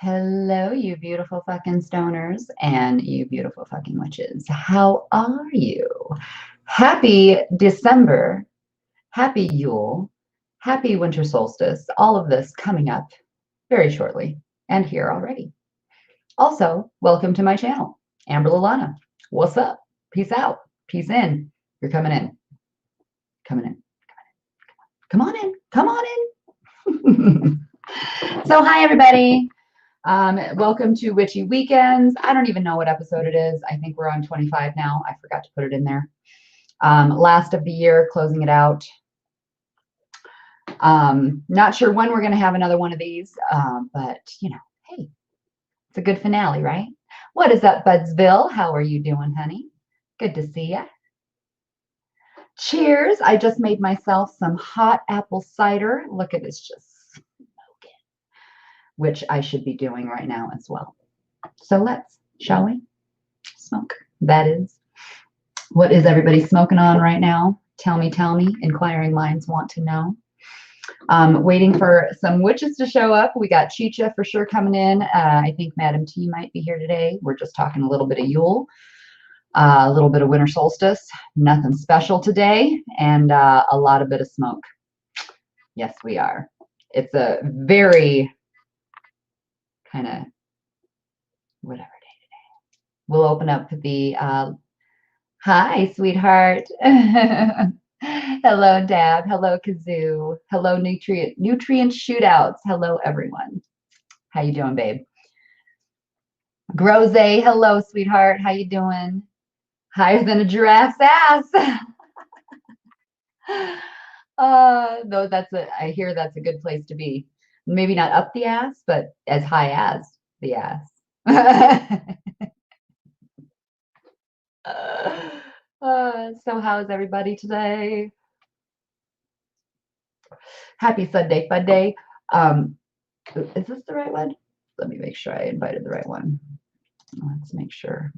Hello, you beautiful fucking stoners and you beautiful fucking witches. How are you? Happy December, happy Yule, happy winter solstice. All of this coming up very shortly and here already. Also, welcome to my channel, Amber Lalana. What's up? Peace out. Peace in. You're coming in. Coming in. Come on in. Come on in. So, hi, everybody. Welcome to Witchy Weekends. I don't even know what episode it is. I think we're on 25 now. I forgot to put it in there. Last of the year, closing it out. Not sure when we're going to have another one of these, but hey, it's a good finale, right? What is up, Budsville? How are you doing, honey? Good to see ya. Cheers. I just made myself some hot apple cider. Look at this, just which I should be doing right now as well. So shall we? Smoke. That is. What is everybody smoking on right now? Tell me. Inquiring minds want to know. Waiting for some witches to show up. We got Chicha for sure coming in. I think Madam T might be here today. We're just talking a little bit of Yule, a little bit of winter solstice. Nothing special today, and a lot of bit of smoke. Yes, we are. It's a very kind of whatever day today. We'll open up the hi, sweetheart. Hello, Dab. Hello, Kazoo. Hello, nutrient shootouts. Hello, everyone. How you doing, babe? Grose. Hello, sweetheart. How you doing? Higher than a giraffe's ass. Though I hear that's a good place to be. Maybe not up the ass, but as high as the ass. So how's everybody today? Happy Sunday Fun Day. Is this the right one? Let me make sure I invited the right one. Let's make sure.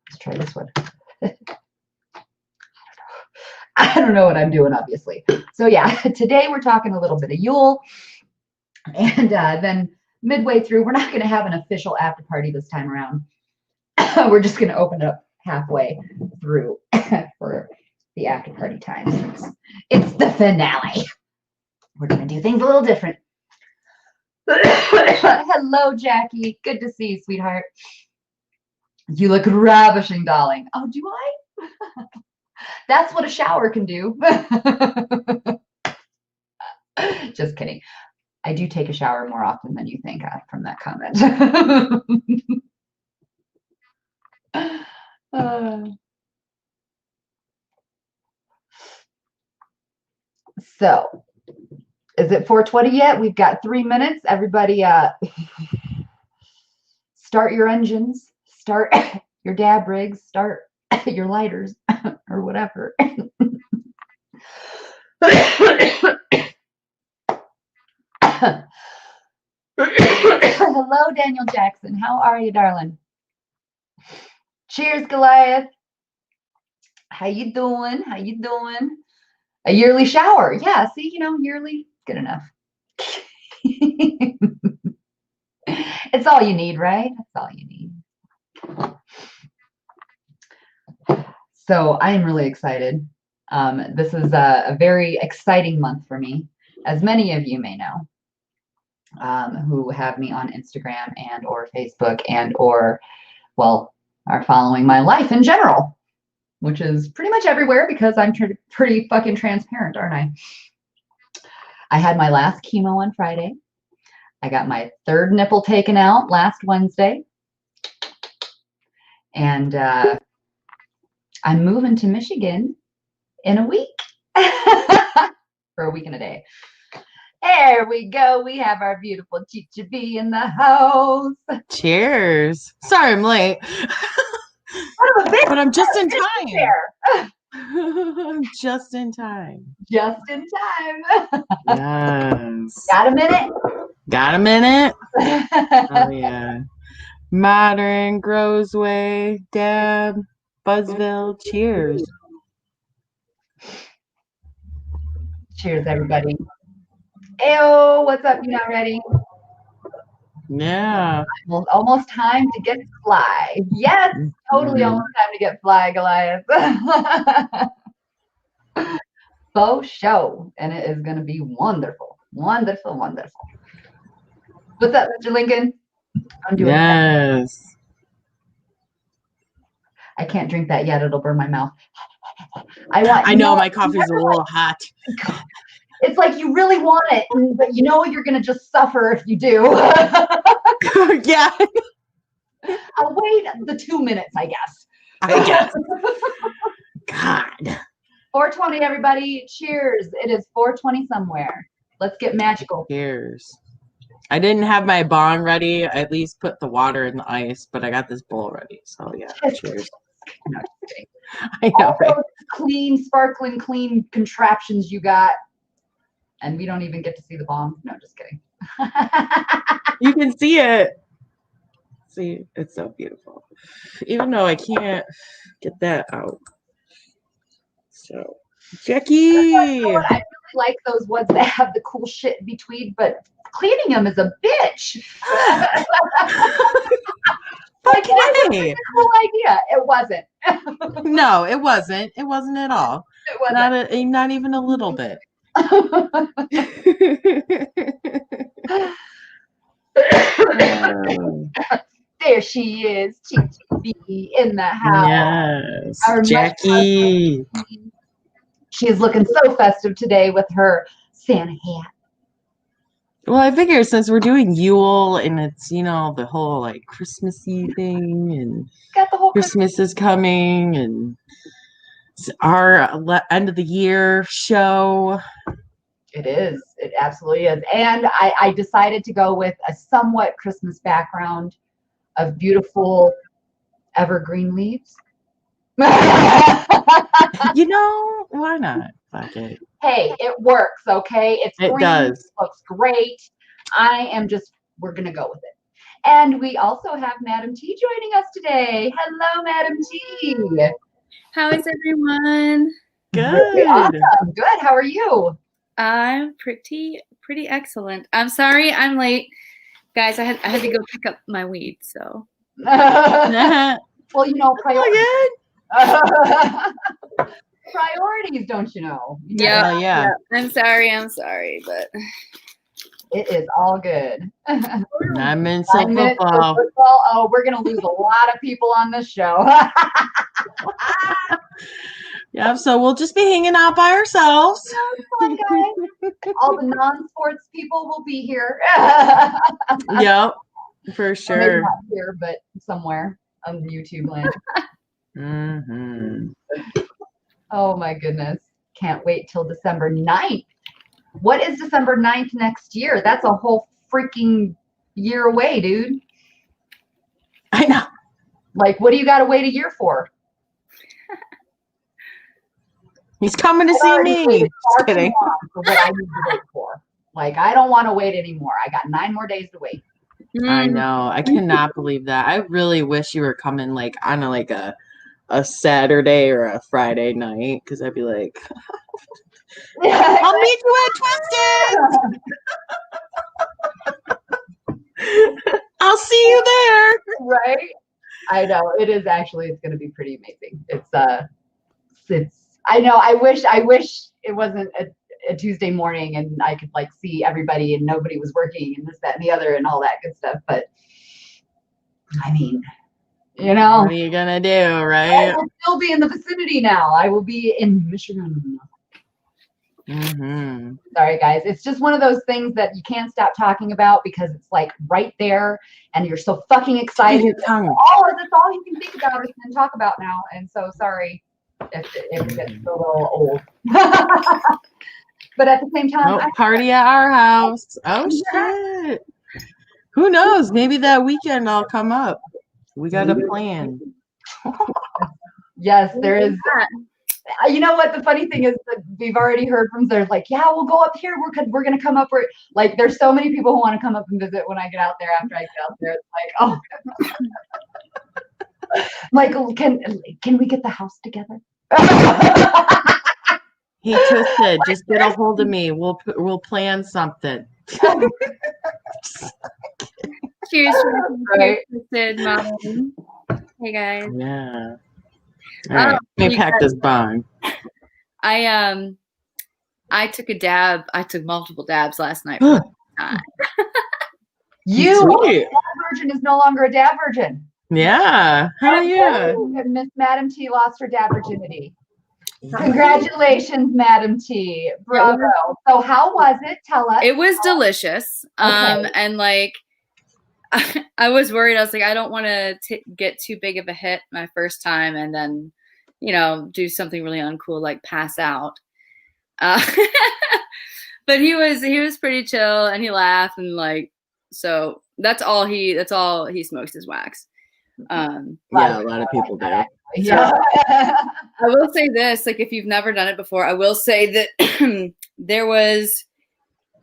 Let's try this one. I don't know what I'm doing, obviously. So yeah, today we're talking a little bit of Yule. And then midway through, we're not going to have an official after party this time around. We're just going to open it up halfway through for the after party time. It's the finale. We're going to do things a little different. Hello, Jackie. Good to see you, sweetheart. You look ravishing, darling. Oh, do I? That's what a shower can do. Just kidding. I do take a shower more often than you think from that comment. So, is it 4:20 yet? We've got 3 minutes. Everybody, start your engines, start your dab rigs, start your lighters, or whatever. Hello, Daniel Jackson. How are you, darling? Cheers, Goliath. How you doing? How you doing? A yearly shower. Yeah, see, yearly, good enough. It's all you need, right? That's all you need. So I am really excited. This is a very exciting month for me, as many of you may know, who have me on Instagram and or Facebook and or, well, are following my life in general, which is pretty much everywhere because I'm pretty fucking transparent, aren't I? I had my last chemo on Friday. I got my third nipple taken out last Wednesday. And I'm moving to Michigan in a week. For a week and a day. There we go. We have our beautiful Chicha B in the house. Cheers. Sorry I'm late. But I'm just in time. I'm just in time. Just in time. Yes. Got a minute? Got a minute? Oh, yeah. Modern, Grosway, Deb, Buzzville. Cheers. Cheers, everybody. Ayo, what's up? You not ready? Yeah. Almost time to get fly. Yes, totally almost time to get fly, Goliath. Faux show. And it is going to be wonderful. Wonderful, wonderful. What's up, Mr. Lincoln? I'm doing yes. that. I can't drink that yet. It'll burn my mouth. I know my coffee's a little hot. It's like you really want it, but you know you're going to just suffer if you do. Yeah. I'll wait the 2 minutes, I guess. God. 420, everybody. Cheers. It is 420 somewhere. Let's get magical. Cheers. I didn't have my bong ready. I at least put the water in the ice, but I got this bowl ready. So yeah, cheers. No, just kidding. I know, all right? those clean, sparkling, clean contraptions you got. And we don't even get to see the bong. No, just kidding. You can see it. See, it's so beautiful. Even though I can't get that out. So, Jackie. I really like those ones that have the cool shit in between, but cleaning them is a bitch. Like, that was a cool idea. It wasn't. No, it wasn't. It wasn't at all. It wasn't. Not even a little bit. There she is, TTB in the house. Yes, our Jackie. She is looking so festive today with her Santa hat. Well, I figure since we're doing Yule and it's, you know, the whole like Christmassy thing and Got the whole Christmas is coming and it's our end of the year show. It is. It absolutely is. And I decided to go with a somewhat Christmas background of beautiful evergreen leaves. You know, why not? Fuck it. Hey, it works, okay? It does. Looks great. We're going to go with it. And we also have Madam T joining us today. Hello, Madam T. How is everyone? Good. Really awesome. Good. How are you? I'm pretty excellent. I'm sorry I'm late. Guys, I had to go pick up my weed, so. Well, you know, priorities, don't you know? Yeah. I'm sorry, but it is all good. 9 minutes of football. Oh, we're gonna lose a lot of people on this show. Yeah, so we'll just be hanging out by ourselves. Fun, guys. All the non-sports people will be here. Yep, for sure. Maybe not here, but somewhere on the YouTube land. Mm-hmm. Oh my goodness. Can't wait till December 9th. What is December 9th next year? That's a whole freaking year away, dude. I know. Like, what do you got to wait a year for? He's coming to see me. Just kidding. For what I need to wait for. Like, I don't want to wait anymore. I got 9 more days to wait. I know. I cannot believe that. I really wish you were coming like on a Saturday or a Friday night, because I'd be like, I'll meet you at Twisted. I'll see you there. Right? I know. It's going to be pretty amazing. I know. I wish it wasn't a Tuesday morning and I could like see everybody and nobody was working and this, that, and the other and all that good stuff. But I mean, you know, what are you gonna do, right? I will still be in the vicinity now. I will be in Michigan. Mm-hmm. Sorry, guys. It's just one of those things that you can't stop talking about because it's like right there and you're so fucking excited. That's all you can think about and talk about now. And so sorry if it gets a little old. But at the same time, party at our house. Oh shit. Who knows? Maybe that weekend I'll come up. We got a plan. Yes, there is. You know what? The funny thing is that we've already heard from there's like, yeah, we'll go up here. We're going to come up. Like, there's so many people who want to come up and visit when I get out there. After I get out there, it's like, oh, like, can we get the house together? Hey, Twisted, just get a hold of me. We'll plan something. Cheers, Right. Twisted Mom. Hey guys. Yeah. All right. Let me you pack guys- this bong. I took a dab. I took multiple dabs last night. For the first time. You, Sweet. dab virgin is no longer a dab virgin. Yeah. Hell yeah. Miss Madam T lost her dab virginity. Congratulations, Madam T. Bravo. So how was it? Tell us. It was delicious. Okay. And like, I was worried. I was like, I don't want to get too big of a hit my first time and then, do something really uncool like pass out. But he was pretty chill and he laughed and like, so that's all he smokes is wax. Yeah, a lot of people do. Yeah. I will say this, like if you've never done it before, I will say that there was,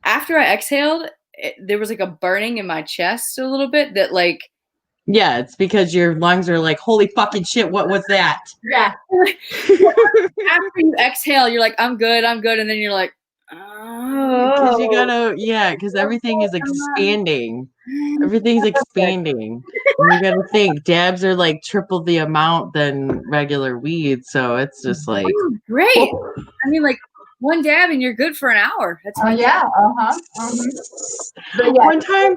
after I exhaled, there was like a burning in my chest a little bit that like. Yeah, it's because your lungs are like, holy fucking shit, what was that? Yeah. After you exhale, you're like, I'm good. And then you're like, Because you gotta, because everything is expanding. Everything's expanding. And you gotta think, dabs are like triple the amount than regular weed. So it's just like. Oh, great. I mean, like one dab and you're good for an hour. That's yeah. But yeah, one time.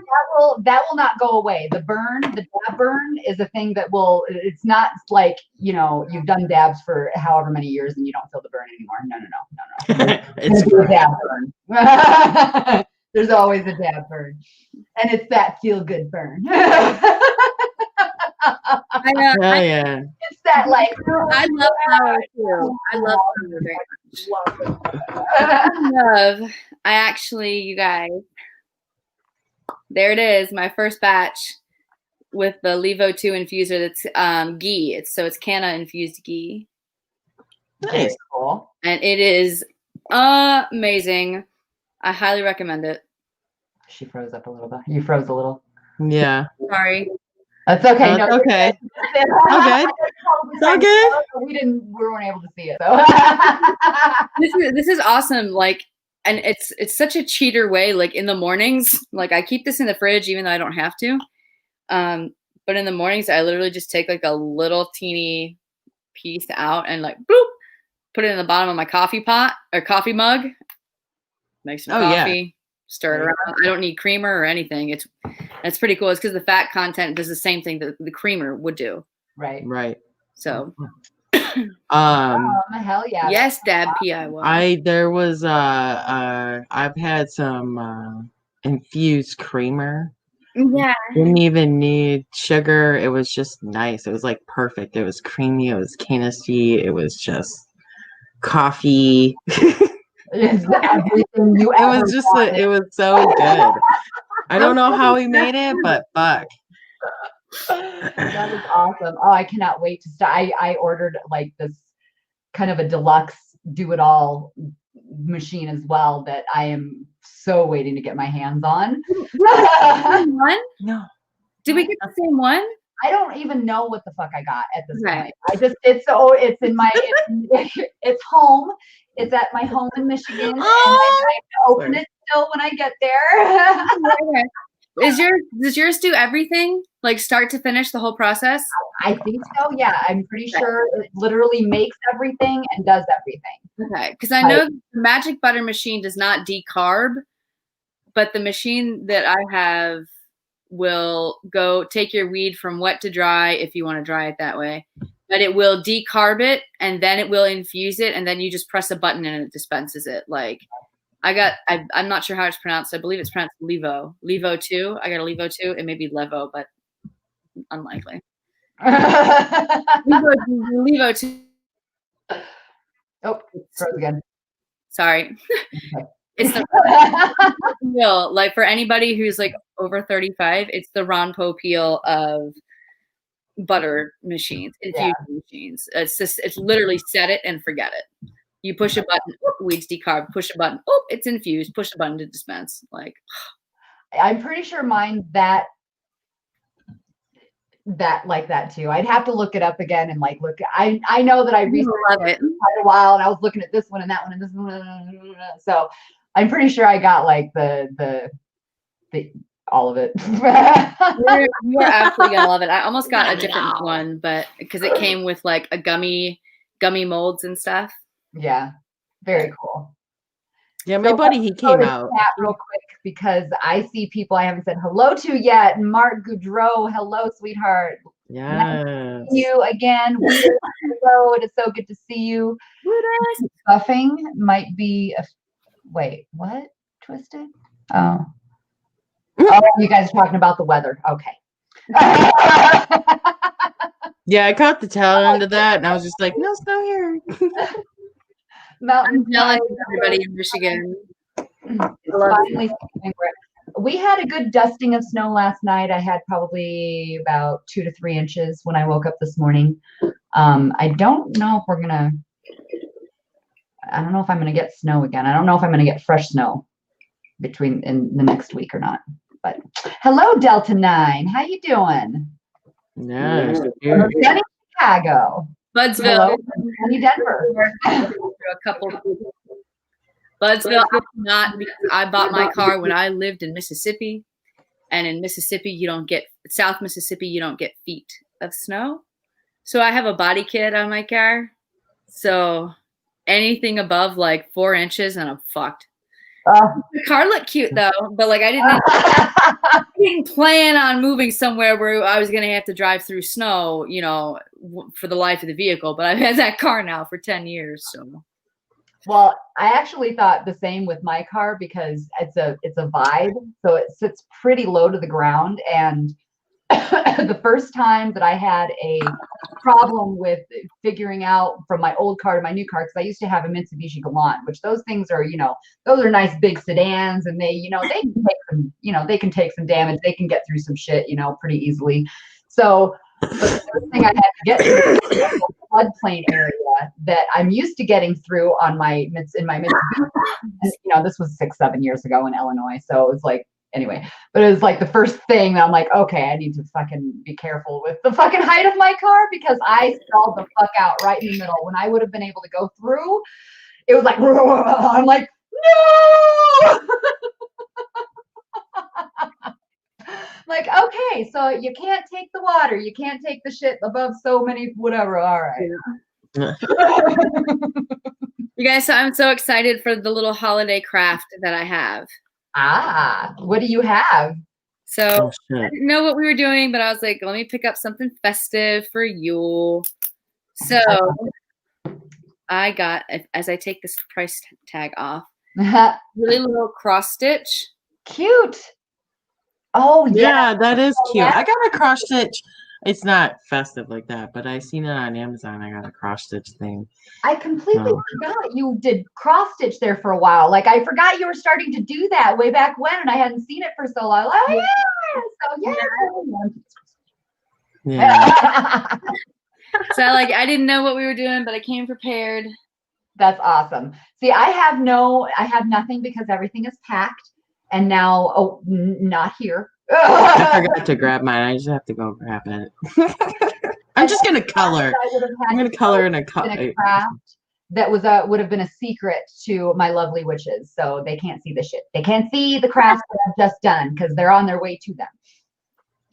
That will not go away. The dab burn is a thing that will, it's not like, you've done dabs for however many years and you don't feel the burn anymore. No. It's a dab burn. There's always a dab burn. And it's that feel good burn. Yeah. It's that like, I love flower too. I love flower very much. I actually, you guys, there it is, my first batch with the Levo 2 infuser. That's ghee. It's canna infused ghee. Nice. Cool. And it is amazing. I highly recommend it. She froze up a little bit. You froze a little. Yeah. Sorry. That's okay. No, No, okay. okay. It's all good. We weren't able to see it though. This is awesome. Like, and it's such a cheater way. Like in the mornings, like I keep this in the fridge even though I don't have to. But in the mornings, I literally just take like a little teeny piece out and like bloop, put it in the bottom of my coffee pot or coffee mug. Make some coffee. Stir it around. I don't need creamer or anything. It's pretty cool. It's because the fat content does the same thing that the creamer would do. Right. So hell yeah. Yes, Dab PIY. There was I've had some infused creamer. Yeah. Didn't even need sugar. It was just nice. It was like perfect. It was creamy. It was canistry. It was just coffee. It's everything you It was just it was so good. I don't know how he made it, but fuck. That was awesome. Oh, I cannot wait to start. I ordered like this kind of a deluxe do-it-all machine as well that I am so waiting to get my hands on. One? No. Did we get the same one? I don't even know what the fuck I got at this Right. point. It's in my it's home. It's at my home in Michigan. And I open it still when I get there. Does yours do everything? Like start to finish, the whole process? I think so, yeah. I'm pretty sure it literally makes everything and does everything. Okay, because I know the Magic Butter machine does not decarb, but the machine that I have will go take your weed from wet to dry if you want to dry it that way. But it will decarb it and then it will infuse it and then you just press a button and it dispenses it. Like I'm not sure how it's pronounced. I believe it's pronounced Levo. Levo 2. I got a Levo 2. It may be Levo, but unlikely. Levo 2. Oh, froze again. Sorry. Okay. It's the peel. Like for anybody who's like over 35, it's the Ron Popeil of butter machines, infusion machines. It's literally set it and forget it. You push a button, weeds decarb, push a button, it's infused, push a button to dispense. Like I'm pretty sure mine that like that too. I'd have to look it up again and like look. I know that I researched it quite a while and I was looking at this one and that one and this one. So I'm pretty sure I got like the all of it. You're absolutely gonna love it. I almost got a different one, but because it came with like a gummy molds and stuff. Yeah, very cool. Yeah, my buddy, he came out. Real quick because I see people I haven't said hello to yet. Mark Goudreau, hello, sweetheart. Yes. Nice to see you again. Hello, it is so good to see you. Buffing might be a wait, what? Twisted? Oh. Oh, you guys are talking about the weather. Okay. Yeah, I caught the tail end of that, and I was just like, no snow here. I'm jealous of everybody in Michigan. We had a good dusting of snow last night. I had probably about 2 to 3 inches when I woke up this morning. I don't know if I don't know if I'm gonna get snow again. I don't know if I'm gonna get fresh snow in the next week or not. But hello, Delta 9. How you doing? Nice. Sunny Chicago. Budsville. Sunny Denver. Budsville, not because I bought my car when I lived in Mississippi, and in Mississippi South Mississippi you don't get feet of snow. So I have a body kit on my car. So anything above like 4 inches and I'm fucked. The car looked cute though, but like I didn't plan on moving somewhere where I was gonna have to drive through snow, for the life of the vehicle. But I've had that car now for 10 years, so. Well, I actually thought the same with my car because it's a Vibe, so it sits pretty low to the ground. And the first time that I had a problem with figuring out from my old car to my new car, because I used to have a Mitsubishi Galant, which those things are, those are nice big sedans, and they can take some damage, they can get through some shit, pretty easily. So the first thing I had to get through was the floodplain area that I'm used to getting through in my Mitsubishi. This was 6-7 years ago in Illinois, so it was like. Anyway, but it was like the first thing that I'm like, okay, I need to fucking be careful with the fucking height of my car because I stalled the fuck out right in the middle. When I would have been able to go through, it was like, I'm like, no! Like, okay, so you can't take the water. You can't take the shit above so many, whatever. All right. You guys, so I'm so excited for the little holiday craft that I have. What do you have? So I didn't know what we were doing, but I was like, let me pick up something festive for Yule. So I got, as I take this price tag off, really little cross stitch. Cute. Oh, yeah, that is cute. I got a cross stitch. It's not festive like that, but I seen it on Amazon. I got a cross stitch thing. I completely forgot you did cross stitch there for a while. Like I forgot you were starting to do that way back when, and I hadn't seen it for so long. Oh yeah, so yeah. So like I didn't know what we were doing, but I came prepared. That's awesome. See, I have nothing because everything is packed, and now not here. I forgot to grab mine. I just have to go grab it. I'm just gonna color. I'm gonna color in a craft that would have been a secret to my lovely witches, so they can't see the shit. They can't see the crafts that I've just done because they're on their way to them.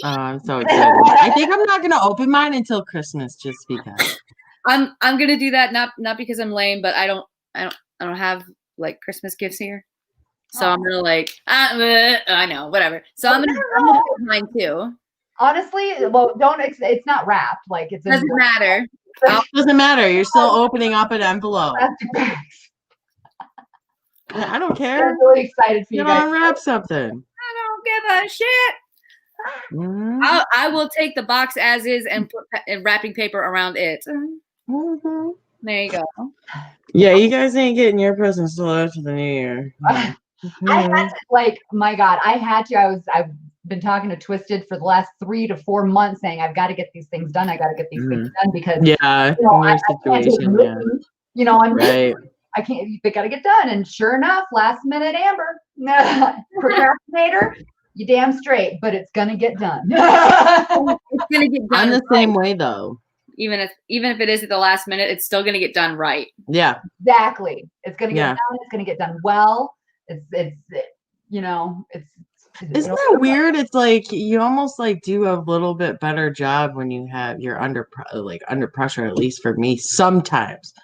Oh, I'm so excited! I think I'm not gonna open mine until Christmas, just because. I'm gonna do that not because I'm lame, but I don't have like Christmas gifts here. So I'm gonna like, I know, whatever. So I'm gonna do mine too. Honestly, well, it's not wrapped. Like it doesn't matter. Doesn't matter. You're still opening up an envelope. I don't care. I'm really excited for you guys. Unwrap something. I don't give a shit. I will take the box as is and put wrapping paper around it. There you go. Yeah, you guys ain't getting your presents till after the new year. I had to, like, my God, I've been talking to Twisted for the last 3 to 4 months saying, I've got to get these things done. I got to get these things done because, I can't take right. I can't, they got to get done. And sure enough, last minute Amber, procrastinator, you damn straight, but it's going to get done. It's going to get done. I'm the same way though. Even if it is at the last minute, it's still going to get done right. Yeah, exactly. It's going to get done. It's going to get done well. It's Isn't that weird? It's like you almost like do a little bit better job when you're under pressure, at least for me. Sometimes.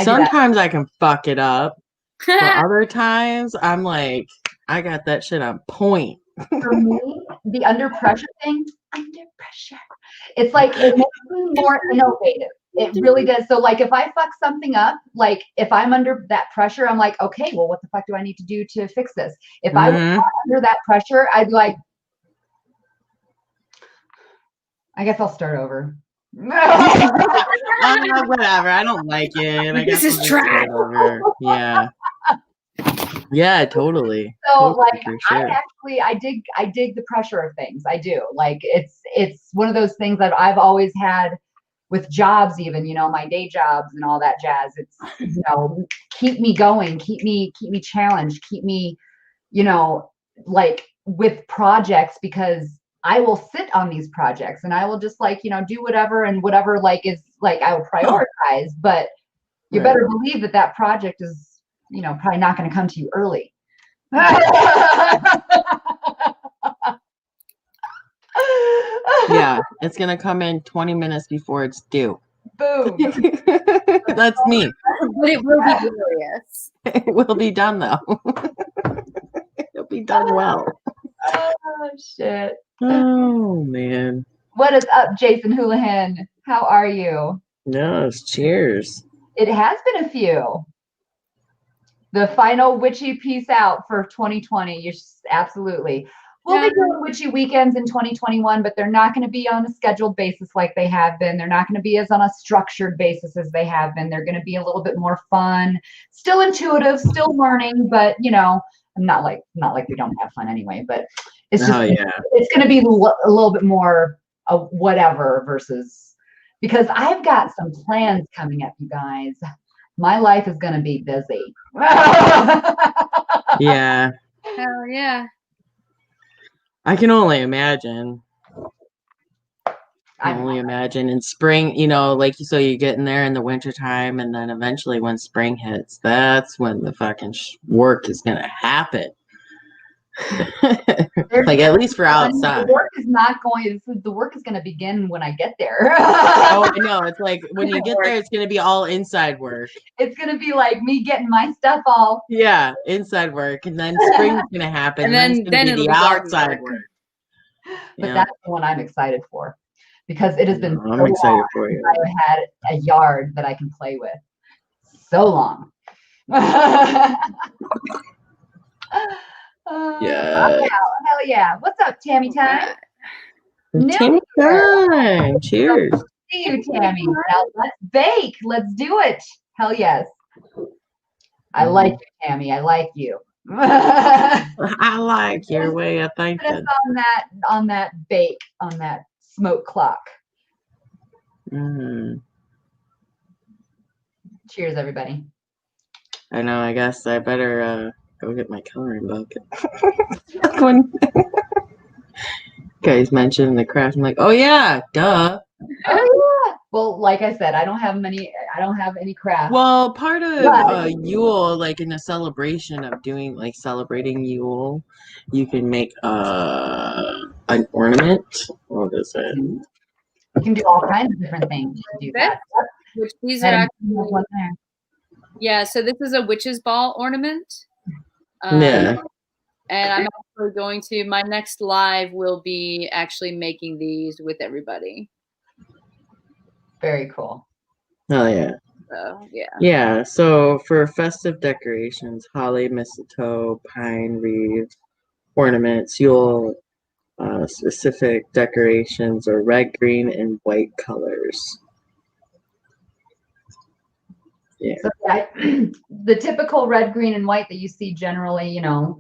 Sometimes I can fuck it up. But other times I'm like, I got that shit on point. For me, the under pressure thing, under pressure, it's like it makes me more innovative. It really does. So like if I fuck something up, like if I'm under that pressure, I'm like, okay, well, what the fuck do I need to do to fix this? If I was not under that pressure, I'd be like, I guess I'll start over. Whatever. I don't like it. I guess this is trash. Yeah. Yeah, totally. So totally, like sure. I dig the pressure of things. I do. Like it's one of those things that I've always had with jobs, even, you know, my day jobs and all that jazz. It's, you know, keep me going, keep me challenged, keep me, you know, like with projects, because I will sit on these projects and I will just like, you know, do whatever and whatever like is like I will prioritize, but you better believe that that project is, you know, probably not going to come to you early. Yeah, it's gonna come in 20 minutes before it's due. Boom. That's me. But it will be glorious. It will be done though. It'll be done well. Oh shit. Oh man. What is up, Jason Houlihan? How are you? Yes, cheers. It has been a few. The final witchy piece out for 2020. You're absolutely. We'll be doing witchy weekends in 2021, but they're not going to be on a scheduled basis like they have been. They're not going to be as on a structured basis as they have been. They're going to be a little bit more fun, still intuitive, still learning, but you know, not like we don't have fun anyway, but it's just it's going to be a little bit more whatever versus, because I've got some plans coming up, you guys. My life is going to be busy. Yeah. Hell yeah. I can only imagine. I can only imagine in spring, you know, like so you get in there in the wintertime, and then eventually when spring hits, that's when the fucking work is going to happen. Like at least for outside. The work is not going. The work is going to begin when I get there. Oh, I know. It's like when you get there, it's going to be all inside work. It's going to be like me getting my stuff all. Yeah, inside work, and then spring's going to happen, and then it's going to be the outside work. But that's the one I'm excited for, because it has been. I'm excited for you. I've had a yard that I can play with so long. Yeah. Hell yeah. What's up, Tammy time? Tammy time. Cheers. See you, Tammy. Now let's bake. Let's do it. Hell yes. I like you, Tammy. I like you. I like your way of thinking. Put us on that bake, on that smoke clock. Cheers, everybody. I know. I guess I better go get my coloring book. When guys mentioned the craft, I'm like, oh yeah, duh. Oh yeah. Well, like I said, I don't have any craft. Well, part of Yule, like in a celebration of doing like celebrating Yule, you can make an ornament. What is it? You can do all kinds of different things to do that. Which these are actually, yeah, so this is a witch's ball ornament. Yeah. And I'm actually going to, my next live will be actually making these with everybody. Very cool. Oh yeah. So yeah. Yeah. So for festive decorations, holly, mistletoe, pine, wreath, ornaments, Yule specific decorations are red, green, and white colors. Yeah. So the typical red, green, and white that you see generally, you know,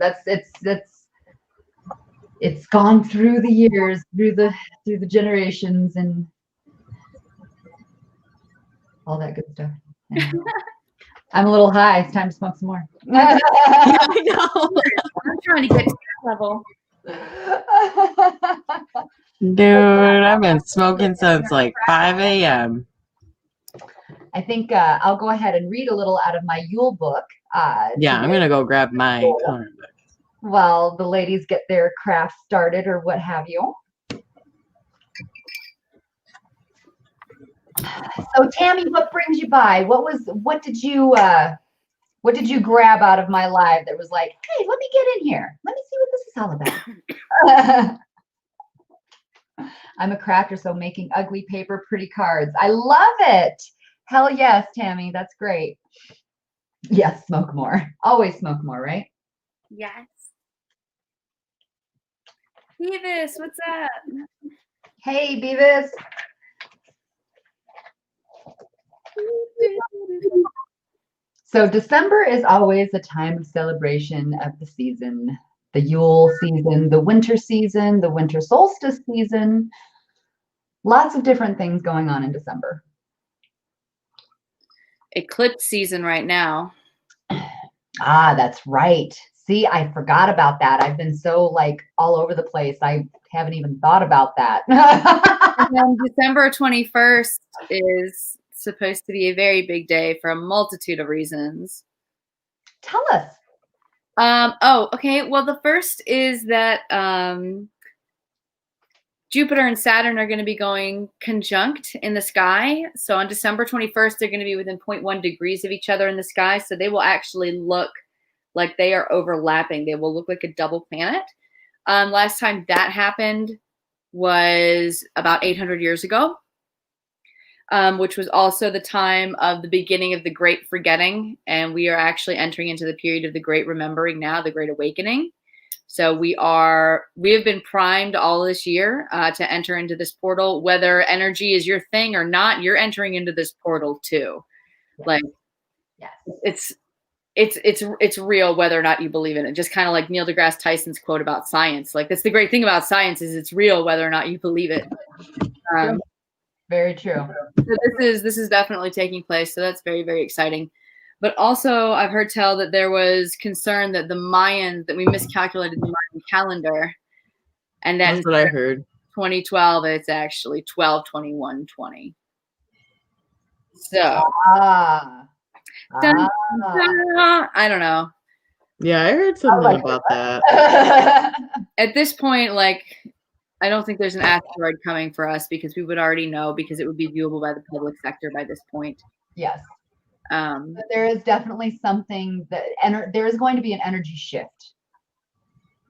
it's gone through the years, through the generations, and all that good stuff. And I'm a little high. It's time to smoke some more. I know. I'm trying to get to that level. Dude, I've been smoking since like 5 a.m. I think I'll go ahead and read a little out of my Yule book. Yeah, I'm gonna go grab my coloring book. while the ladies get their crafts started or what have you. So Tammy, what brings you by? What did you grab out of my live that was like, hey, let me get in here. Let me see what this is all about. I'm a crafter, so making ugly paper pretty cards. I love it. Hell yes, Tammy. That's great. Yes, smoke more. Always smoke more, right? Yes. Beavis, what's up? Hey, Beavis. So December is always a time of celebration of the season. The Yule season, the winter season, the winter solstice season. Lots of different things going on in December. Eclipse season right now. Ah, that's right. See, I forgot about that. I've been so like all over the place. I haven't even thought about that. And then December 21st is supposed to be a very big day for a multitude of reasons. Tell us. Oh, okay. Well, the first is that Jupiter and Saturn are going to be going conjunct in the sky. So on December 21st, they're going to be within 0.1 degrees of each other in the sky. So they will actually look like they are overlapping. They will look like a double planet. Last time that happened was about 800 years ago, which was also the time of the beginning of the Great Forgetting. And we are actually entering into the period of the Great Remembering now, the Great Awakening. So we have been primed all this year to enter into this portal. Whether energy is your thing or not, you're entering into this portal too. Yes. Like, yes. It's real whether or not you believe in it. Just kind of like Neil deGrasse Tyson's quote about science. Like, that's the great thing about science, is it's real whether or not you believe it. Very true. So this is definitely taking place. So that's very, very exciting. But also, I've heard tell that there was concern that that we miscalculated the Mayan calendar, and that that's what I heard. 2012, it's actually 12/21/20. So, I don't know. Yeah, I heard something about that. At this point, like, I don't think there's an asteroid coming for us because we would already know, because it would be viewable by the public sector by this point. Yes. But there is definitely something that there is going to be an energy shift.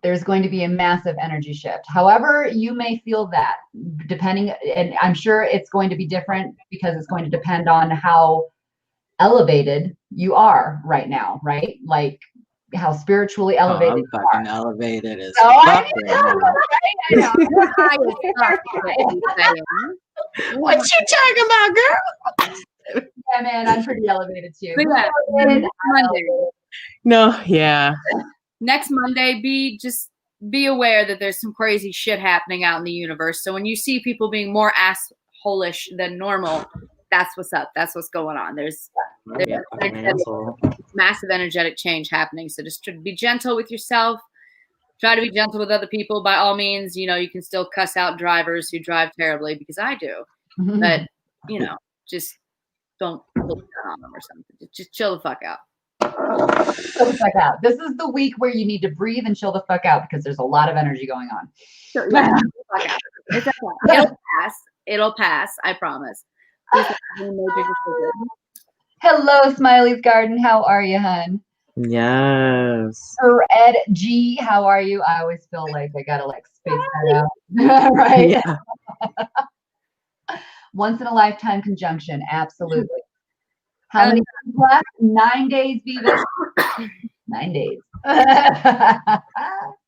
There's going to be a massive energy shift. However, you may feel that, depending, and I'm sure it's going to be different because it's going to depend on how elevated you are right now, right? Like how spiritually elevated I'm fucking elevated as fuck right now. What you talking about, girl? Yeah, man, I'm pretty elevated too. Yeah, Monday. No, yeah. Next Monday, be aware that there's some crazy shit happening out in the universe. So when you see people being more asshole-ish than normal, that's what's up. That's what's going on. There's massive energetic change happening. So just be gentle with yourself. Try to be gentle with other people. By all means, you can still cuss out drivers who drive terribly, because I do. But, just don't look down on them or something. Just chill the fuck out. Chill the fuck out. This is the week where you need to breathe and chill the fuck out, because there's a lot of energy going on. Sure, yeah, it's okay. It'll pass. It'll pass. I promise. Hello, Smiley's Garden. How are you, hun? Yes. Ed G, how are you? I always feel like I gotta space that out. Right? Yeah. Once in a lifetime conjunction, absolutely. How many days left? 9 days, Beavis. 9 days.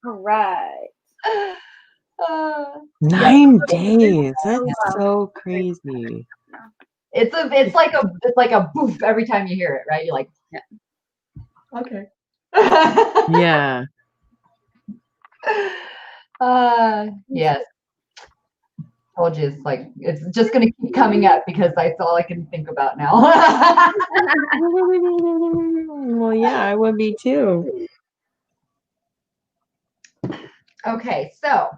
All right. 9 days. That's so crazy. It's like a boof every time you hear it, right? You're like, yeah. Okay. Yeah. Yes. Told you, it's just gonna keep coming up because that's all I can think about now. Well, yeah, I would be too. Okay, so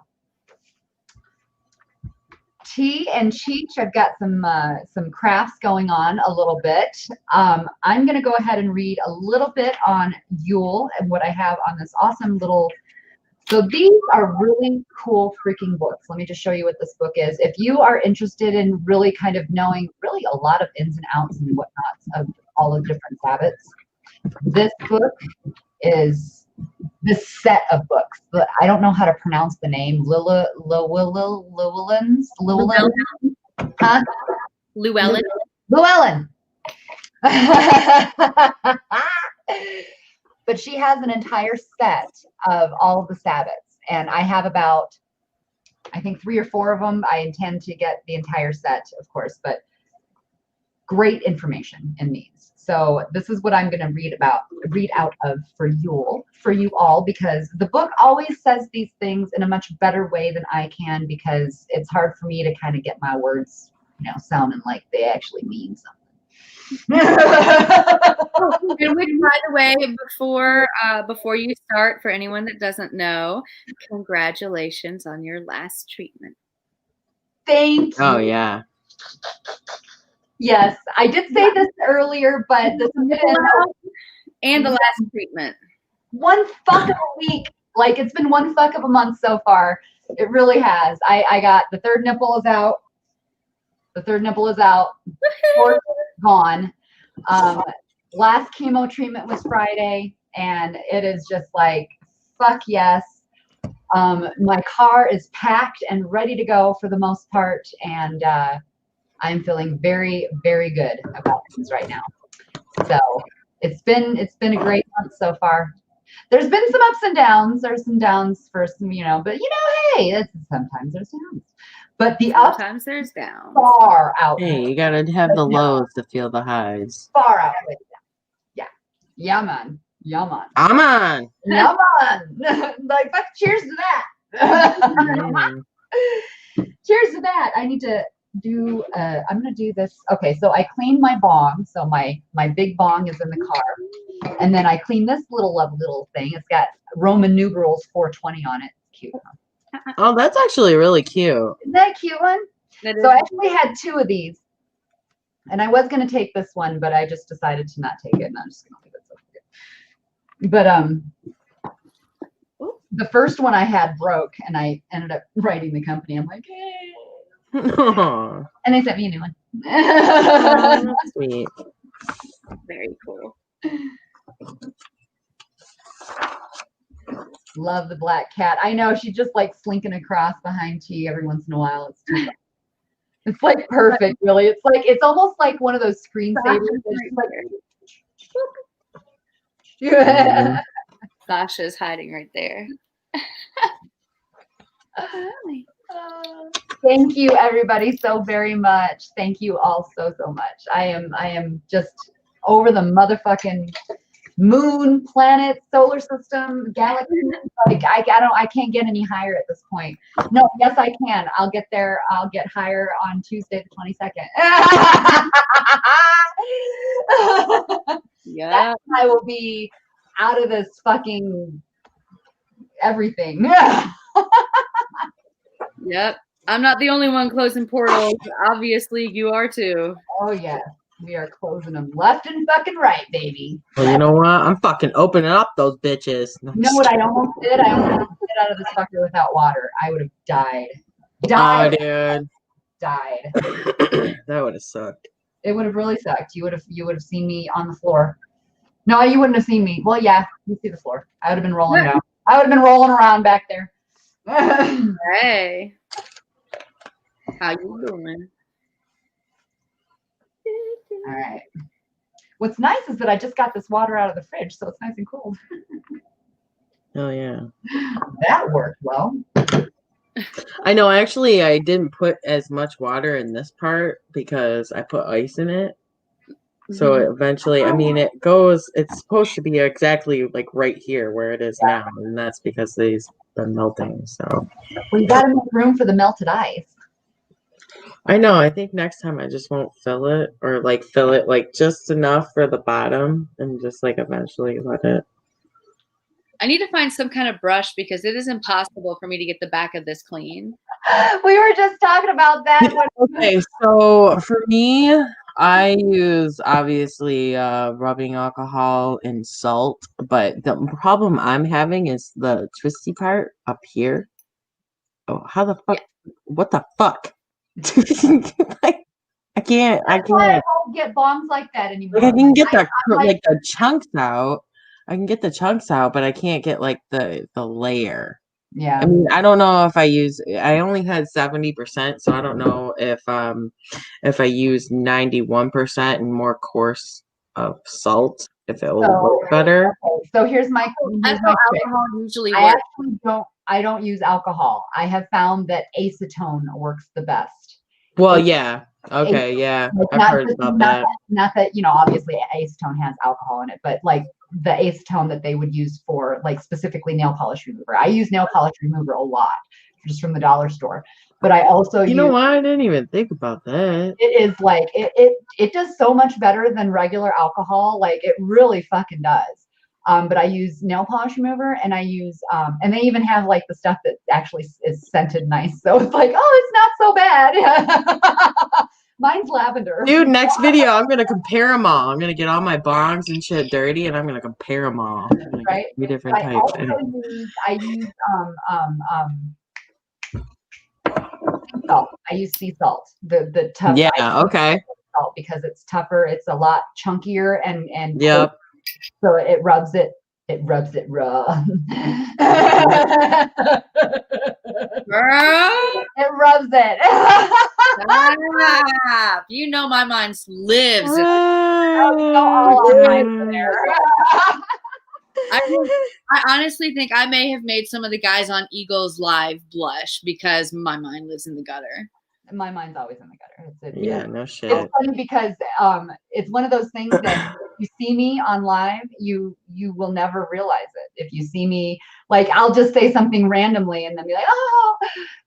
tea and Cheech. I've got some crafts going on a little bit. I'm going to go ahead and read a little bit on Yule and what I have on this awesome little. So these are really cool freaking books. Let me just show you what this book is. If you are interested in really kind of knowing really a lot of ins and outs and whatnots of all the different Sabbats, this book is this set of books. I don't know how to pronounce the name. Llewellyn? Huh? Llewellyn. Llewellyn. But she has an entire set of all of the Sabbats, and I have about, I think, 3 or 4 of them. I intend to get the entire set, of course, but great information in these. So this is what I'm going to read out of for Yule, for you all, because the book always says these things in a much better way than I can, because it's hard for me to kind of get my words, sounding like they actually mean something. And which, by the way, before you start, for anyone that doesn't know, congratulations on your last treatment. Thank you. Oh yeah. Yes, I did say this earlier, but this has been And the last treatment. one fuck of a week. Like, it's been one fuck of a month so far. It really has. I got the third nipple is out. The third nipple is out. Fourth gone. Last chemo treatment was Friday, and it is just like, fuck yes. My car is packed and ready to go for the most part, and I'm feeling very, very good about things right now. So it's been a great month so far. There's been some ups and downs. There's some downs for some, but hey, sometimes there's downs. But the ups Sometimes there's downs. far out. Hey, you gotta have the lows to feel the highs. Far out. Yeah. Yeah, man. Yeah, man. I'm on. Yeah, man. Like, fuck, cheers to that. Cheers to that. I need to do, I'm going to do this. Okay, so I cleaned my bong. So my big bong is in the car. And then I cleaned this little thing. It's got Roman numerals 420 on it. It's cute. Huh? Oh, that's actually really cute. Isn't that a cute one? So I actually had 2 of these. And I was going to take this one, but I just decided to not take it. And I'm just going to leave it. But the first one I had broke, and I ended up writing the company. I'm like, hey. And they sent me a new one. That's sweet. Very cool. Love the black cat. I know, she's just like slinking across behind T every once in a while. It's too fun. It's like perfect, really. It's almost like one of those screensavers. Yeah. Sasha's hiding right there. Thank you, everybody, so very much. Thank you all so much. I am just over the motherfucking moon, planet, solar system, galaxy. Like, I can't get any higher at this point. No, yes, I can. I'll get there. I'll get higher on Tuesday the 22nd. Yeah. I will be out of this fucking everything. Yep. I'm not the only one closing portals. Obviously, you are too. Oh, yeah. We are closing them left and fucking right, baby. Well, you know what? I'm fucking opening up those bitches. You know what I almost did? I almost get out of this fucker without water. I would have died. Oh, dude. Died. That would have sucked. It would have really sucked. You would have seen me on the floor. No, you wouldn't have seen me. Well, yeah, you see the floor. I would have been rolling around. I would have been rolling around back there. Hey. How you doing? All right. What's nice is that I just got this water out of the fridge, so it's nice and cold. Oh, yeah. That worked well. I know. Actually, I didn't put as much water in this part because I put ice in it. So eventually, I mean, it's supposed to be exactly like right here where it is now. And that's because they've been melting. So, well, you got to make room for the melted ice. I know. I think next time I just won't fill it, or like fill it like just enough for the bottom and just like eventually let it. I need to find some kind of brush because it is impossible for me to get the back of this clean. We were just talking about that. Okay, so for me, I use obviously rubbing alcohol and salt, but the problem I'm having is the twisty part up here. Oh, how the fuck? What the fuck? I can't. That's why I don't get bongs like that anymore. Like I can get the like the chunks out. I can get the chunks out, but I can't get like the layer. yeah. I mean, I don't know if I only had 70%, so I don't know if I use 91% and more coarse of salt, if it will work better. Okay, so here's my That's how trick. alcohol usually I works. actually don't use alcohol. I have found that acetone works the best. Well, yeah. Okay, yeah. I've heard about that. Not that, obviously acetone has alcohol in it, but like the acetone that they would use for like specifically nail polish remover. I use nail polish remover a lot just from the dollar store. But I also You know what? I didn't even think about that. It is like it does so much better than regular alcohol. Like it really fucking does. But I use nail polish remover and I use and they even have like the stuff that actually is scented nice. So it's like, oh, it's not so bad. Mine's lavender. Dude, next video, I'm going to compare them all. I'm going to get all my bongs and shit dirty and I'm going to compare them all. Right? 3 different types. I use salt. I use sea salt. The tough. Yeah, okay. Salt because it's tougher. It's a lot chunkier and yep. So it rubs it raw. Girl. It rubs it. Stop. You know my mind lives. I honestly think I may have made some of the guys on Eagles Live blush because my mind lives in the gutter. My mind's always in the gutter. Yeah, no shit. It's funny because it's one of those things that if you see me on live, you will never realize it. If you see me, like I'll just say something randomly and then be like, oh,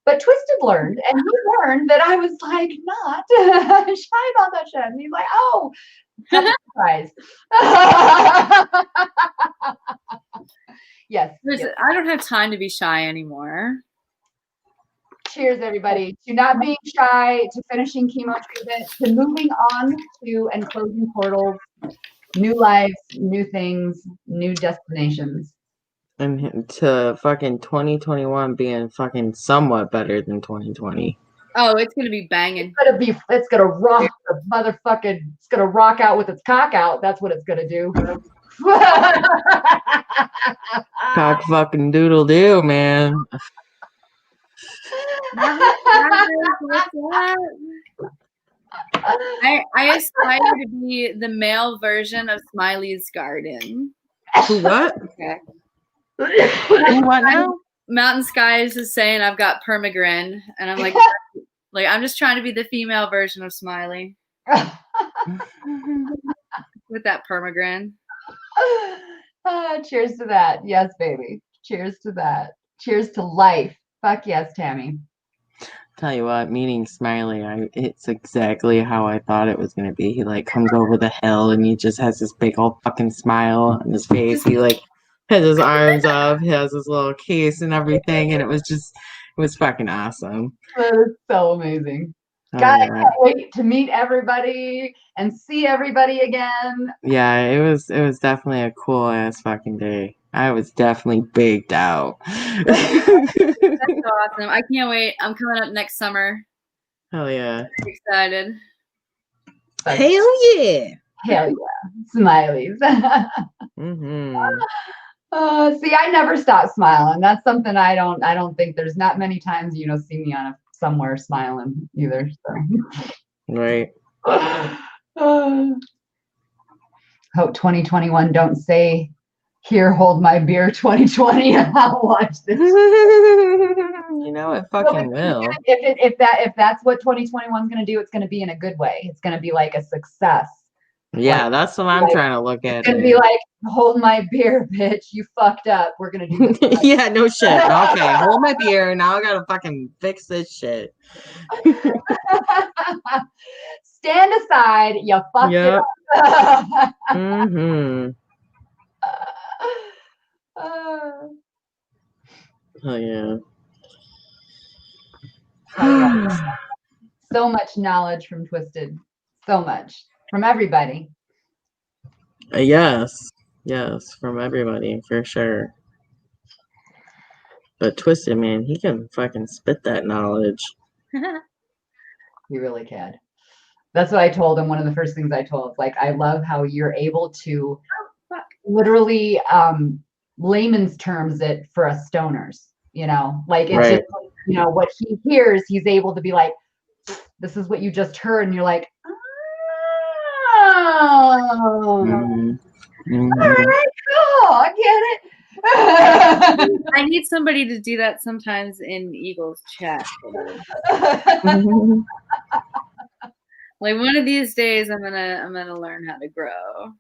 but Twisted learned, and he learned that I was like not shy about that shit. And he's like, oh, that's a surprise. Yes. I don't have time to be shy anymore. Cheers, everybody, to not being shy, to finishing chemo treatment, to moving on to and closing portals, new lives, new things, new destinations. And to fucking 2021 being fucking somewhat better than 2020. Oh, it's gonna be banging. It's gonna rock the motherfucking. It's gonna rock out with its cock out. That's what it's gonna do. Cock fucking doodle doo, man. I aspire to be the male version of Smiley's Garden. What? Okay. What now? Mountain Skies is saying I've got permagrin, and I'm like I'm just trying to be the female version of Smiley with that permagrin. Cheers to that. Yes, baby. Cheers to that. Cheers to life. Fuck yes, Tammy. Tell you what, meeting Smiley, it's exactly how I thought it was gonna be. He like comes over the hill and he just has this big old fucking smile on his face. He like has his arms up, he has his little case and everything, and it was fucking awesome. That is so amazing. God, I can't wait to meet everybody and see everybody again. Yeah, it was definitely a cool ass fucking day. I was definitely baked out. That's awesome. I can't wait. I'm coming up next summer. Hell yeah. I'm excited. Hell yeah. Hell yeah. Smileys. See, I never stop smiling. That's something I don't think there's not many times see me on somewhere smiling either. So. Right. Hope 2021 don't say, here, hold my beer 2020. I'll watch this. You know it fucking will. If that's what 2021 is going to do, it's going to be in a good way. It's going to be like a success. Yeah, that's what I'm trying to look at. It's going to be like, hold my beer, bitch. You fucked up. We're going to do this. Yeah, no shit. Okay, hold my beer. Now I got to fucking fix this shit. Stand aside. You fucked it up. Oh yeah. So much knowledge from Twisted. So much from everybody. Yes, from everybody for sure. But Twisted, man, he can fucking spit that knowledge. He really can. That's what I told him. One of the first things I told, like, I love how you're able to literally layman's terms it for us stoners, you know, like it's Right. just, you know, what he hears, he's able to be like, this is what you just heard. And you're like, oh, Mm-hmm. all right, cool, I get it. I need somebody to do that sometimes in Eagles chat. Mm-hmm. Like one of these days, I'm gonna learn how to grow.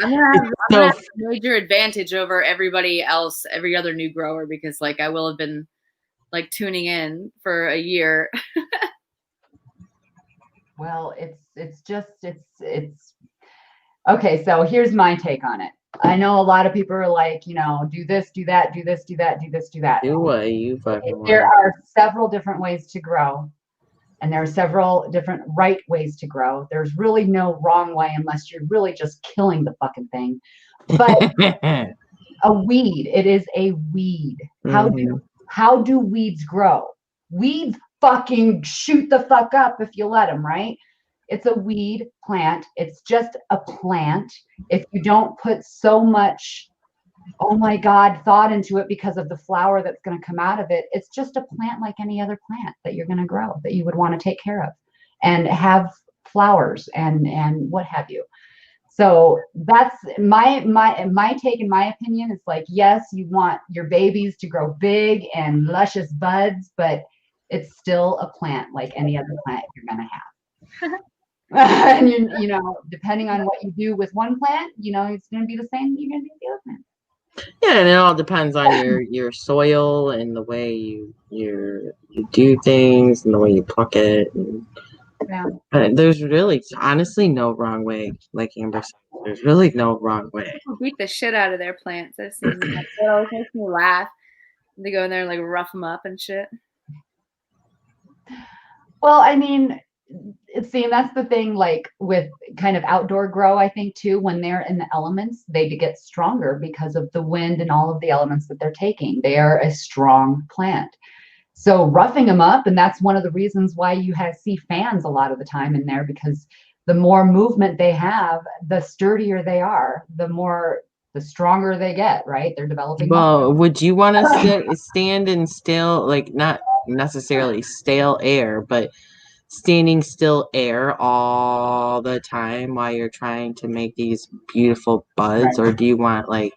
I'm gonna have a major advantage over everybody else, every other new grower, because like I will have been like tuning in for a year. Well, it's okay. So here's my take on it. I know a lot of people are like, you know, do this, do that, do this, do that, do this, do that. Do what you fucking want. There are several different ways to grow, and there are several different right ways to grow. There's really no wrong way unless you're really just killing the fucking thing. But a weed, it is a weed. How do weeds grow? Weeds fucking shoot the fuck up if you let them, right? It's a weed plant. It's just a plant. If you don't put so much, oh my God, thought into it because of the flower that's going to come out of it, it's just a plant like any other plant that you're going to grow, that you would want to take care of and have flowers and what have you. So that's my take and my opinion. It's like, yes, you want your babies to grow big and luscious buds, but it's still a plant like any other plant you're going to have. And you know, depending on what you do with one plant, you know, it's going to be the same you're going to do with the other plant. Yeah, and it all depends on your soil and the way you do things and the way you pluck it. And, Yeah. there's really, honestly, no wrong way. Like Amber said, there's really no wrong way. People beat the shit out of their plants. I've seen that. It always makes me laugh. They go in there and like rough them up and shit. Well, I mean, see, that's the thing, like with kind of outdoor grow, I think too, when they're in the elements, they get stronger because of the wind and all of the elements that they're taking. They are a strong plant. So roughing them up, and that's one of the reasons why you see fans a lot of the time in there, because the more movement they have, the sturdier they are, the stronger they get, right? They're developing. Well, would you want to stand in still, like not necessarily stale air, but standing still air all the time while you're trying to make these beautiful buds? Right. Or do you want like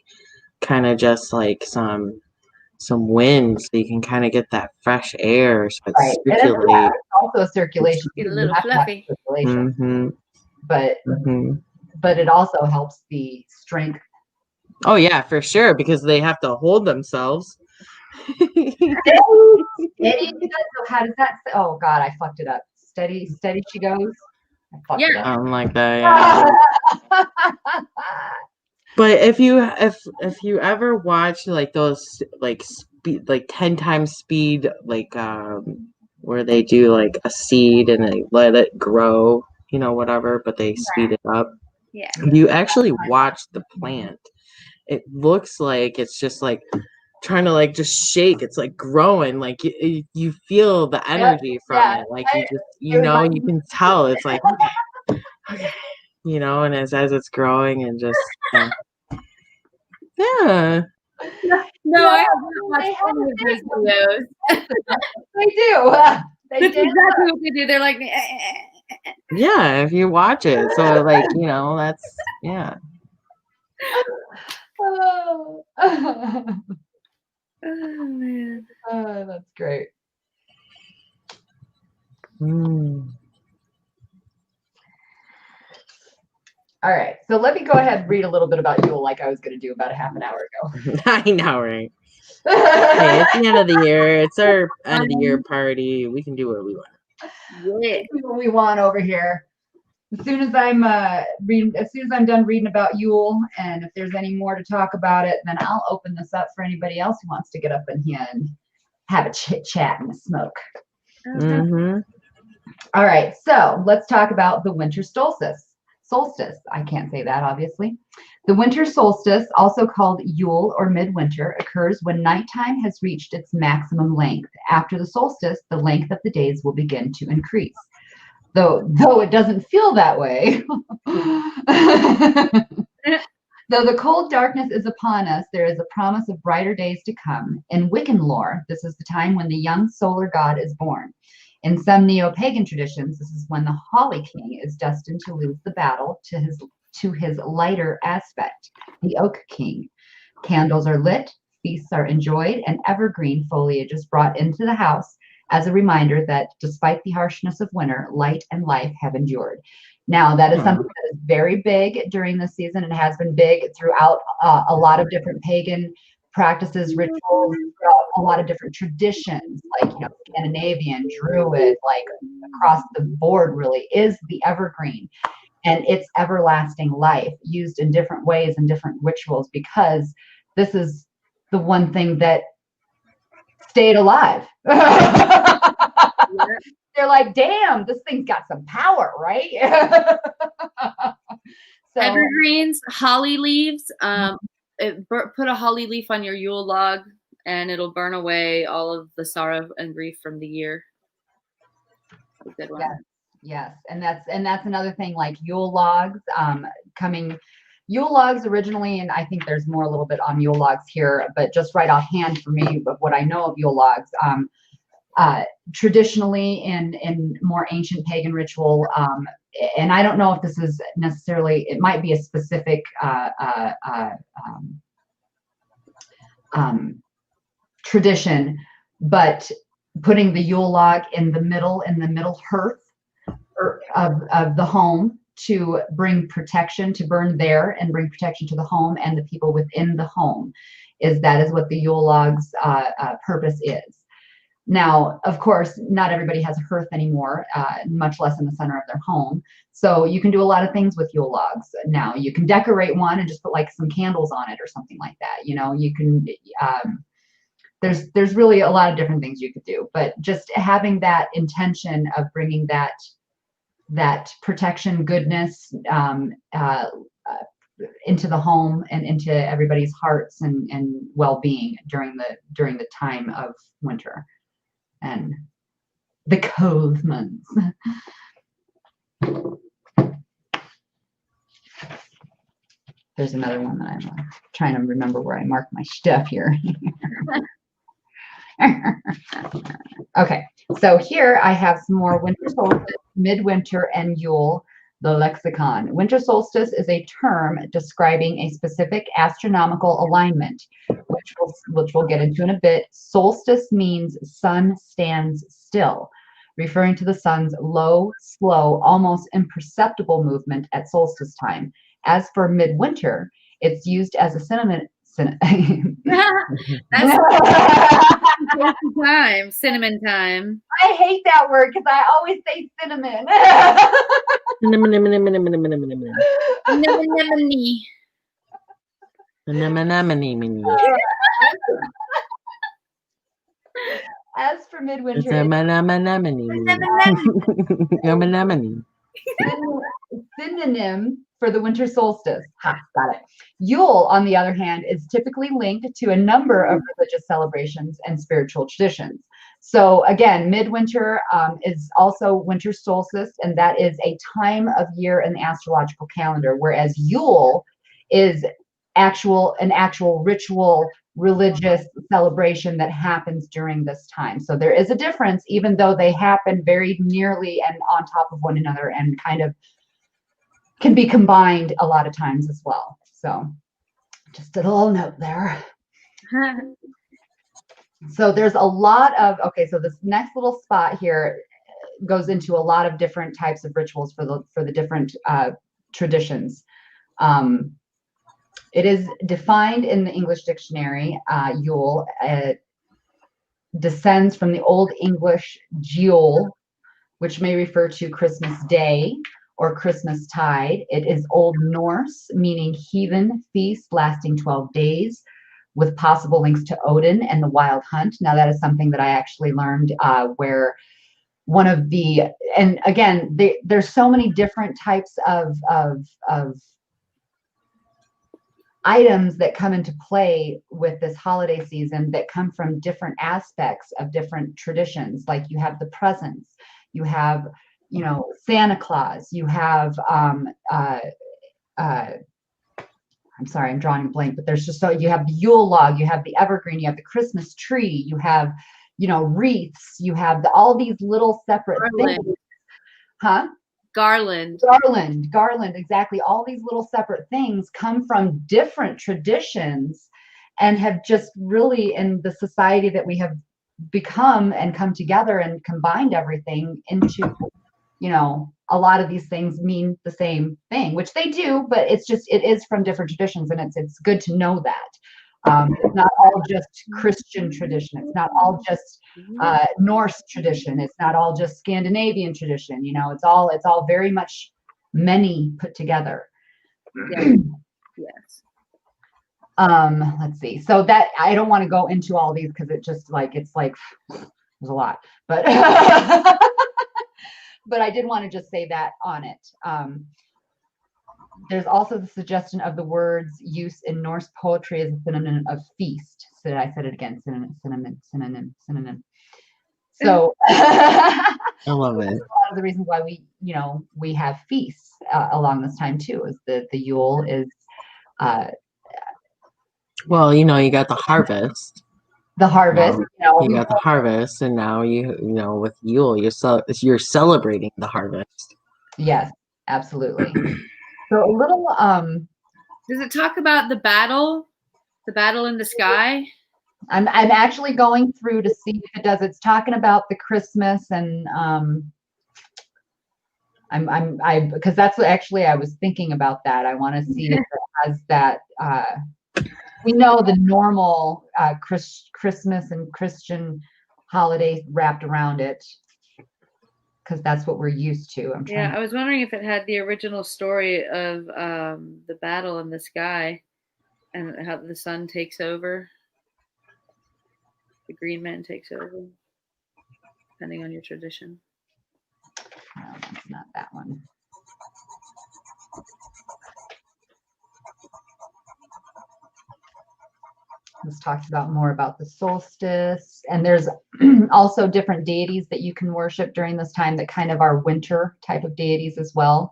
kind of just like some wind so you can kind of get that fresh air so it's Right. circulate? And it's also circulation. Get a little fluffy. Mm-hmm. But it also helps the strength. Oh yeah, for sure, because they have to hold themselves. How does that? Oh God, I fucked it up. Steady she goes. I fucked it up. Something like that. Yeah. But if you ever watch like those like speed, like 10 times speed, like where they do like a seed and they let it grow, you know, whatever, but they speed it up. Yeah. You actually watch the plant. It looks like it's just like trying to like just shake. It's like growing. Like you feel the energy from it. Like you just you can tell. It's like okay. You know, and as it's growing and just yeah. No, I have not watched any of those videos. They do. That's exactly what they do. They're like, yeah, if you watch it. So like, you know, that's yeah. Oh. Oh man. Oh, that's great. All right, so let me go ahead and read a little bit about Yule, like I was going to do about a half an hour ago. I know, right? Hey, it's the end of the year. It's our end of the year party. We can do what we want. Yeah. Do what we want over here. As soon as I'm done reading about Yule, and if there's any more to talk about it, then I'll open this up for anybody else who wants to get up in here and have a chit chat and a smoke. Mm-hmm. All right, so let's talk about the winter solstice. Solstice, I can't say that, obviously. The winter solstice, also called Yule or midwinter, occurs when nighttime has reached its maximum length. After the solstice, the length of the days will begin to increase. Though it doesn't feel that way. Though the cold darkness is upon us, there is a promise of brighter days to come. In Wiccan lore, this is the time when the young solar god is born. In some neo-pagan traditions, this is when the Holly King is destined to lose the battle to his lighter aspect, the Oak King. Candles are lit, feasts are enjoyed, and evergreen foliage is brought into the house as a reminder that despite the harshness of winter, light and life have endured. Now, that is something that is very big during this season and has been big throughout a lot of different pagan practices, rituals, throughout a lot of different traditions, like, you know, Scandinavian, Druid, like across the board really, is the evergreen and its everlasting life used in different ways and different rituals, because this is the one thing that stayed alive. They're like, damn, this thing's got some power, right? So, evergreens, holly leaves. Put a holly leaf on your Yule log, and it'll burn away all of the sorrow and grief from the year. A good one. Yes, and that's another thing. Like Yule logs, Yule logs originally, and I think there's more a little bit on Yule logs here, but just right offhand for me, of what I know of Yule logs. Traditionally in more ancient pagan ritual, and I don't know if this is necessarily, it might be a specific tradition, but putting the Yule log in the middle hearth of the home to bring protection, to burn there and bring protection to the home and the people within the home, that is what the Yule log's purpose is. Now, of course, not everybody has a hearth anymore, much less in the center of their home. So you can do a lot of things with Yule logs. Now, you can decorate one and just put like some candles on it or something like that. You know, you can, there's really a lot of different things you could do, but just having that intention of bringing that protection, goodness, into the home and into everybody's hearts and well-being during the time of winter and the cold months. There's another one that I'm trying to remember where I marked my stuff here. Okay, so here I have some more winter solstice, midwinter, and Yule, the lexicon. Winter solstice is a term describing a specific astronomical alignment, which we'll get into in a bit. Solstice means sun stands still, referring to the sun's low, slow, almost imperceptible movement at solstice time. As for midwinter, it's used as a synonym. Time, cinnamon time. I hate that word because I always say cinnamon. As for midwinter, synonym for the winter solstice. Ha, got it. Yule, on the other hand, is typically linked to a number of religious celebrations and spiritual traditions. So again, midwinter is also winter solstice, and that is a time of year in the astrological calendar, whereas Yule is an actual ritual religious celebration that happens during this time. So there is a difference, even though they happen very nearly and on top of one another and kind of can be combined a lot of times as well. So just a little note there. So there's a lot of, okay, so this next little spot here goes into a lot of different types of rituals for the different traditions. It is defined in the English dictionary, Yule. It descends from the Old English Yule, which may refer to Christmas Day or Christmas tide. It is Old Norse, meaning heathen feast lasting 12 days, with possible links to Odin and the Wild Hunt. Now, that is something that I actually learned where one of the, and again, there's so many different types of items that come into play with this holiday season that come from different aspects of different traditions. Like you have the presents, you have, you know, Santa Claus, you have, I'm sorry, I'm drawing a blank, but there's just, so you have the Yule log, you have the evergreen, you have the Christmas tree, you have, you know, wreaths, you have all these little separate Garland. things. Huh? Garland. Garland, exactly. All these little separate things come from different traditions and have just really, in the society that we have become and come together and combined everything into, you know, a lot of these things mean the same thing, which they do, but it's just, it is from different traditions, and it's good to know that. It's not all just Christian tradition. It's not all just Norse tradition. It's not all just Scandinavian tradition. You know, it's all very much many put together. Yeah. Yes. Let's see. So that, I don't want to go into all these because it just like, it's like, there's a lot, but but I did want to just say that on it. There's also the suggestion of the word's use in Norse poetry as a synonym of feast. So I said it again, synonym. So I love it. one of the reasons why we, you know, we have feasts along this time too, is that the Yule is Well, you know, you got the harvest. the harvest. You got the harvest, and now you know, with Yule, you're celebrating the harvest. Yes, absolutely. So a little Does it talk about the battle in the sky? I'm actually going through to see if it does. It's talking about the Christmas, and I because that's what actually I was thinking about that. I want to see if it has that. We know the normal Christmas and Christian holidays wrapped around it, because that's what we're used to. Yeah, I was wondering if it had the original story of the battle in the sky and how the sun takes over. The green man takes over, depending on your tradition. No, that's not that one. This talks about more about the solstice, and there's also different deities that you can worship during this time that kind of are winter type of deities as well.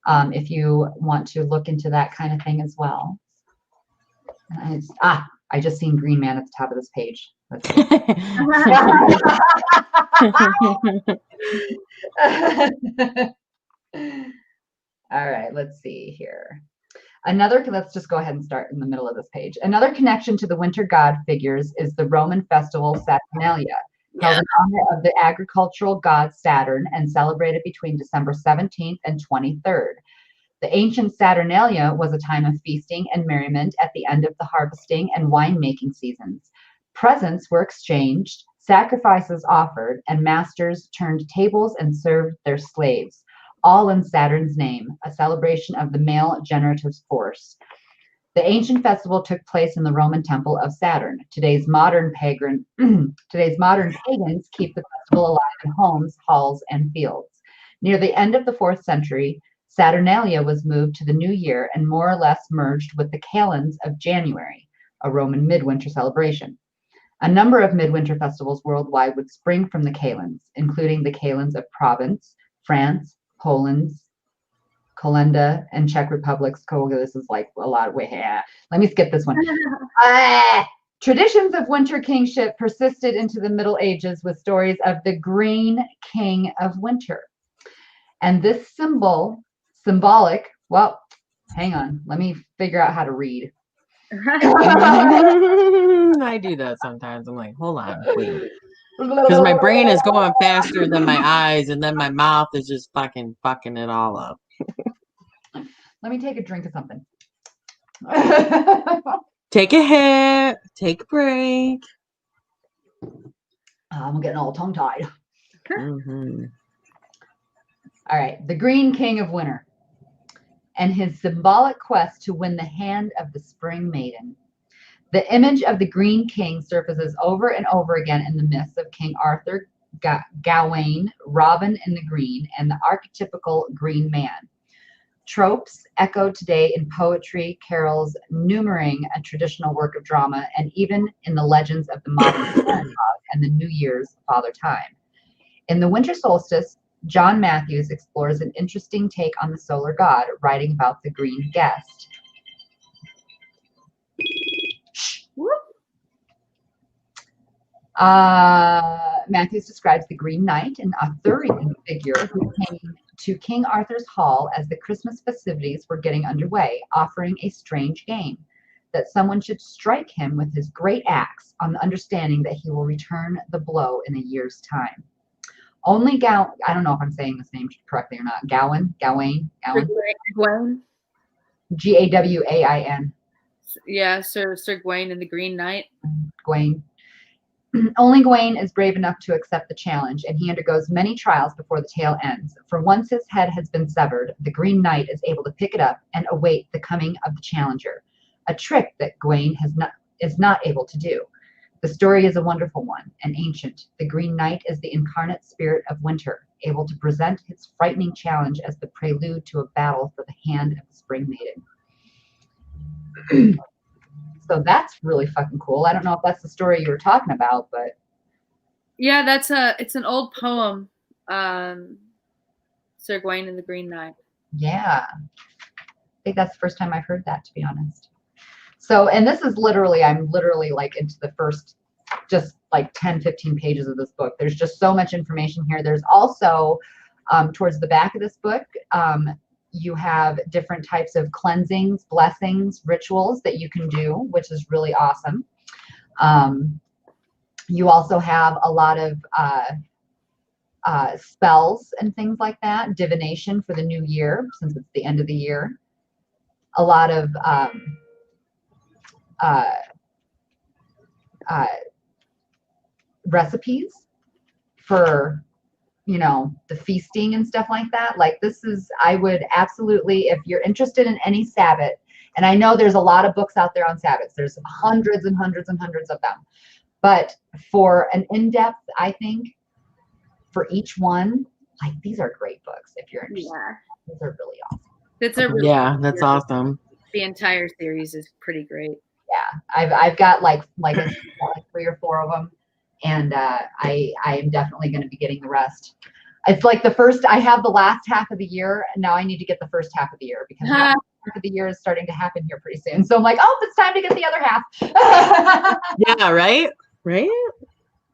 If you want to look into that kind of thing as well. And I just seen Green Man at the top of this page. All right, let's see here. Let's just go ahead and start in the middle of this page. Another connection to the winter god figures is the Roman festival Saturnalia, held in honor of the agricultural god Saturn and celebrated between December 17th and 23rd. The ancient Saturnalia was a time of feasting and merriment at the end of the harvesting and winemaking seasons. Presents were exchanged, sacrifices offered, and masters turned tables and served their slaves, all in Saturn's name, a celebration of the male generative force. The ancient festival took place in the Roman temple of Saturn. Today's modern pagans keep the festival alive in homes, halls, and fields. Near the end of the 4th century, Saturnalia was moved to the new year and more or less merged with the kalends of January, a Roman midwinter celebration. A number of midwinter festivals worldwide would spring from the kalends, including the kalends of Provence, France, Poland, Kolenda, and Czech Republic's. This is like a lot of way. Let me skip this one. Traditions of winter kingship persisted into the Middle Ages with stories of the Green King of Winter. And this symbolic, well, hang on, let me figure out how to read. I do that sometimes. I'm like, hold on, wait. Because my brain is going faster than my eyes, and then my mouth is just fucking it all up. Let me take a drink of something. Take a hit. Take a break. I'm getting all tongue-tied. Mm-hmm. All right. The Green King of Winter and his symbolic quest to win the hand of the spring maiden. The image of the Green King surfaces over and over again in the myths of King Arthur, Gawain, Robin in the Green, and the archetypical green man. Tropes echoed today in poetry, carols, numbering a traditional work of drama, and even in the legends of the modern groundhog and the New Year's Father Time. In The Winter Solstice, John Matthews explores an interesting take on the solar god, writing about the green guest. Matthews describes the Green Knight, an Arthurian figure who came to King Arthur's Hall as the Christmas festivities were getting underway, offering a strange game that someone should strike him with his great axe on the understanding that he will return the blow in a year's time. Only Gawain, I don't know if I'm saying this name correctly or not. Gawain, Gwen. Gawain. Yeah, Sir Gawain and the Green Knight. Gawain. Only Gawain is brave enough to accept the challenge, and he undergoes many trials before the tale ends. For once his head has been severed, the Green Knight is able to pick it up and await the coming of the challenger, a trick that Gawain is not able to do. The story is a wonderful one and ancient. The Green Knight is the incarnate spirit of winter, able to present his frightening challenge as the prelude to a battle for the hand of the Spring Maiden. So that's really fucking cool. I don't know if that's the story you were talking about, but yeah, it's an old poem. Sir Gawain and the Green Knight. Yeah. I think that's the first time I've heard that, to be honest. So, and this is I'm literally like into the first just like 10, 15 pages of this book. There's just so much information here. There's also towards the back of this book, you have different types of cleansings, blessings, rituals that you can do, which is really awesome. You also have a lot of spells and things like that, divination for the new year, since it's the end of the year. A lot of recipes for the feasting and stuff like that. Like I would absolutely, if you're interested in any Sabbath, and I know there's a lot of books out there on Sabbaths, there's hundreds and hundreds and hundreds of them, but for an in-depth, I think for each one, like these are great books if you're interested. Yeah. These are really awesome. That's awesome. The entire series is pretty great. Yeah, I've got like 3 or 4 of them, and I am definitely going to be getting the rest. It's like I have the last half of the year, and now I need to get the first half of the year because half of the year is starting to happen here pretty soon. So I'm like, oh, it's time to get the other half. Yeah, right?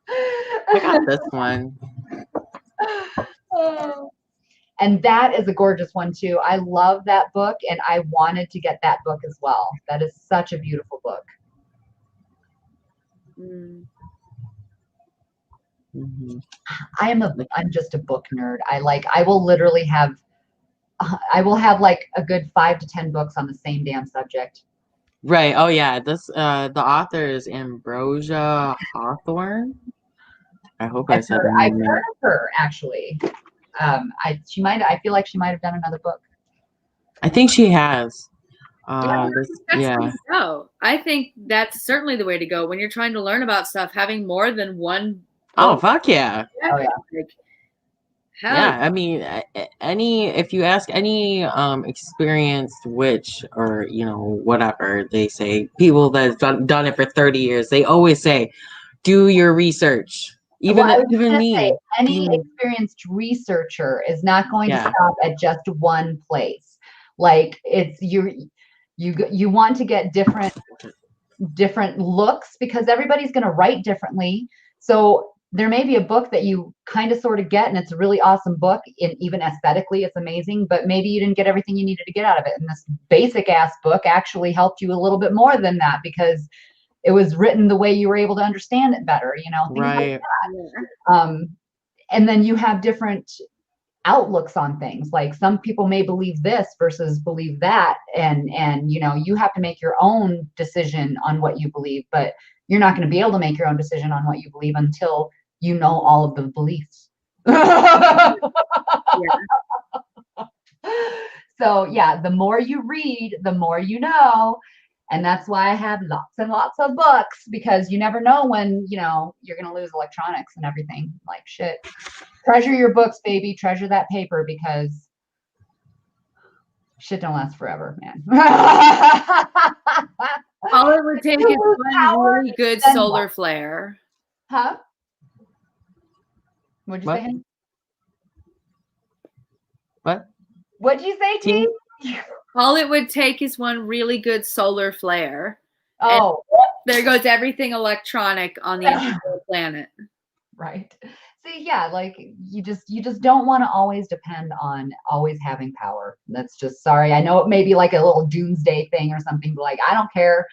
I got this one. And that is a gorgeous one too. I love that book, and I wanted to get that book as well. That is such a beautiful book. Mm-hmm. I'm just a book nerd. I will literally have like a good 5 to 10 books on the same damn subject. Right. Oh yeah. This the author is Ambrosia Hawthorne. I hope I said her I've name heard of her actually. I feel like she might have done another book. I think she has. No, I think that's certainly the way to go when you're trying to learn about stuff. Having more than one. Oh fuck yeah! Oh yeah. Yeah, I mean, if you ask any experienced witch or whatever, they say people that have done it for 30 years, they always say, do your research. Even me. Any experienced researcher is not going to stop at just one place. Like it's you want to get different looks because everybody's going to write differently. So there may be a book that you kind of sort of get, and it's a really awesome book, and even aesthetically it's amazing, but maybe you didn't get everything you needed to get out of it. And this basic ass book actually helped you a little bit more than that because it was written the way you were able to understand it better, things right. like that. And then you have different outlooks on things. Like some people may believe this versus believe that. And you have to make your own decision on what you believe, but you're not going to be able to make your own decision on what you believe until you know all of the beliefs. So yeah, the more you read, the more you know. And that's why I have lots and lots of books, because you never know when, you're going to lose electronics and everything. Like shit. Treasure your books, baby. Treasure that paper, because shit don't last forever, man. All it would take is one really good then solar what? flare. Huh? What'd you What? say, honey? What? What'd you say, T? All it would take is one really good solar flare. Oh, There goes everything electronic on the entire planet. right. See, yeah, like you just don't want to always depend on always having power. That's just, sorry. I know it may be like a little doomsday thing or something, but like I don't care.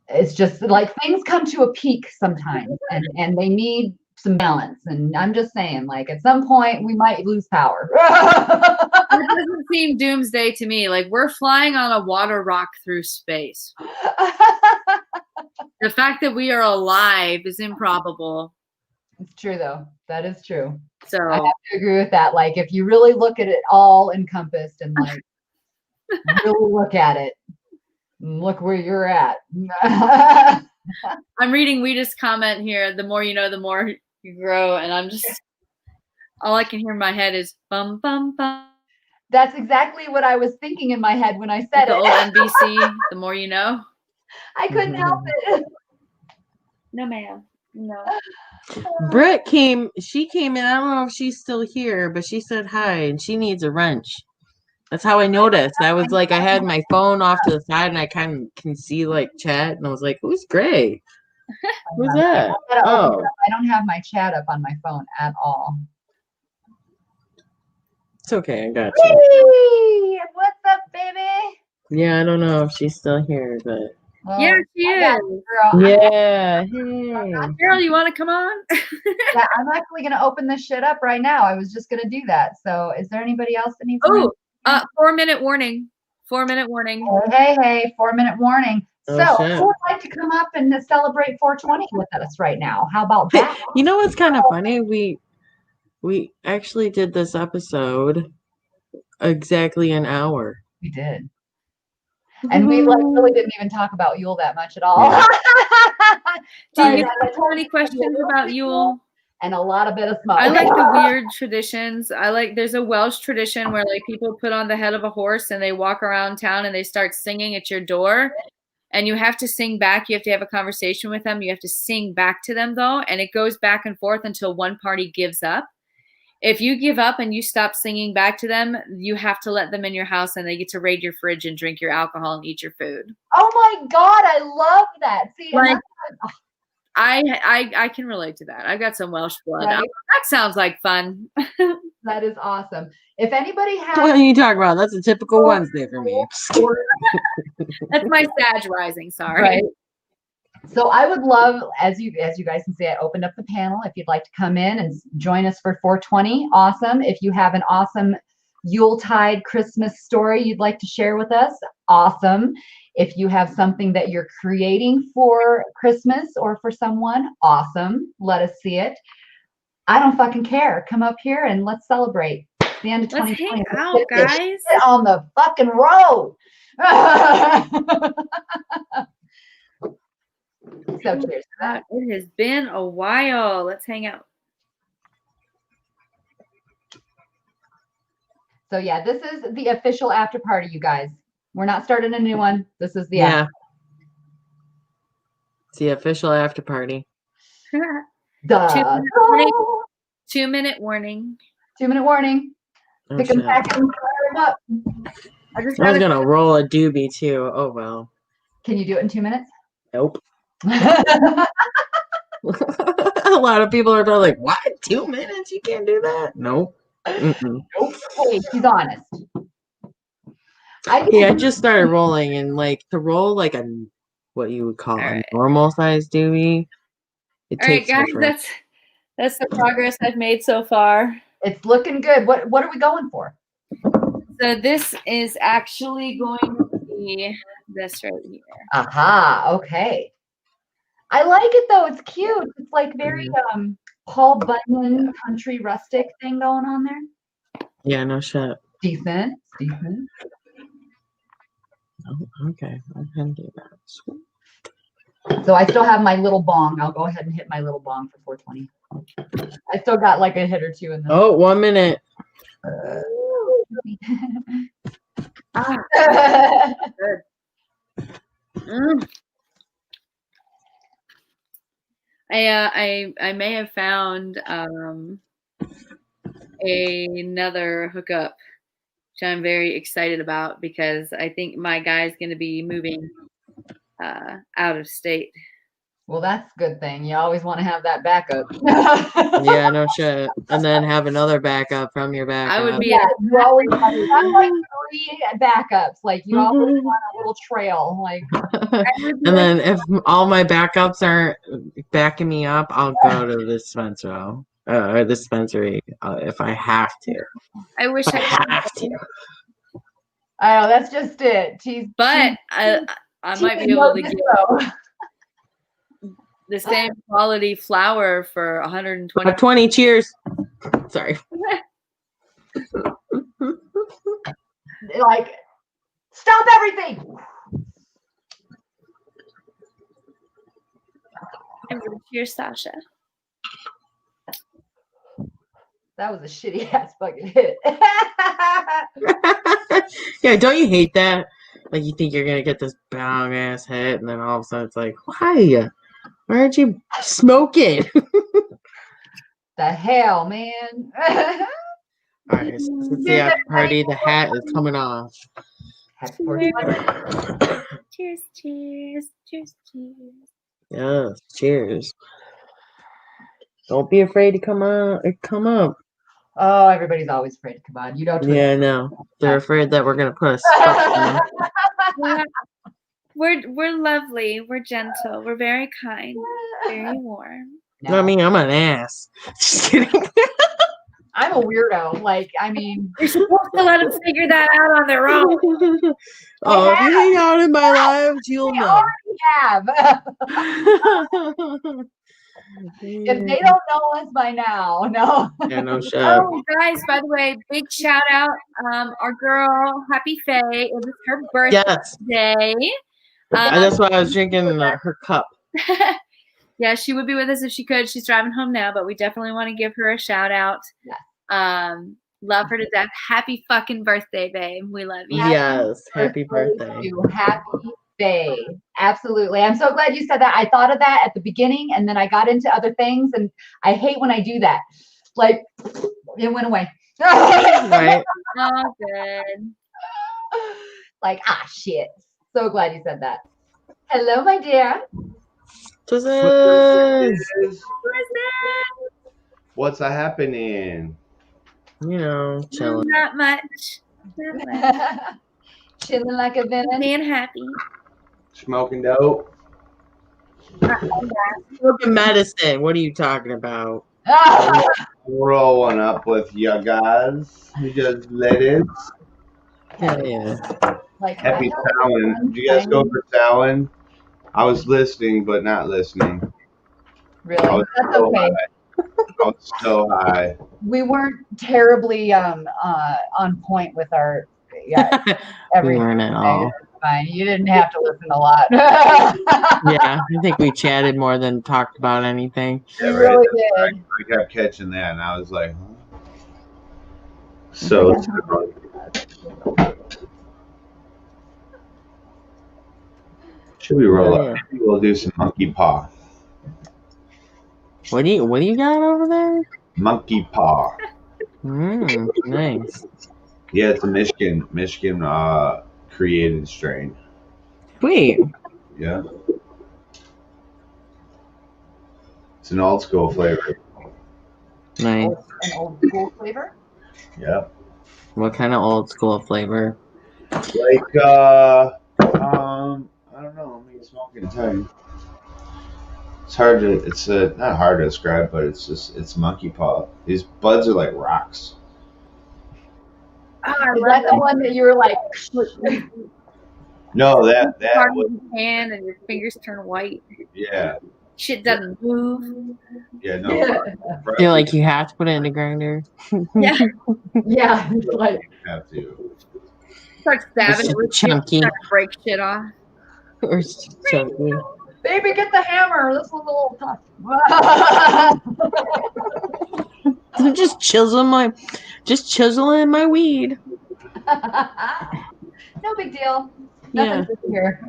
It's just like things come to a peak sometimes, and they need some balance. And I'm just saying, like at some point we might lose power. It doesn't seem doomsday to me. Like we're flying on a water rock through space. The fact that we are alive is improbable. It's true though. That is true. So I have to agree with that. Like if you really look at it all encompassed and like really look at it, look where you're at. I'm reading Weeda's comment here. The more you know, the more you grow. And I'm just, all I can hear in my head is bum, bum, bum. That's exactly what I was thinking in my head when I said The it. old NBC, the more you know. I couldn't help it. No, ma'am. No. Britt she came in. I don't know if she's still here, but she said hi and she needs a wrench. That's how I noticed. I was like, I had my phone off to the side and I kind of can see like chat, and I was like, who's Gray? Who's that? Oh, I don't have my chat up on my phone at all. it's okay. I got you. Hey, what's up, baby? Yeah, I don't know if she's still here, but Well, Yeah, she I got is. you, girl. yeah. Hey. Girl, you want to come on? Yeah, I'm actually gonna open this shit up right now. I was just gonna do that. So, is there anybody else that needs? Oh, 4-minute warning. 4-minute warning. Hey, 4-minute warning. Oh, So, shit. who would like to come up and celebrate 420 with us right now? How about that? You know what's kind of funny? We actually did this episode exactly an hour. We did. And we like really didn't even talk about Yule that much at all. Yeah. Do Sorry, you guys, I have told any you it's gonna be a questions little about bit Yule? and a lot of bit of smoke. I like the weird traditions. There's a Welsh tradition where like people put on the head of a horse and they walk around town and they start singing at your door. And you have to sing back. You have to have a conversation with them. You have to sing back to them though. And it goes back and forth until one party gives up. If you give up and you stop singing back to them, you have to let them in your house and they get to raid your fridge and drink your alcohol and eat your food. Oh my God, I love that. See, Like, I can relate to that. I've got some Welsh blood. Right? That sounds like fun. That is awesome. If anybody has What are you talking about? That's a typical Wednesday for me. That's my Sag rising. Sorry. Right. So I would love, as you guys can see, I opened up the panel. If you'd like to come in and join us for 420, awesome. If you have an awesome Yuletide Christmas story you'd like to share with us, awesome. If you have something that you're creating for Christmas or for someone, awesome. Let us see it. I don't fucking care. Come up here and let's celebrate. It's the end of Let's 2020. hang out, guys. Get on the fucking road. So cheers to that. It has been a while. Let's hang out. So yeah, this is the official after party, you guys. We're not starting a new one. This is the Yeah. It's the official after party. 2-minute warning. 2-minute warning. Oh, Pick them shit. back and fire them up. I just I was gotta gonna roll a doobie too. Oh well. Can you do it in 2 minutes? Nope. A lot of people are probably like, "What? 2 minutes? You can't do that?" Nope. Mm-mm. Nope. Hey, she's honest. I just started rolling, and like to roll like a what you would call a normal size doobie. It All right, takes guys, different. that's the progress I've made so far. It's looking good. What are we going for? So this is actually going to be this right here. Aha, okay. I like it though. It's cute. It's like very Paul Bunyan country rustic thing going on there. Yeah, no shit. Decent. Oh, okay, I can do that. Sweet. So I still have my little bong. I'll go ahead and hit my little bong for 420. I still got like a hit or two in this. Oh, 1 minute. Good. I may have found another hookup, which I'm very excited about because I think my guy's going to be moving out of state. Well, that's a good thing. You always want to have that backup. Yeah, no shit. And then have another backup from your backup. I would be. Yeah, you always have like 3 backups. Like you always want a little trail. Like, and then if all my backups aren't backing me up, I'll go to the dispensary if I have to. I wish I have to. I know that's just it. But I might be able to get the same quality flour for 120. 20. Cheers. Sorry. Like, stop everything. Cheers, Sasha. That was a shitty ass fucking hit. Yeah, don't you hate that? Like you think you're gonna get this bang ass hit, and then all of a sudden it's like, why? Why aren't you smoking? The hell, man. All right, since the after party, the hat is coming off. Cheers, cheers, cheers, cheers. Yes, cheers. Don't be afraid to come up. Oh, everybody's always afraid to come on. You don't. Yeah, I know. They're afraid that we're gonna put a spot in them. We're lovely. We're gentle. We're very kind. Very warm. No. I mean, I'm an ass. Just kidding. I'm a weirdo. Like, I mean, you're supposed to let them figure that out on their own. Oh, if you hang out in my lives, you'll know. Have. If they don't know us by now, no. Yeah, no shit. Oh, guys, by the way, big shout out. Our girl, Happy Faye. It was her birthday today. That's why I was drinking her cup. Yeah, she would be with us if she could. She's driving home now, but we definitely want to give her a shout out. Yeah. Love her to death. Happy fucking birthday, babe. We love you. Yes, happy birthday. Happy day. Absolutely. I'm so glad you said that. I thought of that at the beginning and then I got into other things and I hate when I do that. Like it went away. Right. Oh, good. Like, shit. So glad you said that. Hello, my dear. What's happening? You know, chilling. Not much. Chilling like a villain. Being happy. Smoking dope. Smoking medicine. What are you talking about? Rolling up with you guys. You just ladies. Yeah. Like, Happy Samhain. Did you guys go for Samhain? I was listening, but not listening. Really? That's okay. I was so high. We weren't terribly on point with our We weren't at all. Fine. You didn't have to listen a lot. Yeah, I think we chatted more than talked about anything. Yeah, you really did. I kept catching that, and I was like, huh? So should we roll up? Maybe we'll do some monkey paw. What do you got over there? Monkey paw. Nice. Yeah, it's a Michigan created strain. Sweet. Yeah. It's an old school flavor. Nice. An old school flavor? Yeah. What kind of old school flavor? Like I don't know, let me smoke it and tell you. It's not hard to describe, but it's monkey paw. These buds are like rocks. Is that the one that you were like? No, that was in your hand and your fingers turn white. Yeah. Shit doesn't move. Yeah, no. I feel like you have to put it in the grinder. Yeah. Yeah, it's like you have to. Start stabbing it with chunky. trying to break shit off. Or chunky. Baby, get the hammer. This one's a little tough. I'm just chiseling my weed. No big deal. Yeah. Nothing to here.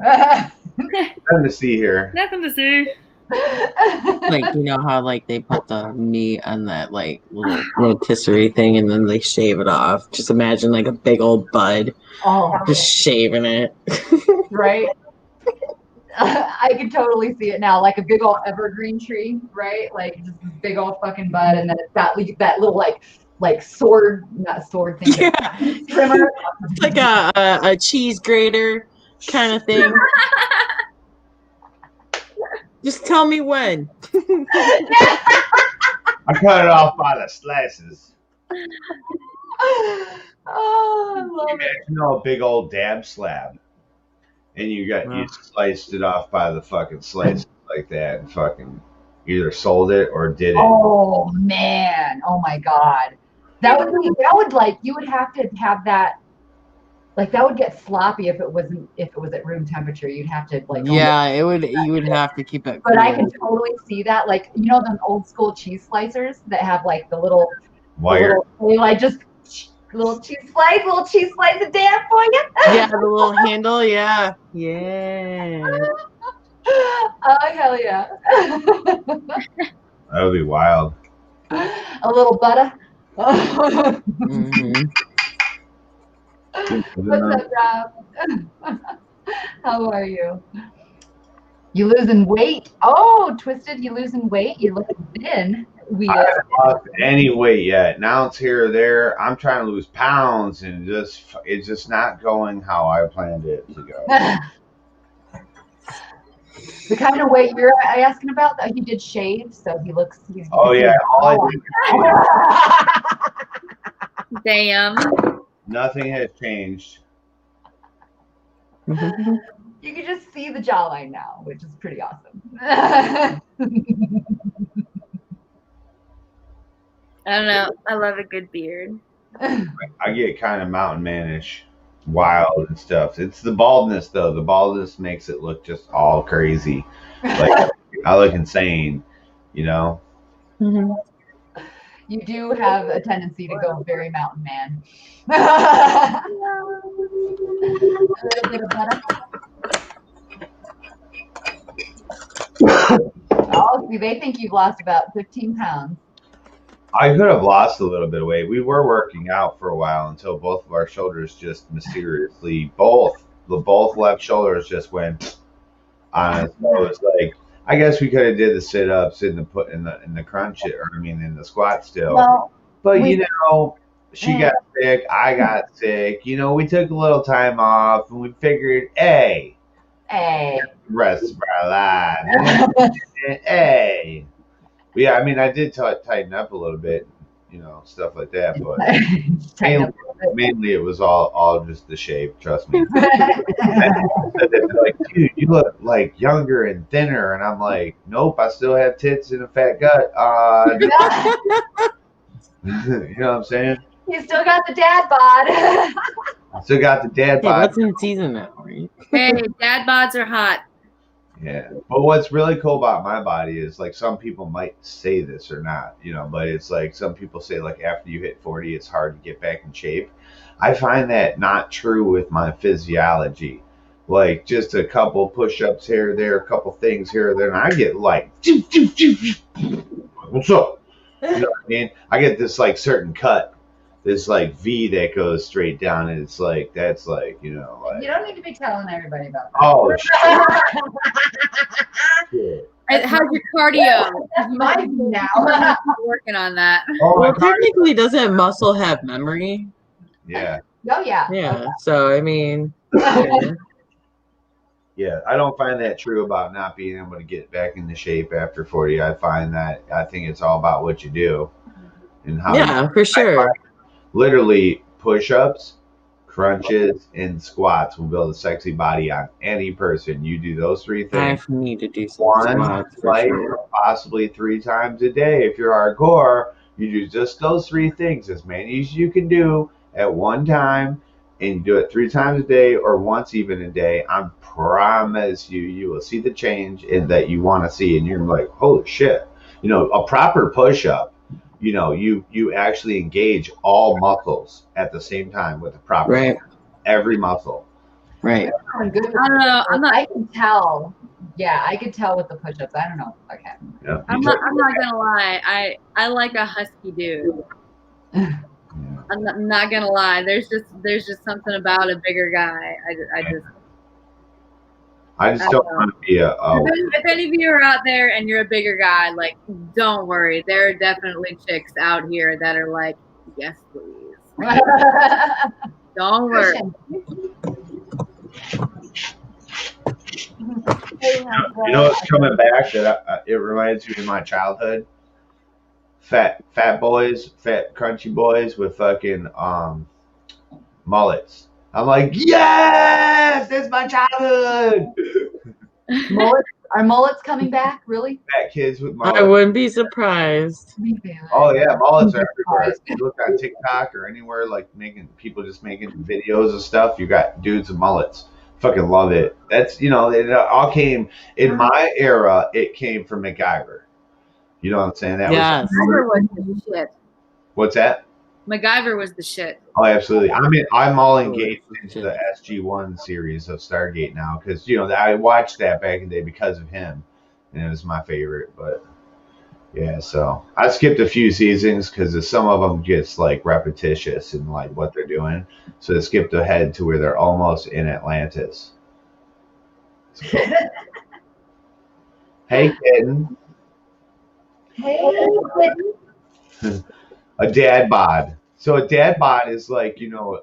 Nothing to see here. Nothing to see. Like, you know how like they put the meat on that like little rotisserie thing and then they shave it off. Just imagine like a big old bud Oh, just shaving it. right. I can totally see it now, like a big old evergreen tree, right? Like just this big old fucking bud, and then it's got that little like sword, not sword thing, Yeah. trimmer. It's like a cheese grater kind of thing. Just tell me when. I cut it off by the slices. Oh, I love it. You know, a big old dab slab. And you sliced it off by the fucking slices like that and fucking either sold it or did it. Oh man! Oh my God! That would like you would have to have that. Like that would get sloppy if it was at room temperature. You'd have to like. Yeah, it would. You would have to keep it. But I cool. can totally see that, like you know, them old school cheese slicers that have like the little Wire. like just little cheese slice of damn for you. Yeah, the little handle. Yeah. Oh hell yeah! That would be wild. A little butter. Mm-hmm. What's up, Rob? How are you? You losing weight? Oh, Twisted, you losing weight? You looking thin. I haven't lost any weight yet. Now it's here or there. I'm trying to lose pounds, and it's just not going how I planned it to go. The kind of weight you're asking about, he did shave, so he looks. Oh yeah, all I did. Damn. Nothing has changed. You can just see the jawline now, which is pretty awesome. I don't know. I love a good beard. I get kind of mountain manish, wild and stuff. It's the baldness though. The baldness makes it look just all crazy. Like I look insane, you know. Mm-hmm. You do have a tendency to go very mountain man. A little bit of butter. Oh, see, they think you've lost about 15 pounds. I could have lost a little bit of weight. We were working out for a while until both of our shoulders just mysteriously both left shoulders just went on. So it was like I guess we could have did the sit ups in the crunch in the squat still. Well, but you know, she got sick, I got sick. You know, we took a little time off and we figured, hey, rest of our lives. Hey. Yeah, I mean, I did tighten up a little bit, you know, stuff like that, but mainly it was all just the shape, trust me. They're like, dude, you look like younger and thinner, and I'm like, nope, I still have tits and a fat gut. You know what I'm saying? You still got the dad bod. I still got the dad bod. Hey, what's in season now? Right? Hey, dad bods are hot. Yeah, but what's really cool about my body is like some people might say this or not, you know, but it's like some people say like after you hit 40, it's hard to get back in shape. I find that not true with my physiology. Like just a couple push-ups here or there, a couple things here or there, and I get like, what's up? You know what I mean? I get this like certain cut, this like V that goes straight down, and it's like that's like, you know, like You don't need to be telling everybody about that. oh shit. How's your cardio? That's my view now. Working on that. Oh my Well, God. technically, doesn't muscle have memory? Yeah. Oh yeah. Yeah. So I mean, Yeah, I don't find that true about not being able to get back into shape after 40. I find that I think it's all about what you do and how. yeah, for sure. Literally, push-ups, crunches, and squats will build a sexy body on any person. You do those three I things need to do some one, squats for twice, sure. or possibly 3 times a day. If you're hardcore, you do just those 3 things, as many as you can do at one time. and do it 3 times a day or once even a day, I promise you will see the change in that you want to see, and you're like, holy shit. You know, a proper push-up, you know, you actually engage all muscles at the same time with a proper Right. every muscle. Right. I'm good with I don't know. I'm not. I can tell. Yeah, I could tell with the push-ups. I don't know if I can. Yeah, I'm not gonna lie. I like a husky dude. I'm not gonna lie. There's just something about a bigger guy. I just don't want to be If any of you are out there and you're a bigger guy, like, don't worry. There are definitely chicks out here that are like, yes, please. Don't worry. You know what's coming back that it reminds me of my childhood? Fat boys, fat crunchy boys with fucking mullets. I'm like, yes, that's my childhood. Mullets? Are mullets coming back? Really? Fat kids with mullets. I wouldn't be surprised. Oh yeah, mullets are everywhere. If you look on TikTok or anywhere, like people just making videos of stuff, you got dudes with mullets. Fucking love it. That's, you know, it all came in my era. It came from MacGyver. You know what I'm saying? That Yes. MacGyver was the shit. What's that? MacGyver was the shit. Oh, absolutely. I mean, I'm all engaged into the SG-1 series of Stargate now because, you know, I watched that back in the day because of him, and it was my favorite. But yeah, so I skipped a few seasons because some of them gets like repetitious in like what they're doing. So I skipped ahead to where they're almost in Atlantis. So, hey, kitten. Hey, kitten. A dad bod. So a dad bod is like, you know,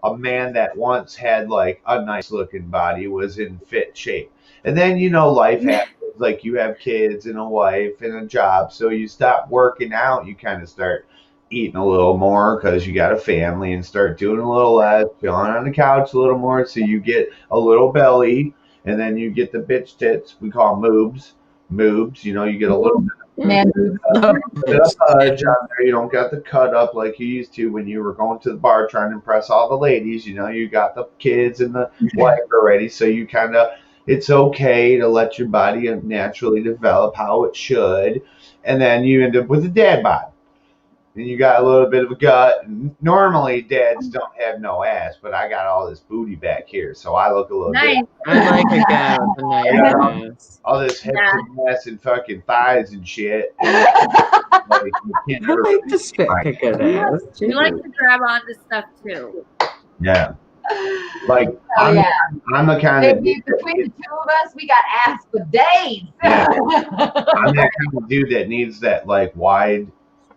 a man that once had like a nice looking body, was in fit shape. And then, you know, life happens. Like you have kids and a wife and a job. So you stop working out. You kind of start eating a little more because you got a family, and start doing a little less, chilling on the couch a little more. So you get a little belly, and then you get the bitch tits. We call them moobs. Moobs, you know, you get a little Man, fudge on there. You don't got the cut up like you used to when you were going to the bar trying to impress all the ladies. You know, you got the kids and the wife already, so you kind of, it's okay to let your body naturally develop how it should, and then you end up with a dad bod. And you got a little bit of a gut. Normally, dads don't have no ass, but I got all this booty back here, so I look a little Nice. good. I like a guy with a nice ass. All this hips and ass and fucking thighs and shit. Like, you can't I never like to spit a good ass. We like to grab onto stuff too. Yeah. Like, Oh, yeah. I'm the kind of Maybe between the two of us, we got ass for days. I'm that kind of dude that needs that like wide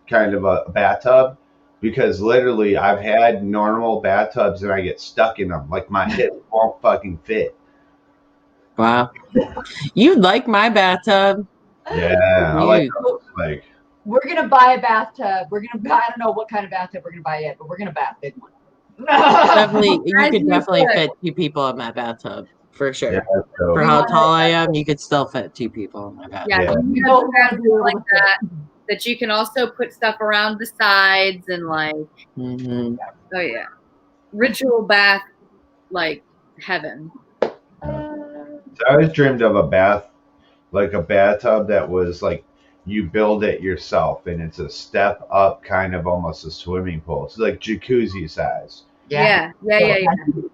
kind of a bathtub, because literally I've had normal bathtubs and I get stuck in them. Like my hips won't fucking fit. Wow. You like my bathtub? Yeah, I like We're gonna buy a bathtub. We're gonna buy, I don't know what kind of bathtub we're gonna buy yet, but we're gonna buy a big one. Definitely, you As could you definitely should. fit 2 people in my bathtub for sure. Yeah, so, For how tall I am, you could still fit 2 people in my bathtub. Yeah, Yeah. you know, grab like that you can also put stuff around the sides and like, Mm-hmm. oh yeah, ritual bath, like heaven. so I always dreamed of a bath, like a bathtub that was like you build it yourself, and it's a step up, kind of almost a swimming pool. It's like jacuzzi size. Yeah.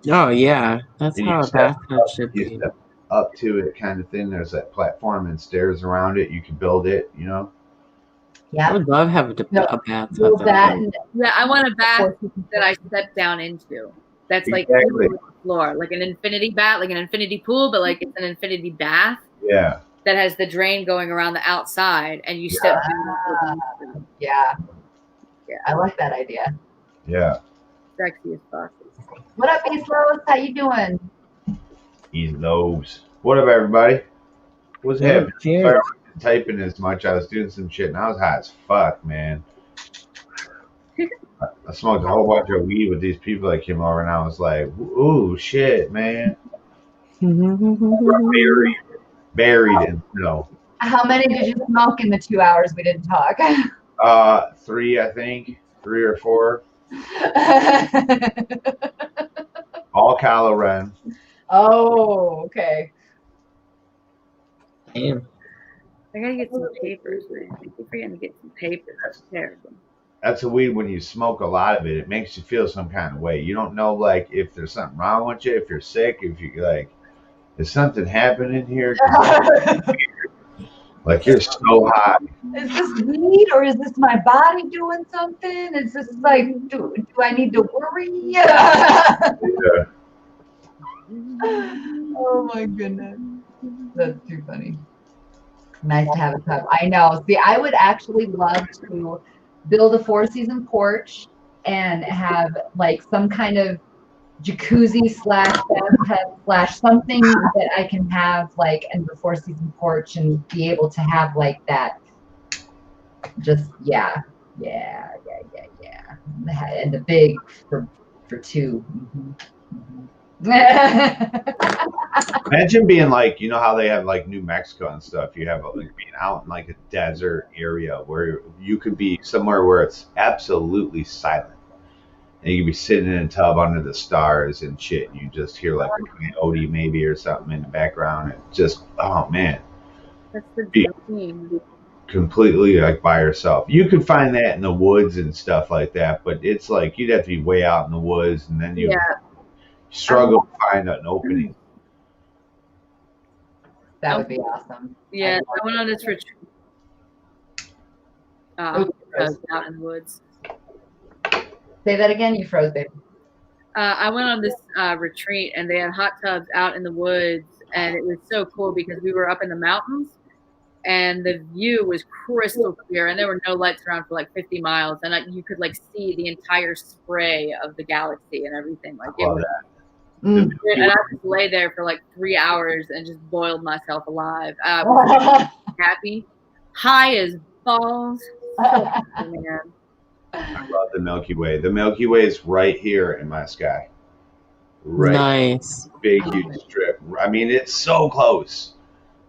Oh yeah, that's And how you a step bathtub up, should you be. step up to it, kind of thing. There's that platform and stairs around it. You can build it, you know. I Yeah. would love having a bathtub. That and Yeah, I want a bath that I step down into. That's like Exactly. the floor, like an infinity bath, like an infinity pool, but like it's an infinity bath Yeah. that has the drain going around the outside, and you step down. yeah. I like that idea. Yeah. Sexy as fuck. What up, East Lois? How you doing? Easy those. What up, everybody? What's Yeah, happening? cheers. Sorry I wasn't typing as much. I was doing some shit, and I was hot as fuck, man. I smoked a whole bunch of weed with these people that came over, and I was like, ooh, shit, man. Buried in snow. How many did you smoke in the 2 hours we didn't talk? 3, I think. 3 or 4. Paul Calloran. Oh, okay. Damn. I gotta get some papers, man. I keep forgetting to get some papers. That's terrible. That's a weed when you smoke a lot of it. It makes you feel some kind of way. You don't know, like, if there's something wrong with you, if you're sick, if you like, is something happening here? 'Cause like you're so high. Is this weed or is this my body doing something? Is this like, do I need to worry? Yeah. Oh my goodness. That's too funny. Nice to have a tub. I know. See, I would actually love to build a 4-season porch and have like some kind of jacuzzi / bathtub / something that I can have like in the 4-season porch and be able to have like that. Just yeah. And the big for 2. Imagine being like, you know how they have like New Mexico and stuff. You have like being out in like a desert area where you could be somewhere where it's absolutely silent, and you could be sitting in a tub under the stars and shit. And you just hear like a coyote maybe or something in the background, and just oh man, That's the dream. completely like by yourself. You could find that in the woods and stuff like that, but it's like you'd have to be way out in the woods, and then you struggle to find an opening. That would be awesome. Yeah, I went on this retreat out in the woods. Say that again. You froze, baby. I went on this retreat, and they had hot tubs out in the woods, and it was so cool because we were up in the mountains, and the view was crystal clear, and there were no lights around for like 50 miles, and you could like see the entire spray of the galaxy and everything. Like it was. And I just lay there for like 3 hours and just boiled myself alive. I was happy, high as balls. Man. I love the Milky Way. The Milky Way is right here in my sky. Right. Nice. Big, huge strip. I mean, it's so close.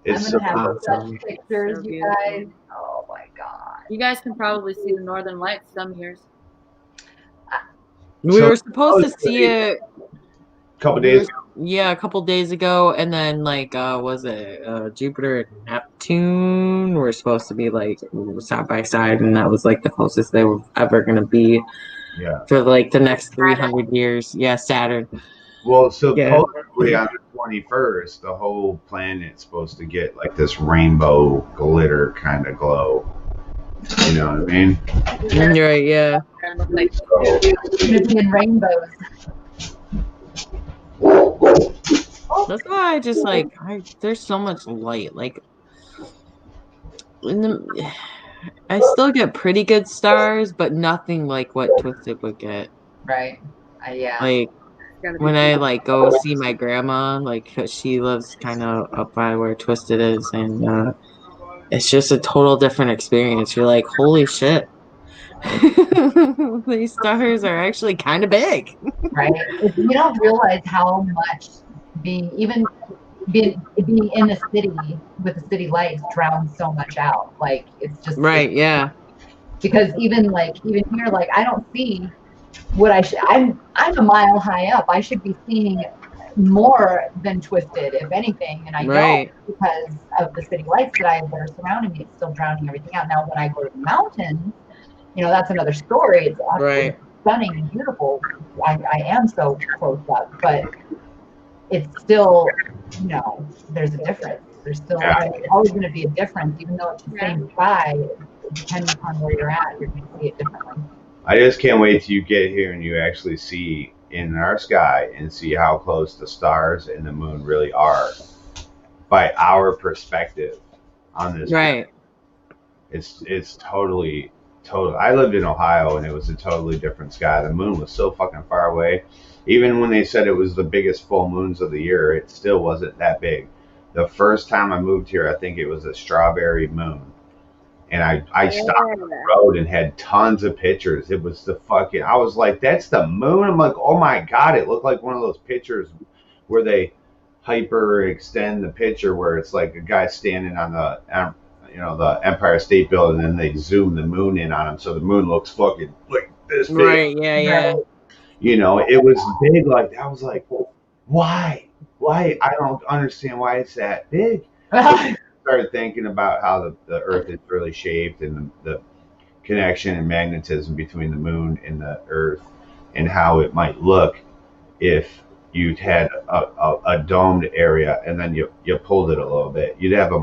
It's I'm so gonna have close. such pictures, So you guys. Oh my god. You guys can probably see the northern lights some years. We were supposed to see it A couple days ago. Yeah, a couple days ago, and then like was it Jupiter and Neptune were supposed to be like side by side, and that was like the closest they were ever gonna be for like the next 300 years. Yeah, Saturn. Well, supposedly on the 21st, the whole planet's supposed to get like this rainbow glitter kind of glow. You know what I mean? You're right, yeah. In rainbows. That's why I just like there's so much light. Like I still get pretty good stars, but nothing like what Twisted would get. Right. Yeah. Like when I like go see my grandma, like 'cause she lives kind of up by where Twisted is, and it's just a total different experience. You're like, holy shit. These stars are actually kind of big. Right. You don't realize how much being in the city with the city lights drowns so much out. Like it's just yeah. Because even here, like I don't see what I should. I'm a mile high up. I should be seeing more than Twisted, if anything, and I don't because of the city lights that are surrounding me. It's still drowning everything out. Now when I go to the mountains, that's another story. It's absolutely stunning and beautiful. I am so close up, but it's still, there's a difference. There's still always going to be a difference, even though it's the same sky. Depending upon where you're at, you're going to see it differently. I just can't wait till you get here and you actually see in our sky and see how close the stars and the moon really are by our perspective on this. Right. Planet. It's totally. I lived in Ohio and it was a totally different sky. The moon was so fucking far away. Even when they said it was the biggest full moons of the year, it still wasn't that big. The first time I moved here, I think it was a strawberry moon. And I stopped on the road and had tons of pictures. It was I was like, that's the moon? I'm like, oh my God, it looked like one of those pictures where they hyper extend the picture where it's like a guy standing on the Empire State Building, and then they zoom the moon in on him, so the moon looks fucking like this big. Right, yeah. It was big like that. I was like, why? I don't understand why it's that big. Started thinking about how the Earth is really shaped and the connection and magnetism between the moon and the Earth and how it might look if you had a domed area and then you pulled it a little bit. You'd have a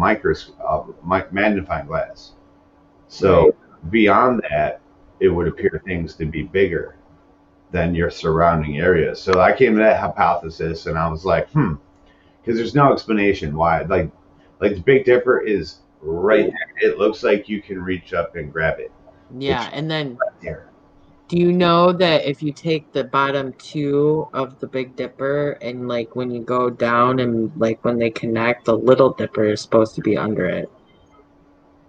magnifying glass. So beyond that, it would appear things to be bigger than your surrounding area. So I came to that hypothesis and I was like, because there's no explanation why. Like the Big Dipper is right there. It looks like you can reach up and grab it. Yeah, and then Right there. do you know that if you take the bottom two of the Big Dipper and like when you go down and like when they connect, the Little Dipper is supposed to be under it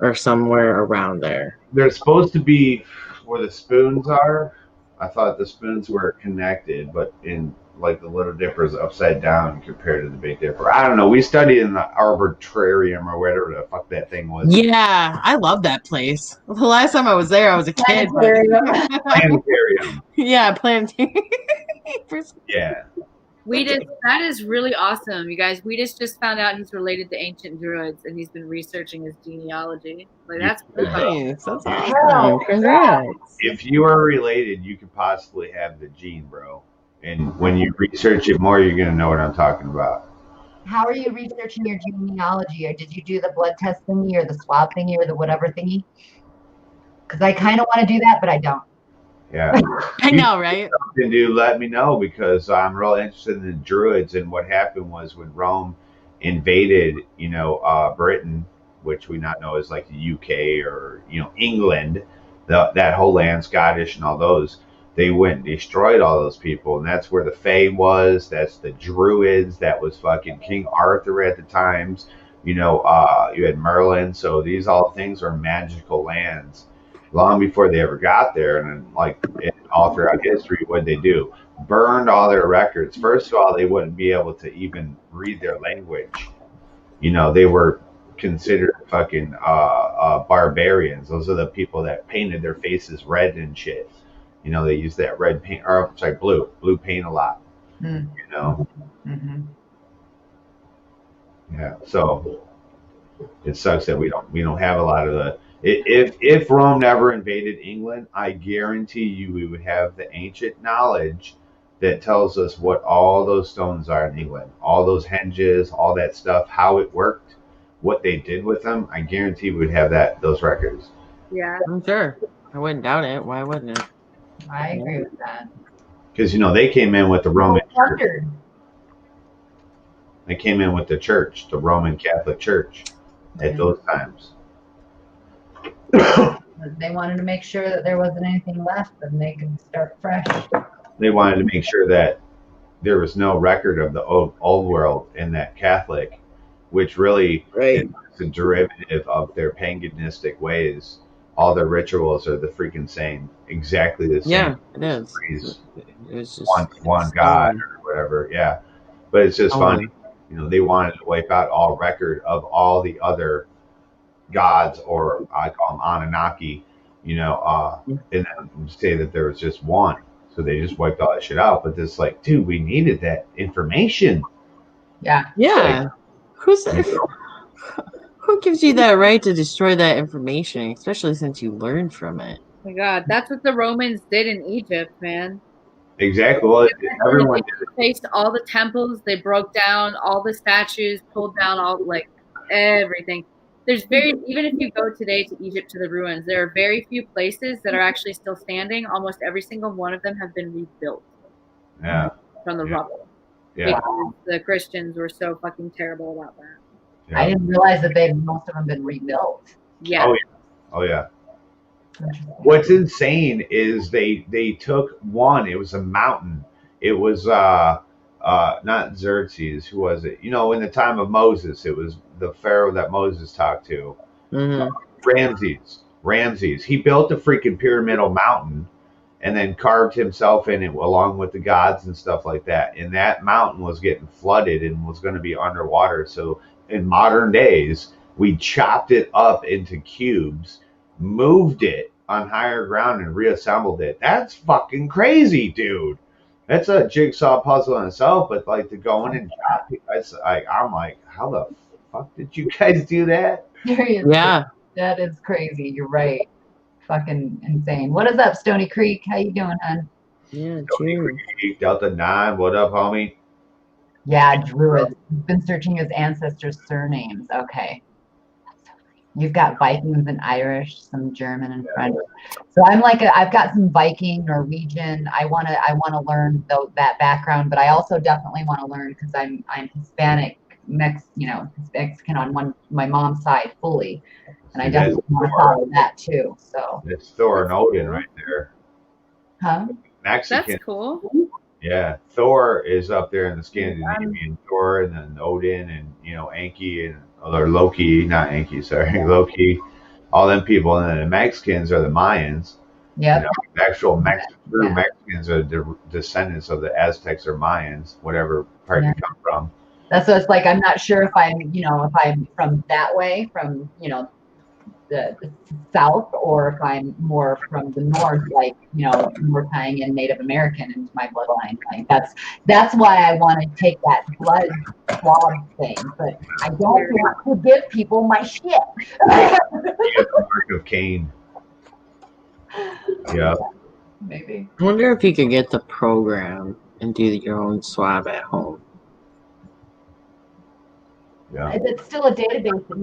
or somewhere around there. They're supposed to be where the spoons are. I thought the spoons were connected, but in like the Little Dipper is upside down compared to the Big Dipper. I don't know. We studied in the Arbitrarium or whatever the fuck that thing was. Yeah, I love that place. The last time I was there, I was a kid. Planetarium. Yeah, planetarium. Yeah. That is really awesome, you guys. Just found out he's related to ancient druids, and he's been researching his genealogy. Like that's nice. That's awesome. Congrats. If you are related, you could possibly have the gene, bro. And when you research it more, you're gonna know what I'm talking about. How are you researching your genealogy? Or did you do the blood test thingy or the swab thingy or the whatever thingy? Because I kind of want to do that, but I don't. Yeah. I know, right? Something to let me know because I'm really interested in the Druids. And what happened was when Rome invaded, Britain, which we now know as like the UK or England, that whole land, Scottish and all those. They went and destroyed all those people, and that's where the Fae was. That's the Druids. That was fucking King Arthur at the times. You had Merlin. So these all things are magical lands. Long before they ever got there, and then, all throughout history, what they do? Burned all their records. First of all, they wouldn't be able to even read their language. They were considered fucking barbarians. Those are the people that painted their faces red and shit. They use that red paint, or sorry, blue paint a lot. Mm-hmm. Yeah. So it sucks that we don't have a lot of the. If Rome never invaded England, I guarantee you we would have the ancient knowledge that tells us what all those stones are in England, all those henges, all that stuff, how it worked, what they did with them. I guarantee we'd have those records. Yeah, I'm sure. I wouldn't doubt it. Why wouldn't it? I agree with that. Because they came in with the Roman Church. Wondered. They came in with the church, the Roman Catholic Church, at those times. They wanted to make sure that there wasn't anything left and they could start fresh. They wanted to make sure that there was no record of the old world in that Catholic, which really is a derivative of their paganistic ways. All their rituals are the freaking same, exactly the same. Yeah, it is. It's just one God or whatever. Yeah, but it's just funny. They wanted to wipe out all record of all the other gods, or I call them Anunnaki, and then say that there was just one. So they just wiped all that shit out. But this, dude, we needed that information. Yeah. Yeah. Who gives you that right to destroy that information, especially since you learned from it? Oh my God, that's what the Romans did in Egypt, man. Exactly. Well, everyone faced all the temples. They broke down all the statues, pulled down everything. There's even if you go today to Egypt, to the ruins, there are very few places that are actually still standing. Almost every single one of them have been rebuilt. Yeah. From the rubble. Yeah. Because the Christians were so fucking terrible about that. Yeah. I didn't realize that most of them been rebuilt. Yeah. Oh yeah. What's insane is they took one. It was a mountain. It was not Xerxes. Who was it? In the time of Moses, it was the pharaoh that Moses talked to. Mm-hmm. Ramses. He built a freaking pyramidal mountain and then carved himself in it along with the gods and stuff like that. And that mountain was getting flooded and was going to be underwater. So in modern days, we chopped it up into cubes, moved it on higher ground, and reassembled it. That's fucking crazy, dude. It's a jigsaw puzzle in itself, but like to go in and chop it, I'm like, how the fuck did you guys do that? Seriously, Yeah. that is crazy. You're right. Fucking insane. What is up, Stony Creek? How you doing, hon? Yeah, cheers. Delta 9, what up, homie? Yeah, Druids. You've been searching his ancestors' surnames. Okay. You've got Vikings and Irish, some German and French. So I'm like, I've got some Viking, Norwegian. I wanna learn that background, but I also definitely want to learn because I'm Hispanic, Mexican on my mom's side fully, and I See, that's definitely want to Thor. follow that too. So, That's Thor and That's Odin cool. right there. huh? Mexican. That's cool. Yeah, Thor is up there in the Scandinavian. Thor and then Odin and Anki and or Loki, not Anki, sorry, Loki. All them people, and then the Mexicans are the Mayans. Yep. Actual true Yeah. Mexicans are the descendants of the Aztecs or Mayans, whatever part Yeah. you come from. That's what it's like. I'm not sure if I'm from that way, from the south, or if I'm more from the north, like more tying in Native American into my bloodline. Like that's why I want to take that blood swab thing, but I don't want to give people my shit. You get the mark of Cain. Yeah. Maybe. I wonder if you could get the program and do your own swab at home. Yeah. It's still a database that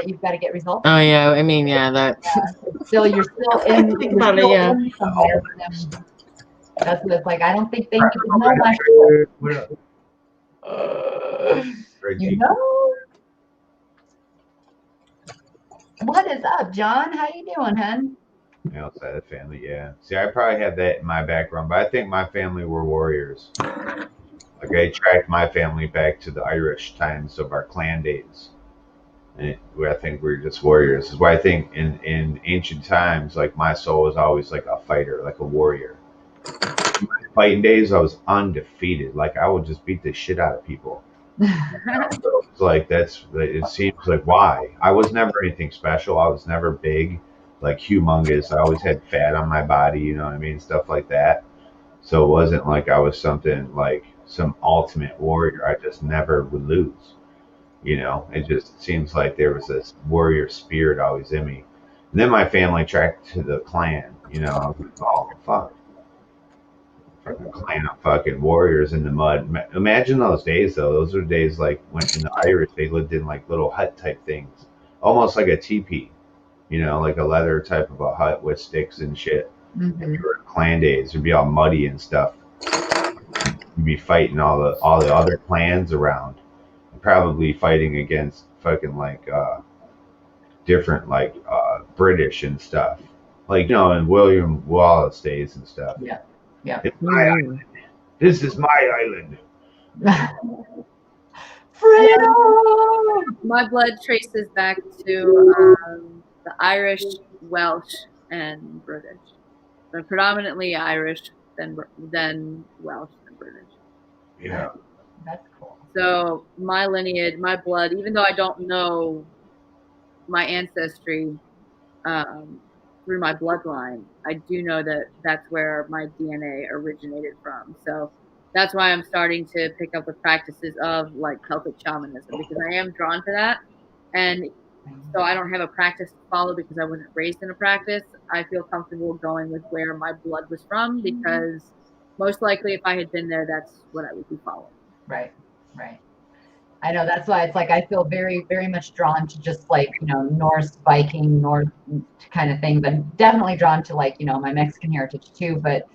you've got to get results. Oh yeah, I mean that. You're still in. Think You're about it, still yeah. in somewhere for them. That's what it's like. I don't think they need to know my shit. What up? You know? What is up, John? How you doing, hun? Outside of family, yeah. See, I probably have that in my background, but I think my family were warriors. Like I tracked my family back to the Irish times of our clan days, and I think we're just warriors. Is why I think in ancient times, like my soul was always like a fighter, like a warrior. In my fighting days, I was undefeated. Like I would just beat the shit out of people. So it's like it seems like why I was never anything special. I was never big, like humongous. I always had fat on my body, you know what I mean, stuff like that. So it wasn't like I was something like some ultimate warrior. I just never would lose. It just seems like there was this warrior spirit always in me. And then my family tracked to the clan. I was like, oh fuck, fucking clan of fucking warriors in the mud. Imagine those days though. Those are days like when in the Irish they lived in like little hut type things, almost like a teepee. Like a leather type of a hut with sticks and shit. Mm-hmm. And you were in clan days, it'd be all muddy and stuff. You'd be fighting all the other clans around, and probably fighting against fucking like different like British and stuff, like in William Wallace days and stuff. Yeah, yeah. It's my island. This is my island. Freedom! My blood traces back to the Irish, Welsh, and British. But predominantly Irish, then Welsh, and British. Yeah. That's cool. So my lineage, my blood, even though I don't know my ancestry through my bloodline, I do know that that's where my DNA originated from. So that's why I'm starting to pick up the practices of like Celtic shamanism, because I am drawn to that. And so I don't have a practice to follow because I wasn't raised in a practice. I feel comfortable going with where my blood was from, because most likely if I had been there, that's what I would be following. Right. I know, that's why it's like I feel very, very much drawn to just like, Norse, Viking, North kind of thing, but definitely drawn to like, my Mexican heritage too. But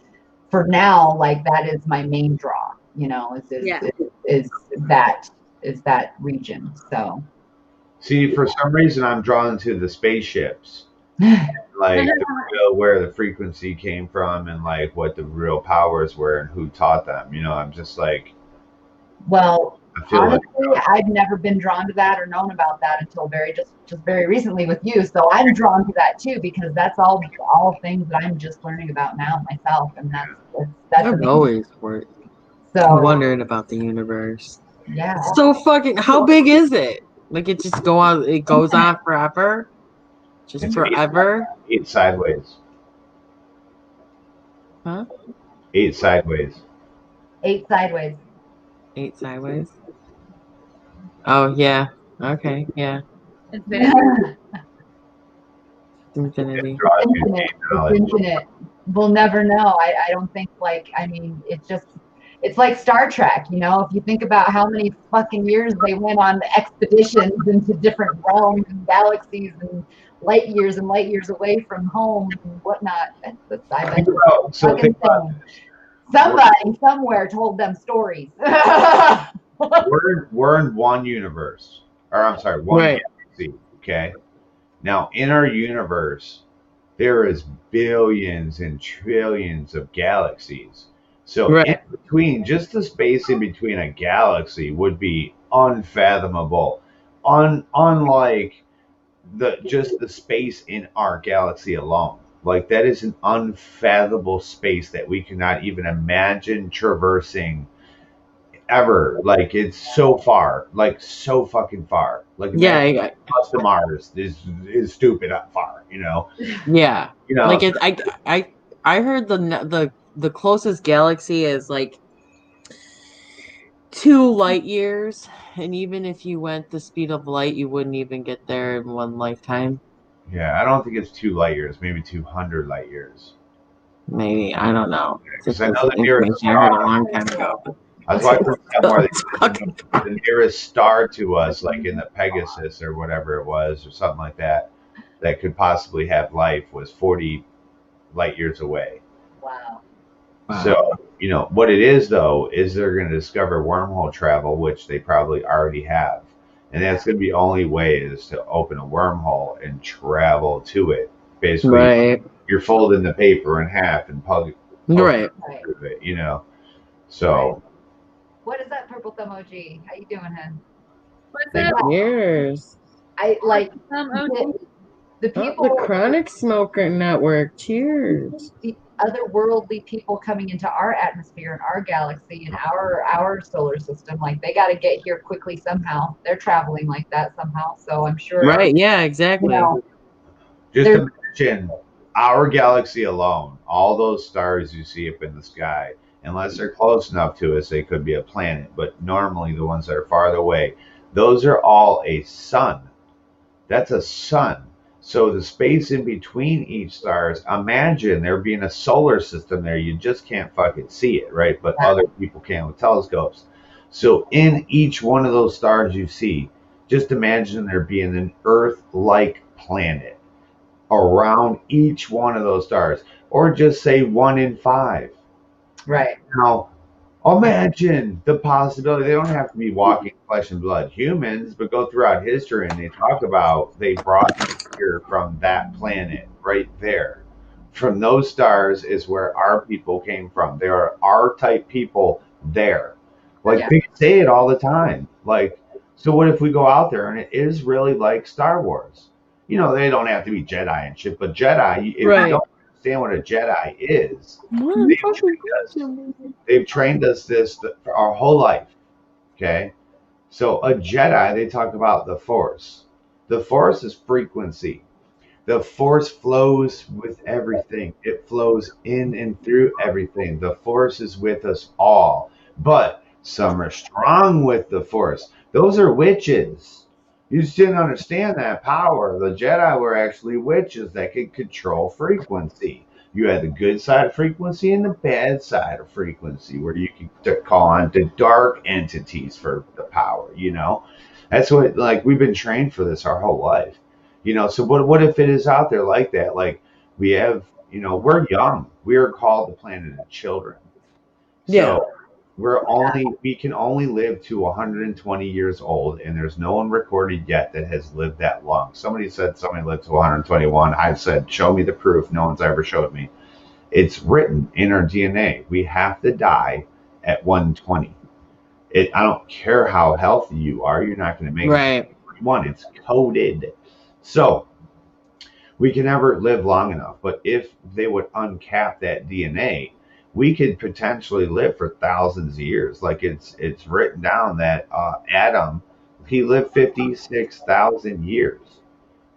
for now, like that is my main draw, is that region. So See, for some reason, I'm drawn to the spaceships, like where the frequency came from, and like what the real powers were and who taught them. I'm just like, well, I feel honestly, I've never been drawn to that or known about that until just very recently with you. So I'm drawn to that too, because that's all things that I'm just learning about now myself, and that's I've amazing. always So wondered about the universe. yeah, So fucking, how big is it? Like it just goes on forever? Just It's forever? 8 sideways. Huh? 8 sideways. 8 sideways. 8 sideways. Oh yeah. Okay. Yeah. Infinity. Infinity. Draws you Infinite. deep It's knowledge. infinite. We'll never know. I don't think it's like Star Trek, you know, if you think about how many fucking years they went on expeditions into different realms and galaxies and light years away from home and whatnot. I bet Think about, so fucking think about thing. Somebody somewhere told them stories. we're in one universe, or I'm sorry, one Right. galaxy. Okay. Now in our universe, there is billions and trillions of galaxies. So in Right. between, just the space in between a galaxy would be unfathomable. Unlike just the space in our galaxy alone. Like that is an unfathomable space that we cannot even imagine traversing ever. Like it's so far, like so fucking far. Like Yeah. imagine us to Mars is stupid far, Yeah. You know, Like so it. I heard the closest galaxy is like 2 light years, and even if you went the speed of light, you wouldn't even get there in one lifetime. yeah, I don't think it's 2 light years, maybe 200 light years. Maybe, I don't know. This Because I is know the nearest information I heard a star. long time ago. I was watching somewhere It's that fucking- the nearest star to us, like in the Pegasus or whatever it was, or something like that, that could possibly have life was 40 light years away. Wow. So, what it is though is they're going to discover wormhole travel, which they probably already have. And that's going to be the only way is to open a wormhole and travel to it. Basically, Right. you're folding the paper in half and poke Right. Right. through it. So, What is that purple thumb OG? How you doing, hun? What's Thank up? Years. I like OG? the Oh, people, the Chronic Smoker Network. Cheers. the otherworldly people coming into our atmosphere and our galaxy and our solar system. Like they got to get here quickly somehow. They're traveling like that somehow. So I'm sure. Right. Yeah. You Exactly. know, just There's- imagine our galaxy alone, all those stars you see up in the sky, unless they're close enough to us, they could be a planet. But normally, the ones that are farther away, those are all a sun. That's a sun. So the space in between each stars, imagine there being a solar system there. You just can't fucking see it, right? But other people can with telescopes. So in each one of those stars you see, just imagine there being an Earth-like planet around each one of those stars, or just say 1 in 5. right. Now, imagine the possibility. They don't have to be walking flesh and blood humans, but go throughout history and they talk about they brought here from that planet right there. From those stars is where our people came from. There are our type people there. Like Yeah. they say it all the time. Like, so what if we go out there and it is really like Star Wars? They don't have to be Jedi and shit, but Jedi, if Right. you don't understand what a Jedi is, What? they've trained us this for our whole life. Okay. So a Jedi, they talk about the Force. The Force is frequency. The Force flows with everything. It flows in and through everything. The Force is with us all. But some are strong with the Force. Those are witches. You just didn't understand that power. The Jedi were actually witches that could control frequency. You had the good side of frequency and the bad side of frequency, where you could call on the dark entities for the power. That's what, like, we've been trained for this our whole life. So what if it is out there like that? Like we have, we're young. We are called the planet of children. Yeah. So we can only live to 120 years old, and there's no one recorded yet that has lived that long. Somebody said somebody lived to 121. I said, show me the proof. No one's ever showed me. It's written in our DNA. We have to die at 120. I don't care how healthy you are. You're not going to make it Right. to 121. It's coded. So we can never live long enough. But if they would uncap that DNA, we could potentially live for thousands of years. Like it's written down that Adam, he lived 56,000 years.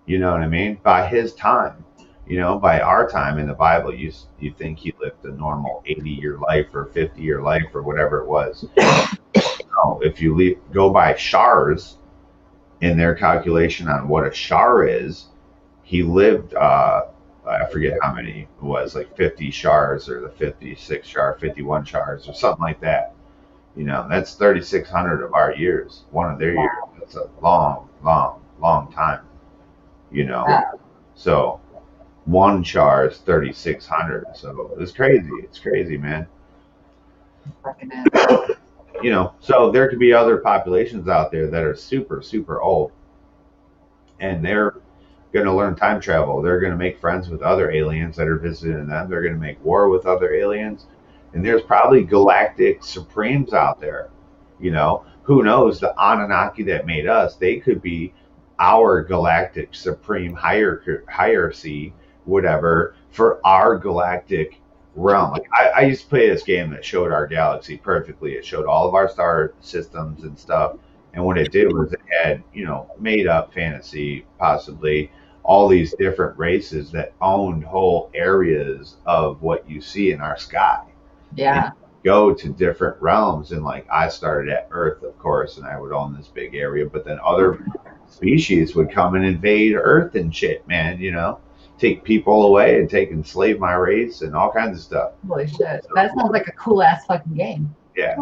You know what I mean? By his time. You know, by our time in the Bible, you think he lived a normal 80-year life or 50-year life or whatever it was. No, if you go by shars in their calculation on what a shar is, he lived, I forget how many it was, like 50 shars or the 56 shar, 51 shars or something like that. You know, that's 3,600 of our years, one of their years. That's a long, long, long time, you know. So one char is 3,600. So it's crazy. It's crazy, man. You know, so there could be other populations out there that are super, super old, and they're going to learn time travel. They're going to make friends with other aliens that are visiting them. They're going to make war with other aliens. And there's probably galactic supremes out there. You know, who knows? The Anunnaki that made us, they could be our galactic supreme hierarchy, whatever, for our galactic realm. Like I used to play this game that showed our galaxy perfectly. It showed all of our star systems and stuff. And what it did was it had, you know, made up fantasy, possibly all these different races that owned whole areas of what you see in our sky. Yeah. Go to different realms, and like I started at Earth, of course, and I would own this big area, but then other species would come and invade Earth and shit, man, you know, take people away and take enslave my race and all kinds of stuff. Holy shit. That sounds like a cool ass fucking game. Yeah.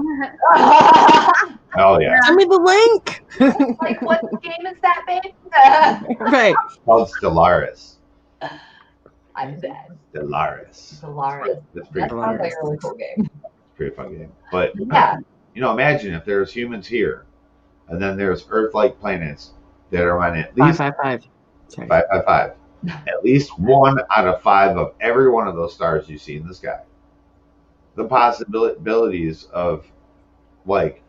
Oh yeah. Send me the link. Like, what game is that, babe? Right. It's called Stellaris. I'm dead. Stellaris. Stellaris. That's pretty That fun. sounds like a really cool game. Pretty fun game. But Yeah. you know, imagine if there's humans here, and then there's Earth-like planets that are on at least 555. Sorry. 555. At least 1 out of 5 of every one of those stars you see in the sky. The possibilities of like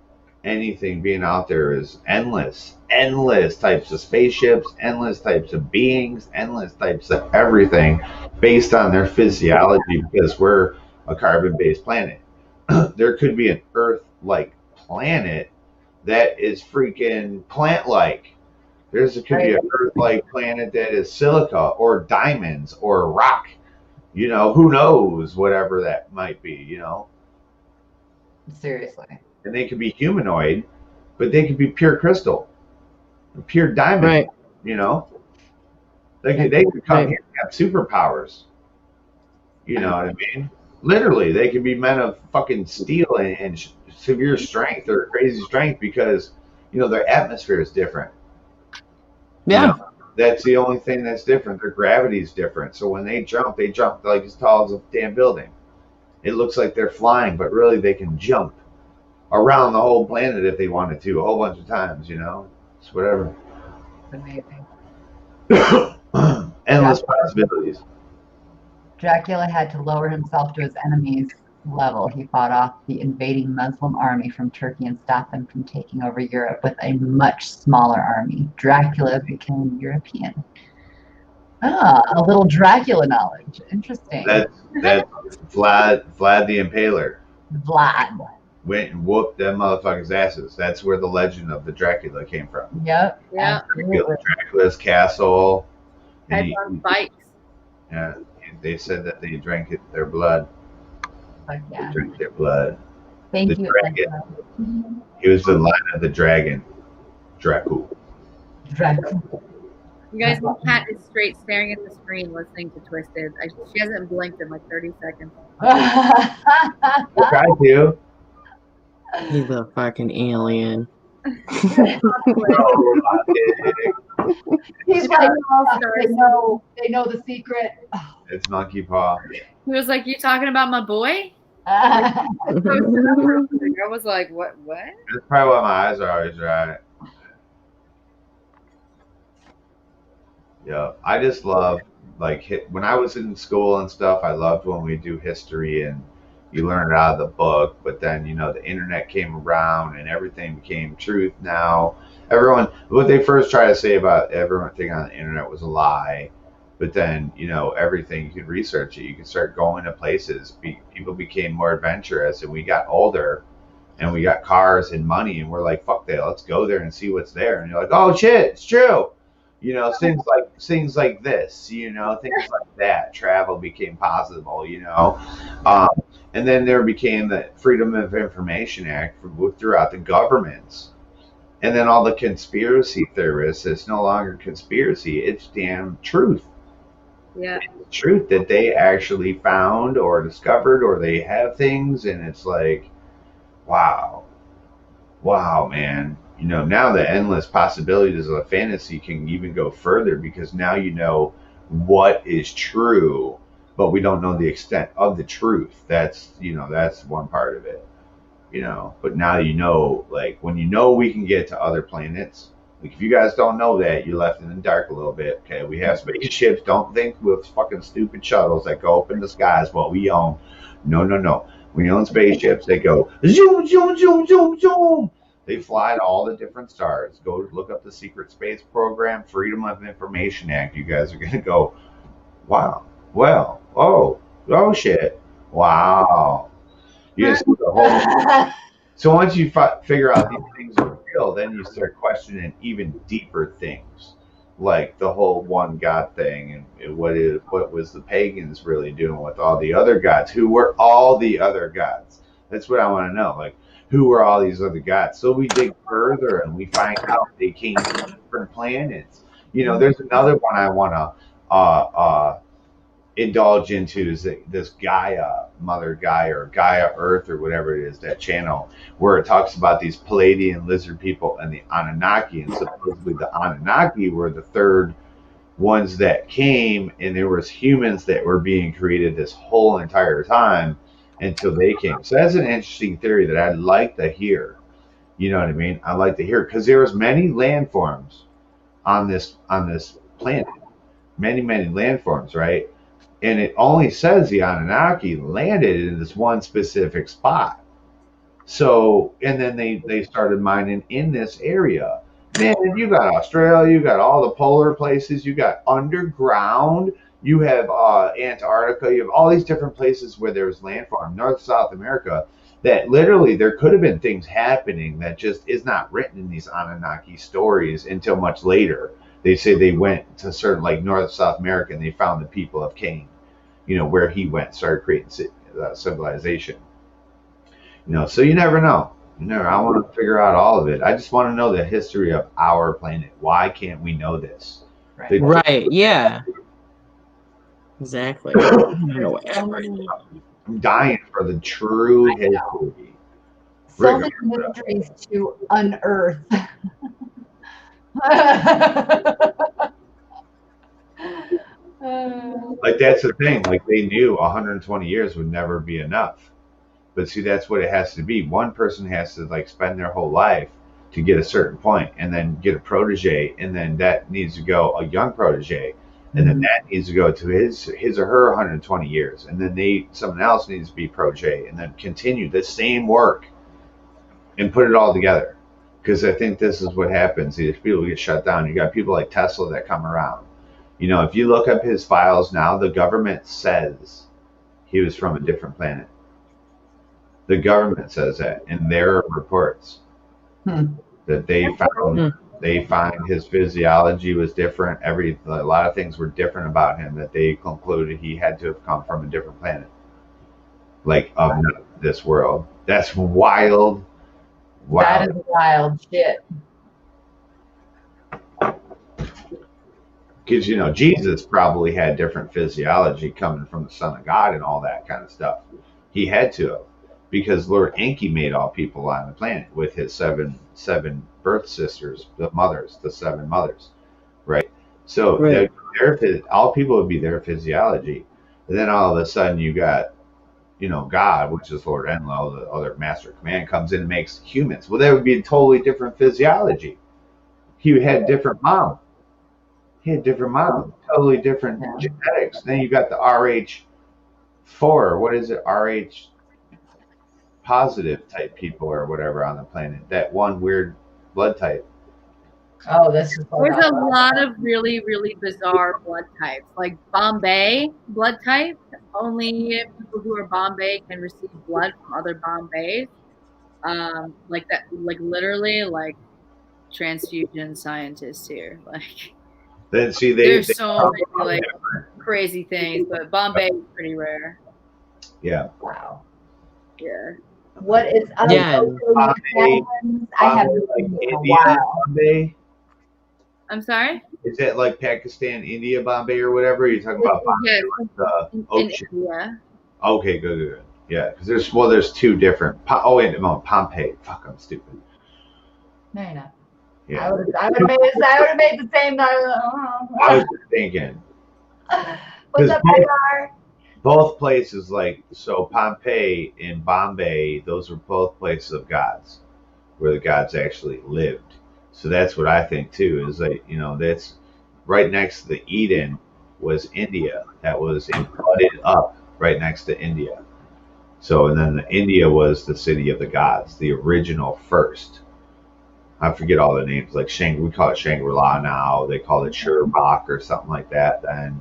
anything being out there is endless. Endless types of spaceships, endless types of beings, endless types of everything based on their physiology, because we're a carbon-based planet. There could be an Earth-like planet that is freaking plant-like. Could be an Earth-like planet that is silica or diamonds or rock. You know, who knows, whatever that might be, you know. Seriously. And they could be humanoid, but they could be pure crystal, pure diamond, Right. you know. They could come here and have superpowers. You know what I mean? Literally, they could be men of fucking steel and severe strength or crazy strength, because, you know, their atmosphere is different. Yeah. You know, that's the only thing that's different. Their gravity is different. So when they jump like as tall as a damn building. It looks like they're flying, but really they can jump around the whole planet if they wanted to, a whole bunch of times, you know. It's whatever. Amazing. Endless possibilities. Dracula had to lower himself to his enemies' level. He fought off the invading Muslim army from Turkey and stopped them from taking over Europe with a much smaller army. Dracula became European. Ah, a little Dracula knowledge. Interesting. That's Vlad the Impaler. Vlad. Went and whooped them motherfuckers' asses. That's where the legend of the Dracula came from. Yep. Yeah. Absolutely. Dracula's castle. Heads on spikes. Yeah, they said that they drank their blood. But yeah. They drank their blood. Thank The you. dragon. He was the line of the dragon. Dracula. Dracula. You guys, my cat is straight staring at the screen listening to Twisted. She hasn't blinked in like 30 seconds. I tried to. He's a fucking alien. He's like, they know the secret. It's monkey paw. He was like, "You talking about my boy?" Yeah. I was like, "What? What?" That's probably why my eyes are always right. Yeah, I just love, like, when I was in school and stuff, I loved when we do history and you learn it out of the book, but then, you know, the internet came around and everything became truth now. What they first tried to say about everything on the internet was a lie, but then, you know, everything, you could research it, you could start going to places, people became more adventurous, and we got older, and we got cars and money, and we're like, fuck that, let's go there and see what's there, and you're like, oh shit, it's true. You know, things like this. You know, things like that. Travel became possible. You know, um, and then there became the Freedom of Information Act throughout the governments. And then all the conspiracy theorists, it's no longer conspiracy, it's damn truth. Yeah. It's truth that they actually found or discovered or they have things. And it's like, wow, wow, man. You know, now the endless possibilities of fantasy can even go further because now you know what is true, but we don't know the extent of the truth. That's, you know, that's one part of it. You know, but now you know, like when you know we can get to other planets, like if you guys don't know that, you're left in the dark a little bit. Okay, we have spaceships. Don't think with fucking stupid shuttles that go up in the skies what we own. No, no, no. We own spaceships. They go zoom, zoom, zoom, zoom, zoom. They fly to all the different stars. Go look up the secret space program, Freedom of Information Act. You guys are gonna go, wow, well, oh shit, wow. You see the whole. So once you figure out these things are real, then you start questioning even deeper things, like the whole one God thing, and what was the pagans really doing with all the other gods? Who were all the other gods? That's what I want to know. Like, who were all these other gods? So we dig further and we find out they came from different planets. You know, there's another one I want to indulge into is this Gaia, Mother Gaia, or Gaia Earth, or whatever it is, that channel where it talks about these Palladian lizard people and the Anunnaki. And supposedly the Anunnaki were the third ones that came, and there was humans that were being created this whole entire time until they came. So that's an interesting theory that I'd like to hear. You know what I mean? I'd like to hear because there was many landforms on this planet, many landforms, right? And it only says the Anunnaki landed in this one specific spot. So, and then they started mining in this area. Man, you got Australia, you got all the polar places, you got underground, you have Antarctica, you have all these different places where there's landform, North, South America, that literally there could have been things happening that just is not written in these Anunnaki stories until much later. They say they went to certain, like North, South America, and they found the people of Cain, you know, where he went, started creating civilization. You know, so you never know. You never. I want to figure out all of it. I just want to know the history of our planet. Why can't we know this? Right. Right. Yeah. Exactly. I'm dying for the true history. So many mysteries to unearth. Like that's the thing. Like they knew 120 years would never be enough. But see, that's what it has to be. One person has to like spend their whole life to get a certain point, and then get a protege, and then that needs to go a young protege, and then that needs to go to his or her 120 years, and then someone else needs to be protege, and then continue the same work and put it all together. Because I think this is what happens. These people get shut down. You got people like Tesla that come around. You know, if you look up his files now, the government says he was from a different planet. The government says that in their reports that they find his physiology was different. A lot of things were different about him that they concluded he had to have come from a different planet, like of this world. That's wild. Wow. That is wild shit. Because, you know, Jesus probably had different physiology coming from the Son of God and all that kind of stuff. He had to have, because Lord Enki made all people on the planet with his seven birth sisters, the seven mothers, right? So Right. all people would be their physiology. And then all of a sudden you got, you know, God, which is Lord Enlil, the other master command, comes in and makes humans. Well, that would be a totally different physiology. He had different mom. He had different mom, totally different genetics. Then you got the RH4, what is it? RH positive type people or whatever on the planet. That one weird blood type. Oh, this is There's a lot of really, really bizarre blood types. Like Bombay blood type, only people who are Bombay can receive blood from other Bombays. Like that, like literally, like transfusion scientists here. Like Then see, There's so many like crazy things, but Bombay is pretty rare. Yeah. Wow. Yeah. What is Yeah. I haven't like seen it in a India, while. Bombay. I'm sorry? Is it like Pakistan, India, Bombay, or whatever? Are you talking about Bombay, Yeah, like the in ocean? India. Okay, good. Yeah, because there's two different. Oh wait, no, Pompeii. Fuck, I'm stupid. No, you're not. Yeah, I would have made the same. I was just thinking. What's up, Edgar? Both places, like, so Pompeii and Bombay, those were both places of gods, where the gods actually lived. So that's what I think too. Is like, that's right next to the Eden was India. That was butted up right next to India. So, and then India was the city of the gods, the original first. I forget all the names. Like we call it Shangri-La now. They call it Sherbak or something like that. And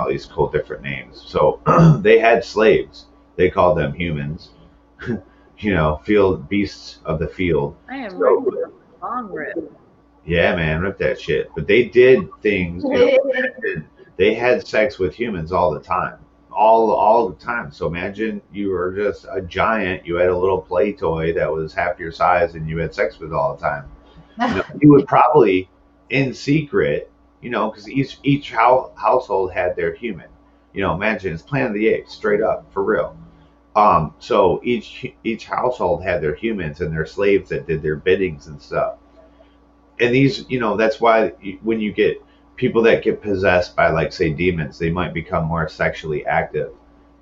these cool different names. So they had slaves. They called them humans. Field beasts of the field. I am ready for a long rip. Yeah, man, rip that shit. But they did things. They had sex with humans all the time. All the time. So imagine you were just a giant. You had a little play toy that was half your size, and you had sex with it all the time. You would probably, in secret, because each household had their human. Imagine it's Planet of the Apes, straight up, for real. So each household had their humans and their slaves that did their biddings and stuff. And these, that's why when you get people that get possessed by, like, say, demons, they might become more sexually active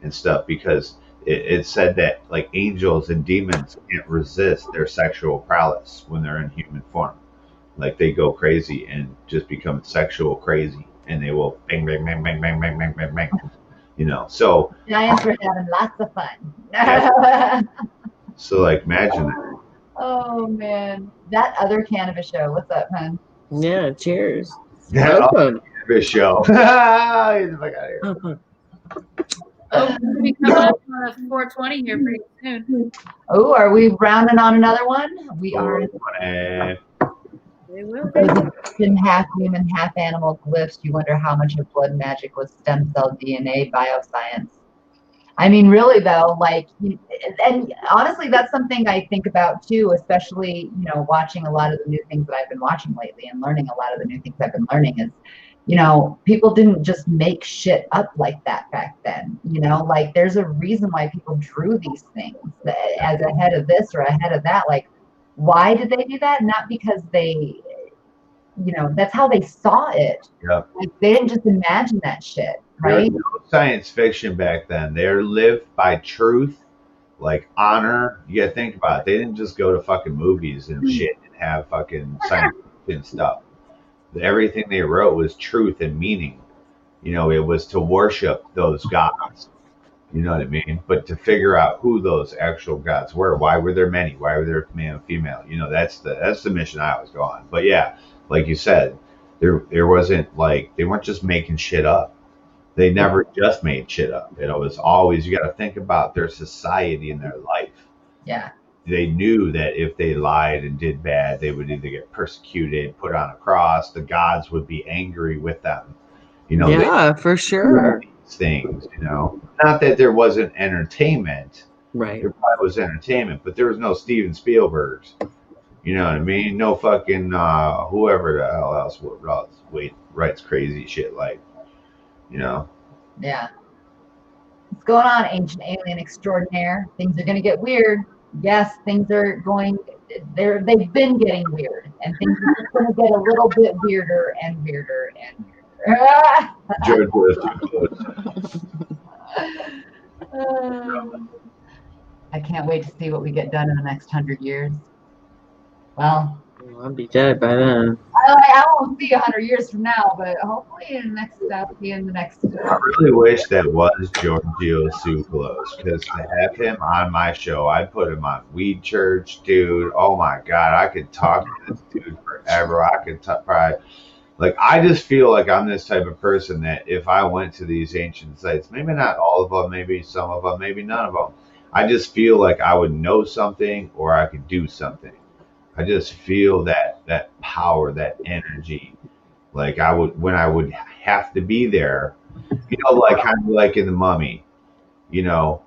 and stuff, because it's said that, like, angels and demons can't resist their sexual prowess when they're in human form. Like, they go crazy and just become sexual crazy, and they will bang, bang, bang, bang, bang, bang, bang, bang, bang. So Giants were having lots of fun. Yeah. So, like, imagine that. Oh man, that other cannabis show. What's up, man? Yeah, cheers. That Welcome. this show. Get the fuck out of here. Oh, we're gonna be coming up on a 420 here pretty soon. Oh, are we rounding on another one? We are. They will. In half human, half animal glyphs. You wonder how much of blood magic was stem cell DNA bioscience. I mean, really though, like, and honestly, that's something I think about too, especially, watching a lot of the new things that I've been watching lately and learning a lot of the new things I've been learning is, people didn't just make shit up like that back then. Like, there's a reason why people drew these things as ahead of this or ahead of that. Like, why did they do that? Not because they, that's how they saw it. Yeah. Like, they didn't just imagine that shit, right? There was no science fiction back then. They lived by truth, like honor. You gotta think about it. They didn't just go to fucking movies and shit and have fucking science fiction stuff. Everything they wrote was truth and meaning. It was to worship those gods. You know what I mean? But to figure out who those actual gods were, why were there many? Why were there male and female? That's the mission I always go on. But yeah, like you said, there wasn't, like, they weren't just making shit up. They never just made shit up. It was always, you got to think about their society and their life. Yeah. They knew that if they lied and did bad, they would either get persecuted, put on a cross. The gods would be angry with them. Yeah, for sure. Things, not that there wasn't entertainment. Right. There probably was entertainment, but there was no Steven Spielbergs. You know what I mean? No fucking whoever the hell else writes crazy shit, like, Yeah. What's going on, ancient alien extraordinaire? Things are going to get weird. Yes, things are going. They've been getting weird, and things are just going to get a little bit weirder and weirder and weirder. George was too close. I can't wait to see what we get done in the next 100 years. Well, I'll be dead by then. I won't see 100 years from now, but hopefully that'll be in the next. I really wish that was Giorgio Tsoukalos, because to have him on my show, I'd put him on Weed Church, dude. Oh my God, I could talk to this dude forever. I could probably, like, I just feel like I'm this type of person that if I went to these ancient sites, maybe not all of them, maybe some of them, maybe none of them, I just feel like I would know something or I could do something. I just feel that power, that energy. Like when I would have to be there, like kind of like in the Mummy.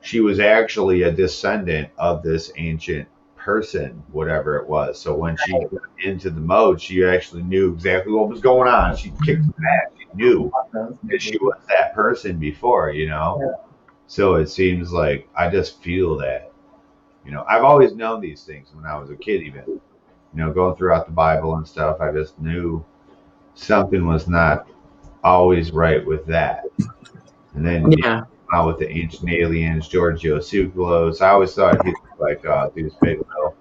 She was actually a descendant of this ancient person, whatever it was. So when she got into the mode, she actually knew exactly what was going on. She kicked some ass. She knew that she was that person before. So it seems like I just feel that. I've always known these things when I was a kid, even. Going throughout the Bible and stuff, I just knew something was not always right with that. And then out with the ancient aliens, Giorgio Tsoukalos. I always thought he was like Deuce Bigelow.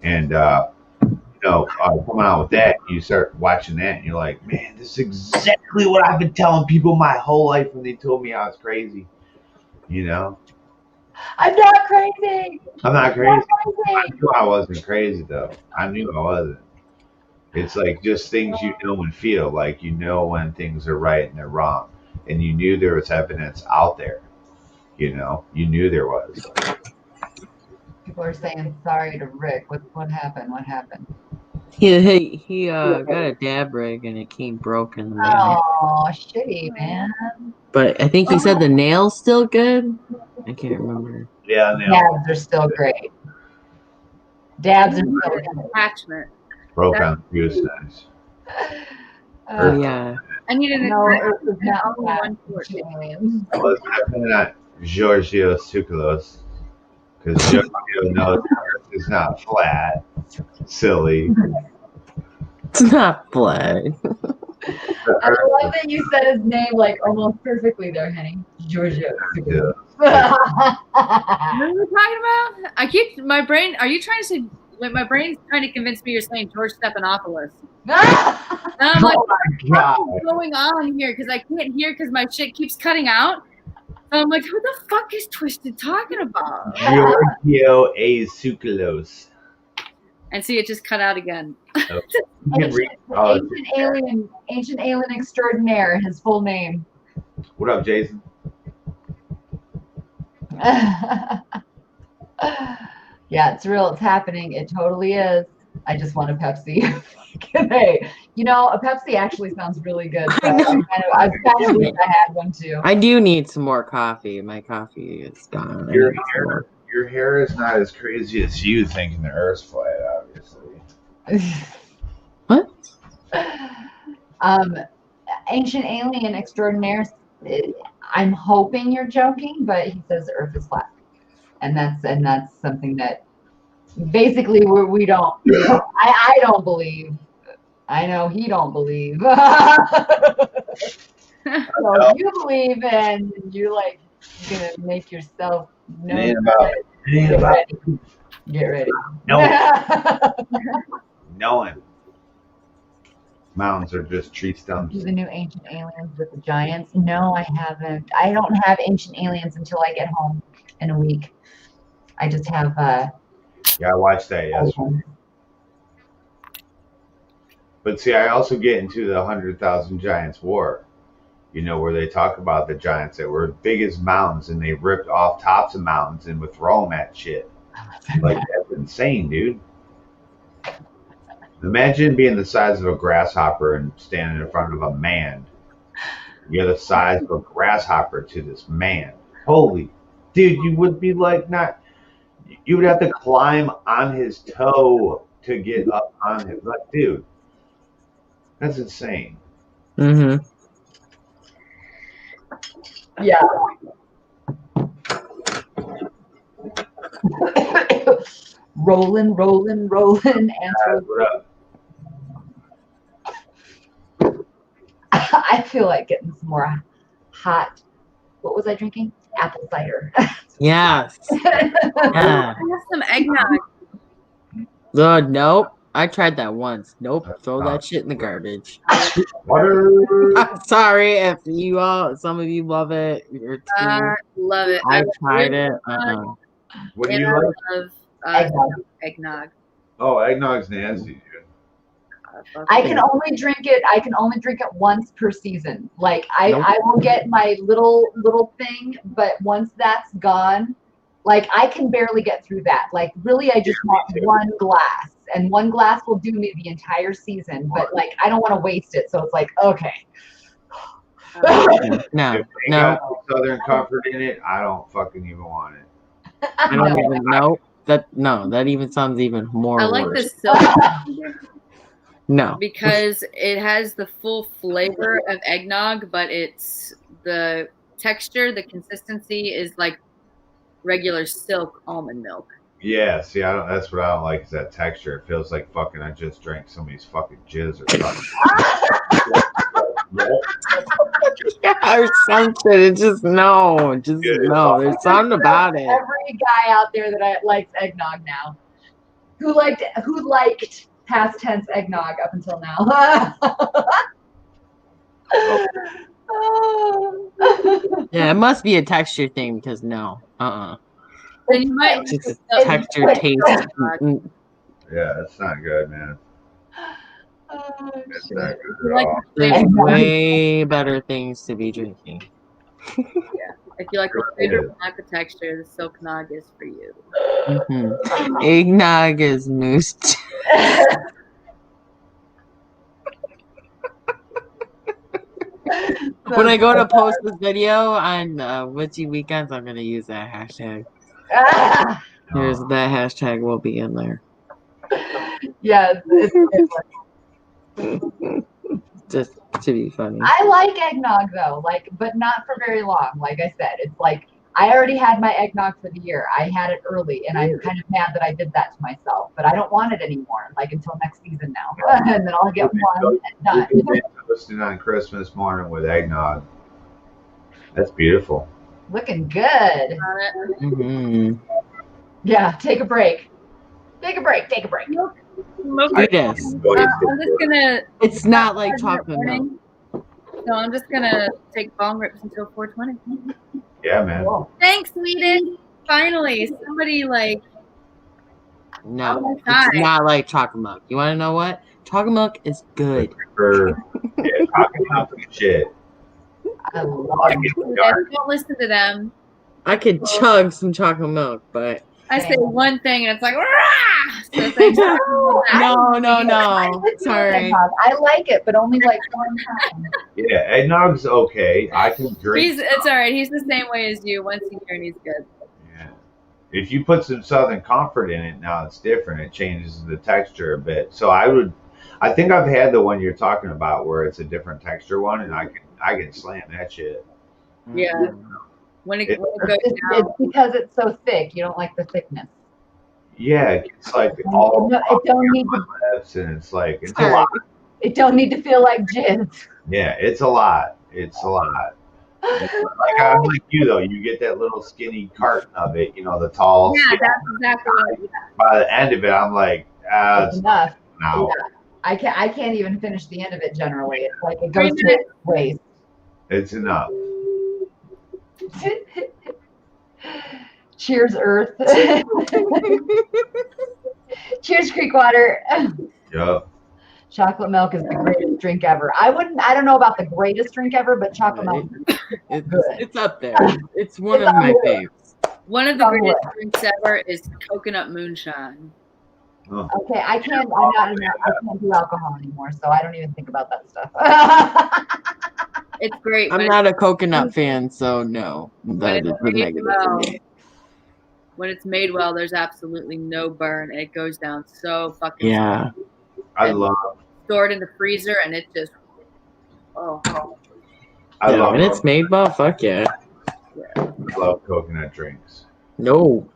And coming out with that, you start watching that, and you're like, man, this is exactly what I've been telling people my whole life when they told me I was crazy. I'm not crazy. I'm not crazy. I knew I wasn't crazy, though. I knew I wasn't. It's like just things you know and feel, like when things are right and they're wrong. And you knew there was evidence out there. You knew there was. People are saying sorry to Rick. What happened? What happened? He got a dab rig and it came broken in the mail. Oh, shitty, man. But I think he said the nail's still good. I can't remember. Yeah, dabs are still great. Dabs are still good. Attachment. Broke on the fuse nice. Yeah. I need an attachment. I was definitely not Giorgio Tsoukalos, because Giorgio knows the earth is not flat. Silly. It's not flat. I love that you said his name like almost perfectly there, Henny. Giorgio. Yeah. What are you talking about? I keep my brain. Are you trying to say? My brain's trying to convince me you're saying George Stephanopoulos. And I'm like, what is going on here? Because I can't hear because my shit keeps cutting out. So I'm like, who the fuck is Twisted talking about? Giorgio A. Tsoukalos. And see, it just cut out again. Ancient alien extraordinaire. His full name. What up, Jason? Yeah, it's real. It's happening. It totally is. I just want a Pepsi. Hey, a Pepsi actually sounds really good. So I kind of wish I had one too. I do need some more coffee. My coffee is gone. Your hair is not as crazy as you thinking the Earth's flat, obviously. What? Ancient alien extraordinaire. I'm hoping you're joking, but he says the Earth is flat, and that's something that basically we don't. I don't believe. I know he don't believe. So if you believe and you're like gonna make yourself know get ready. No. Knowing. Mountains are just tree stumps. The new Ancient Aliens with the Giants. No, I haven't. I don't have Ancient Aliens until I get home in a week. I just have Yeah, I watched that yesterday. But see, I also get into the 100,000 Giants War, where they talk about the giants that were big as mountains and they ripped off tops of mountains and would throw them at shit. Like, that's insane, dude. Imagine being the size of a grasshopper and standing in front of a man. You're the size of a grasshopper to this man. Holy, dude, you would be like you would have to climb on his toe to get up on him. Like, dude, that's insane. Mm-hmm. Yeah. rolling. Answer. What up? I feel like getting some more hot. What was I drinking? Apple cider. Yes. Yeah. I have some eggnog. Nope. I tried that once. Nope. Throw that shit in the garbage. Water. I'm sorry if some of you love it. Love it. I tried it. What do you like? Eggnog. Oh, eggnog's nasty, dude. I can only drink it once per season. Like I will get my little thing, but once that's gone, like I can barely get through that. Like really, I just want one glass, and one glass will do me the entire season, but like I don't want to waste it. So it's like, okay. No, If they no, got Southern Comfort in it, I don't fucking even want it. I don't even know. That even sounds even more I like worse. the silk No. because it has the full flavor of eggnog, but it's the texture, the consistency is like regular silk almond milk. Yeah, see, that's what I don't like is that texture. It feels like fucking I just drank somebody's fucking jizz or something. Or something. It's just no. There's something about it. Every guy out there that likes eggnog now, who liked past tense eggnog up until now. Yeah, it must be a texture thing because no. Then you might It's just a texture taste. Yeah, it's not good, man. Oh, It's shit. not good at like all. There's way better things to be drinking. if you like the flavor but not the texture, the silk nog is for you. Eggnog is moose. When I go to post this video on Witchy Weekends, I'm going to use that hashtag. There's that hashtag will be in there. Yeah, Just to be funny. I like eggnog though, but not for very long. Like I said, it's like I already had my eggnog for the year. I had it early, and I'm kind of mad that I did that to myself. But I don't want it anymore, until next season now, and then I'll get one and done. Toasting on Christmas morning with eggnog. That's beautiful. Looking good. Yeah, take a break. Take a break. Do this. I'm just gonna. It's not like chocolate milk. So I'm just gonna take bong rips until 4:20. Yeah, man. Cool. Thanks, Sweden. Finally, somebody No, it's not like chocolate milk. You want to know what? Chocolate milk is good. Talking about some shit. I love Don't listen to them. I could chug some chocolate milk, but I say one thing and it's like, rah! So thanks. no. I Sorry. I like it, but only like one time. Yeah, eggnog's okay. I can drink. It's all right. He's the same way as you. Once a year and he's good. Yeah. If you put some Southern Comfort in it, now it's different. It changes the texture a bit. So I think I've had the one you're talking about where it's a different texture one, and I can slam that shit. Yeah. When it goes down. It's because it's so thick. You don't like the thickness. Yeah, it's like all it don't need my lips, and it's like it's a lot. It don't need to feel like jizz. Yeah, it's a lot. It's a lot. Like I'm like you though. You get that little skinny carton of it, the tall. Yeah, that's exactly what. By the end of it, I'm like, It's enough. No. Yeah. I can't even finish the end of it generally. It's like it goes to its waist. It's enough. Cheers, Earth. Cheers, Creekwater. Yep. Chocolate milk is the greatest drink ever. I don't know about the greatest drink ever, but chocolate milk is good. It's up there. It's one of my faves. One of the greatest drinks ever is coconut moonshine. Oh. Okay, I can't do alcohol anymore, so I don't even think about that stuff. It's great. I'm not a coconut fan, so no. That is the negative for me. When it's made well, there's absolutely no burn. It goes down so fucking smooth. I love stored in the freezer and it just I love when it's made well, fuck yeah. I love coconut drinks. Nope.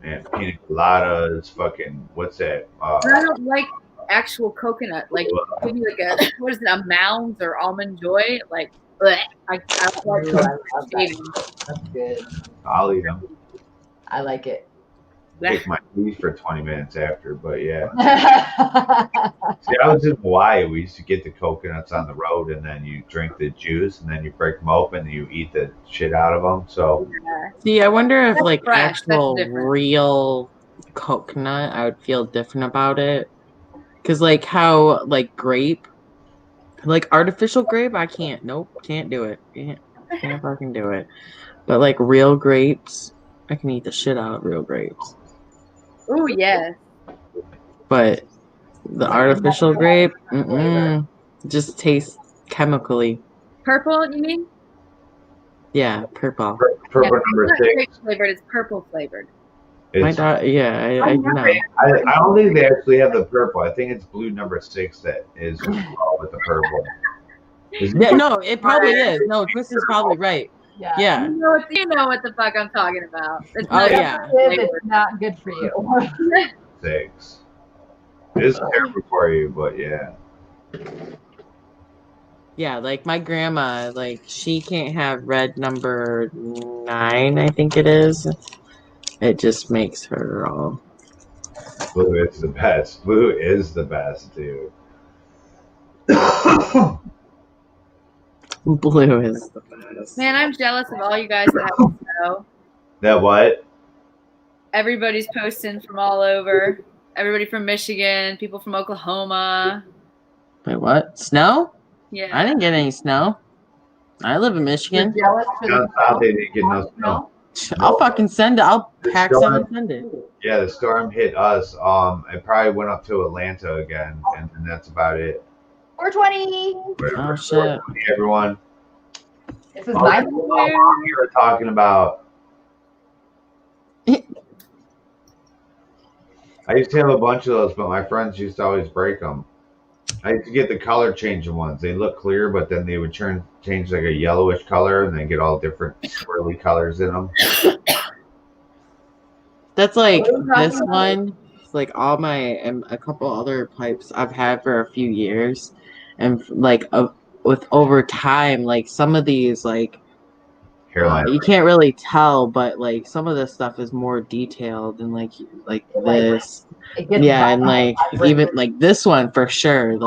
Man, pina coladas, fucking what's that? I don't like actual coconut. Like give me a Mounds or Almond Joy. Like bleh. I like That's good. I'll eat them. I like it. Take my teeth for 20 minutes after, but yeah. See, I was in Hawaii. We used to get the coconuts on the road, and then you drink the juice, and then you break them open, and you eat the shit out of them. So, see, I wonder if That's fresh. actual real coconut, I would feel different about it. Because how grape, artificial grape, I can't. Nope, can't do it. Can't fucking do it. But real grapes, I can eat the shit out of real grapes. Oh yes. but the artificial grape, just tastes chemically. Purple, you mean? Yeah, purple. Purple It's number not 6. grape flavored, it's purple flavored. My It's, daughter, yeah, I know. I don't think they actually have the purple. I think it's blue number 6 that is all with the purple. Yeah, no, it probably is. No, Kristen's probably right. Yeah. You know what the fuck I'm talking about. It's Oh, not yeah. It's not good for you. 6. It's terrible for you, but yeah. Yeah, like my grandma, like she can't have red number 9, I think it is. It just makes her all. Blue is the best. Blue is the best, dude. Blue is the best. Man, I'm jealous of all you guys that have snow. That what? Everybody's posting from all over. Everybody from Michigan, people from Oklahoma. Wait, what? Snow? Yeah. I didn't get any snow. I live in Michigan. You're jealous for Down the south, they didn't get no snow. I'll fucking send it. I'll pack some and send it. Yeah, the storm hit us. It probably went up to Atlanta again, and that's about it. 420. Oh shit! Everyone. This is my You were talking about. I used to have a bunch of those, but my friends used to always break them. I used to get the color changing ones. They look clear, but then they would change like a yellowish color, and then get all different swirly colors in them. That's like this one. It's like all my and a couple other pipes I've had for a few years, and like with over time, like some of these like Hairline. you can't really tell, but like some of this stuff is more detailed and like this. Yeah, and like even like this one for sure.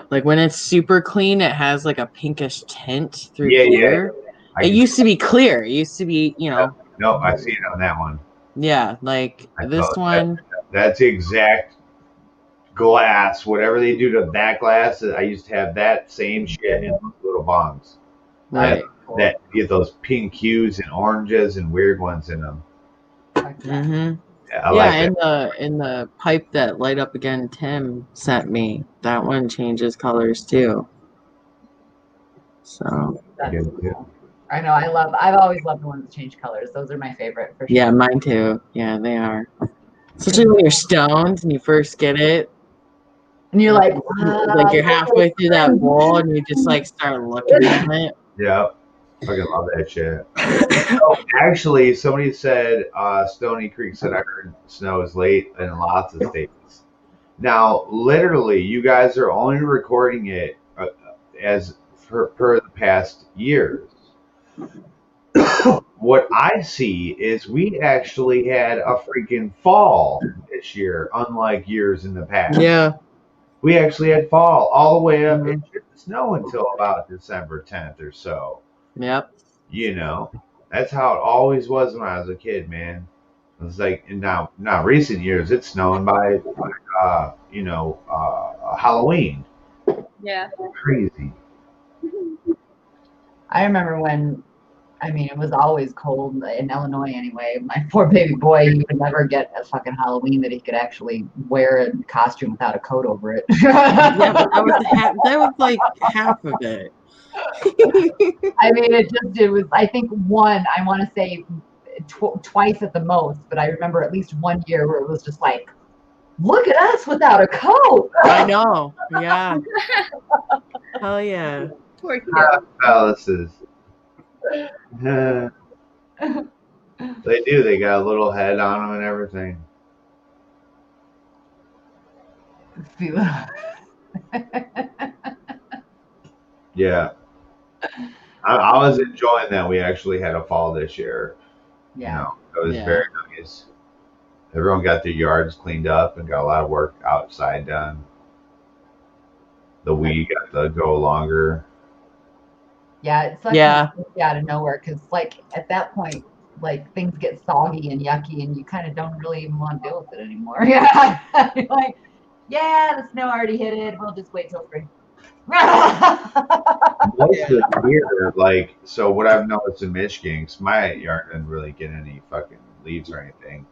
Like when it's super clean, it has like a pinkish tint through here. Yeah. It used to be clear. It used to be, you know. Nope, I see it on that one. Yeah, like this one. That's the exact glass. Whatever they do to that glass, I used to have that same shit in little bongs. Right. That get those pink hues and oranges and weird ones in them. Mm-hmm. Yeah, like in the pipe that Light Up Again Tim sent me, that one changes colors too. So I know. I've always loved the ones that change colors. Those are my favorite for sure. yeah, mine too. Yeah, they are. Especially when you're stoned and you first get it. And you're like you're halfway through that bowl and you just like start looking at it. Yeah. Fucking love that shit. Actually, somebody said Stony Creek said I heard snow is late in lots of states. Now, literally, you guys are only recording it as per the past years. What I see is we actually had a freaking fall this year, unlike years in the past. Yeah. We actually had fall all the way up. It didn't snow until about December 10th or so. Yep. You know, that's how it always was when I was a kid, man. It was like, and now recent years, it's snowing by, Halloween. Yeah. Crazy. I remember when, it was always cold in Illinois anyway. My poor baby boy, he would never get a fucking Halloween that he could actually wear a costume without a coat over it. Yeah, but that was like half of it. It was, I think I want to say twice at the most, but I remember at least one year where it was just like, look at us without a coat. I know. Yeah. Hell yeah. Poor kid. Palaces. They do. They got a little head on them and everything. Yeah. I was enjoying that we actually had a fall this year. Yeah. It was very nice. Everyone got their yards cleaned up and got a lot of work outside done. The weed got to go longer. Yeah, it's like out of nowhere because, like, at that point, like things get soggy and yucky, and you kind of don't really even want to deal with it anymore. Yeah, you're like, the snow already hit it. We'll just wait till spring. Most of the year, like, so what I've noticed in Michigan, 'cause my yard didn't really get any fucking leaves or anything.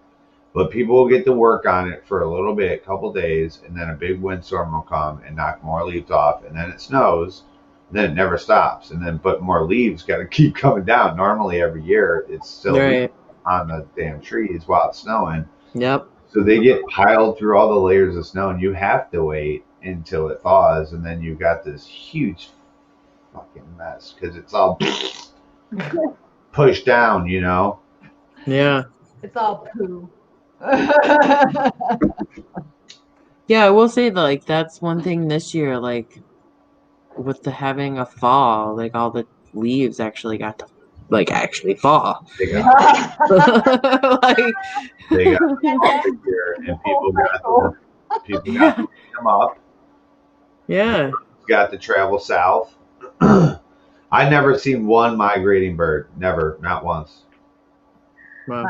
But people will get to work on it for a little bit, a couple days, and then a big windstorm will come and knock more leaves off, and then it snows, and then it never stops, and then but more leaves got to keep coming down. Normally every year it's still Right. on the damn trees while it's snowing. Yep. So they get piled through all the layers of snow, and you have to wait until it thaws, and then you've got this huge fucking mess because it's all pushed down, you know. Yeah. It's all poo. Yeah, I will say that, like, that's one thing this year, like, with the having a fall, like, all the leaves actually got to, like, actually fall. They got Like, they got here, and people got to pick them up. yeah. Got to travel south. I never seen one migrating bird. Never, not once. Well,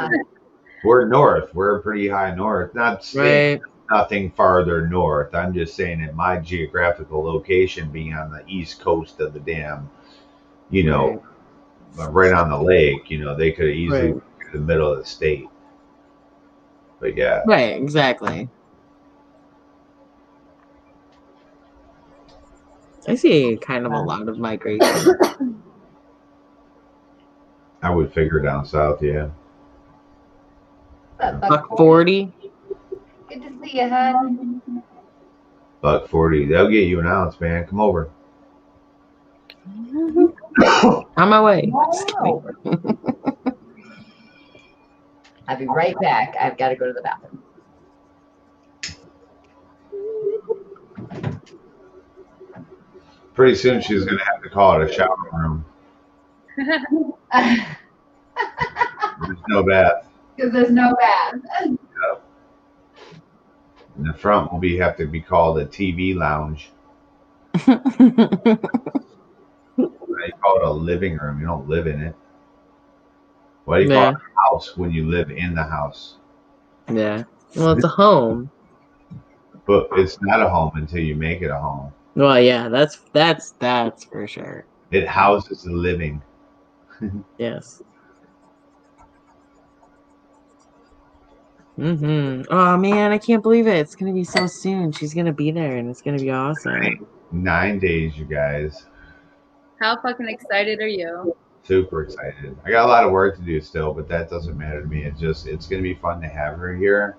We're north. We're pretty high north. Not saying right. nothing farther north. I'm just saying that my geographical location being on the east coast of the damn, you know, right on the lake, you know, they could have easily Right. been in the middle of the state. But yeah. Right, exactly. I see kind of a lot of migration. I would figure down south, yeah. Buck 40. Good to see you, hon. Buck 40. They'll get you an ounce, man. Come over. On my way. Wow. I'll be right back. I've got to go to the bathroom. Pretty soon she's going to have to call it a shower room. There's no bath. Because there's no bath. In the front will have to be called a TV lounge. You call it a living room. You don't live in it. Why do you call it a house when you live in the house? Yeah. Well, it's a home. But it's not a home until you make it a home. Well, yeah, that's for sure. It houses the living. Yes. Oh man, I can't believe it. It's gonna be so soon. She's gonna be there, and it's gonna be awesome. 9 days, you guys. How fucking excited are you? Super excited. I got a lot of work to do still, but that doesn't matter to me. It's gonna be fun to have her here,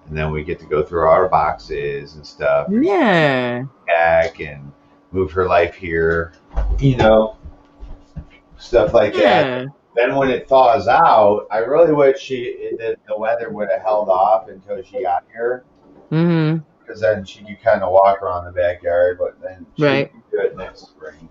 and then we get to go through our boxes and stuff. Yeah. Back and move her life here, you know, stuff like that. Then when it thaws out, I really wish the weather would have held off until she got here. Mm-hmm. Because then she could kind of walk around the backyard, but then she could do it next spring.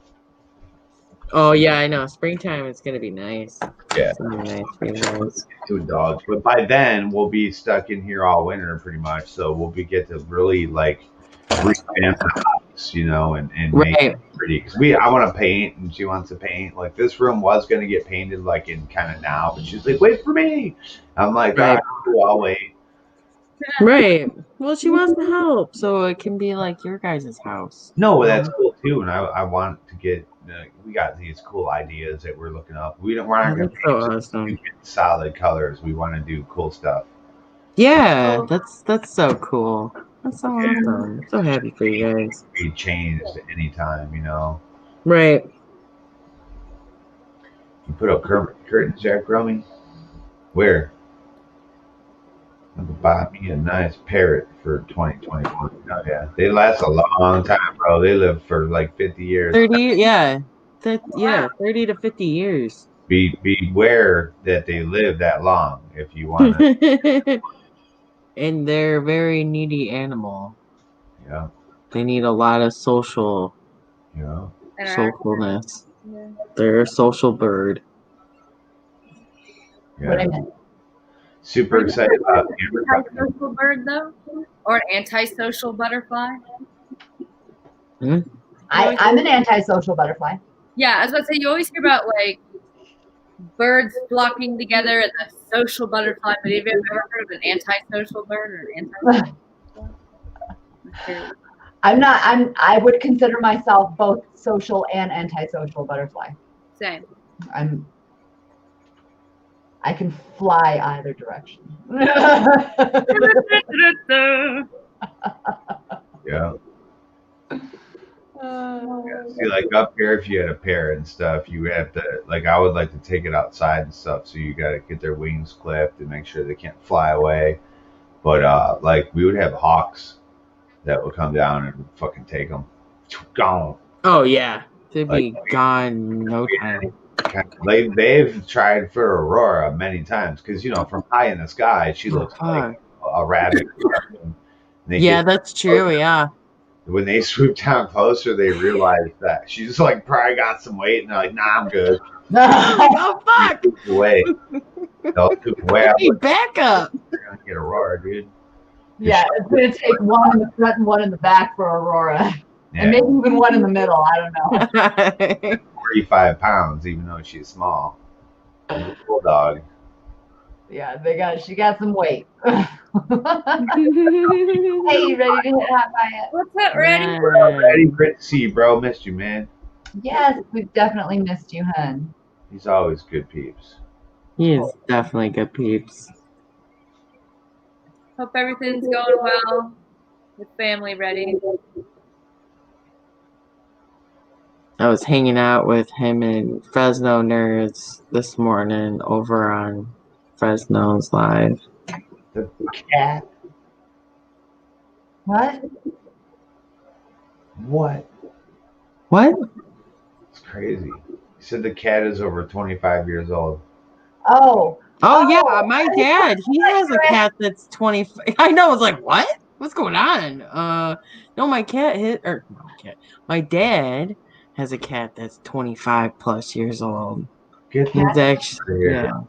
Oh yeah, I know. Springtime is gonna be nice. Yeah. It's gonna be nice. 2 dogs, but by then we'll be stuck in here all winter pretty much. So we'll get to really like revamp the house, you know, and make it pretty. Because I want to paint, and she wants to paint. Like this room was gonna get painted like in kind of now, but she's like, wait for me. I'm like, all right, cool, I'll wait. Right. Well, she wants to help, so it can be like your guys' house. No, that's cool too, and I want to get. We got these cool ideas that we're looking up. We're not going to paint solid colors. We want to do cool stuff. Yeah, that's so cool. That's so awesome. I'm so happy for you guys. Be changed at any time, you know. Right. You put up curtains, Jack Rummy. Where? I could buy me a nice parrot for 2021. Oh yeah, they last a long time, bro. They live for like 50 years. 30, yeah. 30 to 50 years. Beware that they live that long if you want to. And they're a very needy animal. Yeah. They need a lot of socialness. Yeah. They're a social bird. Yeah. What I meant. Super excited about antisocial bird though, or an antisocial butterfly. I'm an antisocial butterfly. Yeah, I was about to say you always hear about like birds flocking together and the social butterfly, but have you ever heard of an antisocial bird or an antisocial? I would consider myself both social and antisocial butterfly. Same. I can fly either direction. Yeah. See, like up here, if you had a pair and stuff, you would have to, like, I would like to take it outside and stuff. So you got to get their wings clipped and make sure they can't fly away. But like, we would have hawks that would come down and fucking take them. Gone. Oh yeah, they'd Like, be gone in no time. They've tried for Aurora many times because, you know, from high in the sky, she looks like a rabbit. Yeah, that's true. Yeah. When they swoop down closer, they realize that she's like probably got some weight, and they're like, "Nah, I'm good." Oh fuck! Swoop away. They'll swoop away. Hey, back up. You're gonna get Aurora, dude. Yeah, it's gonna take one in the front and one in the back for Aurora, and maybe even one in the middle. I don't know. 45 pounds, even though she's small. Bulldog. Yeah, she got some weight. Hey, you ready to hit hot diet? What's that, ready? Ready, great to see you, bro. Missed you, man. Yes, we've definitely missed you, hun. He's always good peeps. He is definitely good peeps. Hope everything's going well with family, ready. I was hanging out with him and Fresno nerds this morning over on Fresno's Live. The cat. What? What? What? It's crazy. He said the cat is over 25 years old. Oh. Oh yeah, my dad. He has a cat that's 20. I know. I was like, what? What's going on? No, my dad has a cat that's 25 plus years old. Get He's actually, yeah.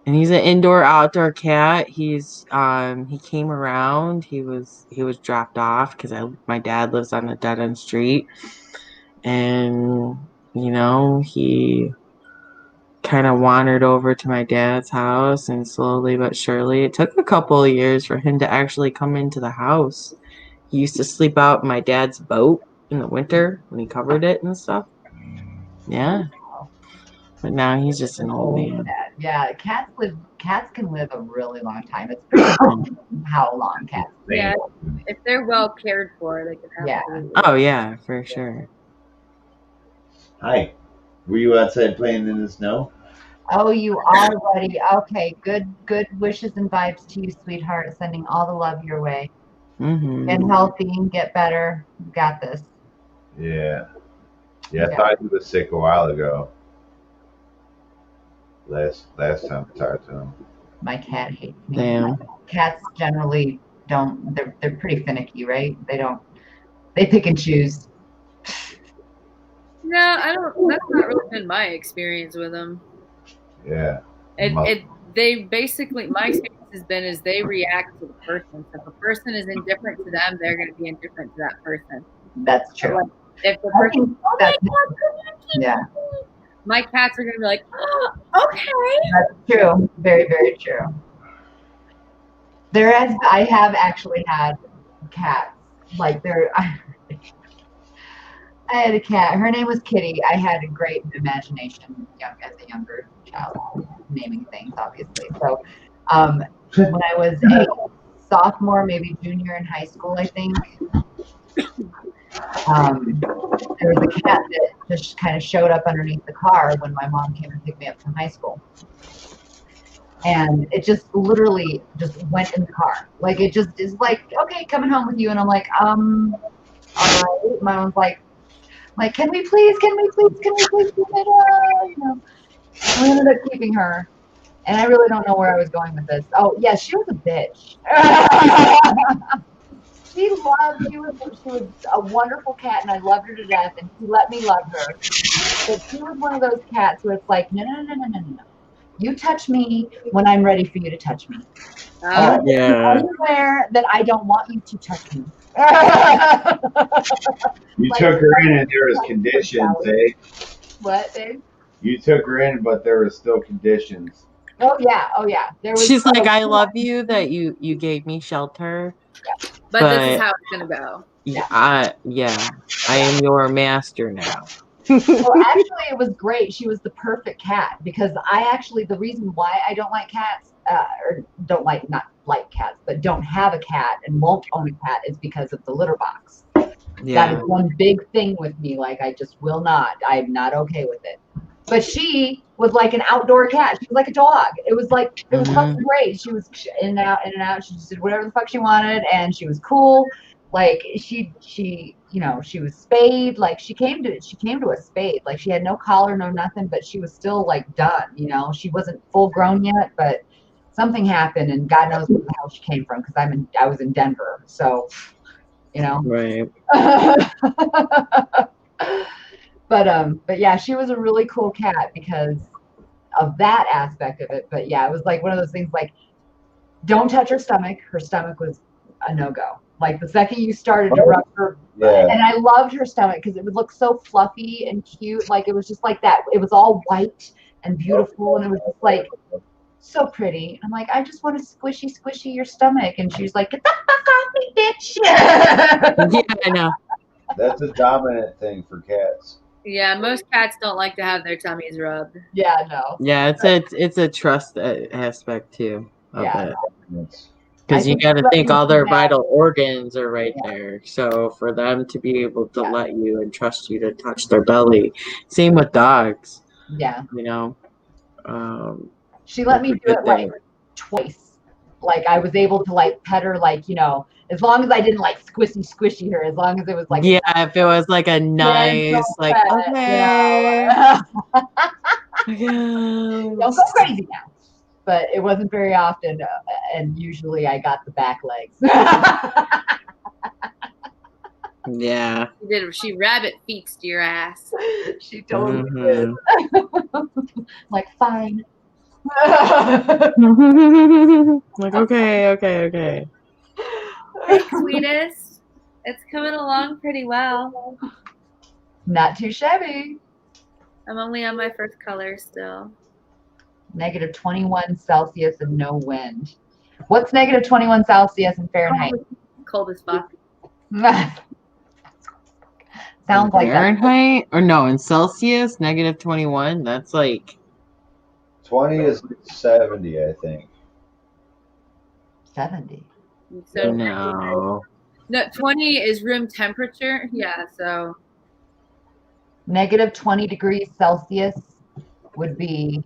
And he's an indoor-outdoor cat. He's he came around. He was dropped off because my dad lives on a dead-end street, and you know he kind of wandered over to my dad's house, and slowly but surely, it took a couple of years for him to actually come into the house. He used to sleep out in my dad's boat in the winter when he covered it and stuff. Yeah. But now he's just an old man. Yeah, cats can live a really long time. It's pretty cool how long cats live. Yeah, if they're well cared for, they can have. Yeah. Oh yeah, for sure. Hi. Were you outside playing in the snow? Oh, you are, buddy. Okay, good wishes and vibes to you, sweetheart. Sending all the love your way. Mm-hmm. Get healthy and get better. You got this. Yeah. Yeah, I thought he was sick a while ago. Last time I talked to him. My cat hates me. Damn. Cats generally don't. They're pretty finicky, right? They pick and choose. No, I don't. That's not really been my experience with them. Yeah. They basically, my experience has been is they react to the person. So if a person is indifferent to them, they're going to be indifferent to that person. That's true. So like, if the person, yeah, my cats are going to be like, oh, okay. That's true. Very, very true. I have actually had cats. Like I had a cat. Her name was Kitty. I had a great imagination as a younger child, naming things, obviously. So when I was a sophomore, maybe junior in high school, I think, there was a cat that just kind of showed up underneath the car when my mom came and picked me up from high school. And it just literally just went in the car. Like, it just is like, okay, coming home with you. And I'm like, all right. My mom's like, can we please keep it? You know, we ended up keeping her. And I really don't know where I was going with this. Oh, yeah, she was a bitch. She was a wonderful cat, and I loved her to death, and she let me love her. But she was one of those cats where it's like, no. You touch me when I'm ready for you to touch me. Yeah. Anywhere that I don't want you to touch me. You took her in and there was conditions, eh? What, babe? You took her in, but there was still conditions. Oh yeah. She's like, I love you that you gave me shelter. But this is how it's gonna go. Yeah, I am your master now. Well, actually, it was great. She was the perfect cat because the reason why I don't like cats, or don't like, not like cats, but don't have a cat and won't own a cat is because of the litter box. That is one big thing with me. Like, I just will not. I'm not okay with it. But she was like an outdoor cat. She was like a dog. It was fucking great. She was in and out, in and out. She just did whatever the fuck she wanted, and she was cool. Like she was spayed. Like she came to a spade. Like she had no collar, no nothing, but she was still like done. She wasn't full grown yet, but something happened, and God knows where the hell she came from because I was in Denver, so Right. But yeah, she was a really cool cat because of that aspect of it. But yeah, it was like one of those things like, don't touch her stomach. Her stomach was a no-go. Like the second you started to rub her, and I loved her stomach because it would look so fluffy and cute. Like it was just like that. It was all white and beautiful, and it was just like so pretty. I'm like, I just want to squishy your stomach. And she's like, get the fuck off me, bitch. Yeah, I know. That's a dominant thing for cats. Yeah, most cats don't like to have their tummies rubbed. Yeah, no. Yeah, it's a trust aspect too of it. It's- Because you think got to let think me all do their that. vital organs are right Yeah. there. So for them to be able to let you and trust you to touch their belly, same with dogs. Yeah. She let me do it like twice. Like I was able to like pet her, like as long as I didn't like squishy her, as long as it was like if it was like a nice, like pet, okay, don't go crazy now. But it wasn't very often, and usually I got the back legs. yeah. She rabbit feet to your ass. She totally did. Like fine. Like okay. Hey, sweetest. It's coming along pretty well. Not too shabby. I'm only on my first color still. Negative 21 Celsius and no wind. What's negative 21 Celsius in Fahrenheit? Cold as fuck. Sounds like Fahrenheit? Or no, in Celsius, negative 21. That's like 20 is 70, I think. 70. So no. 20 is room temperature. Yeah, so Negative 20 degrees Celsius would be.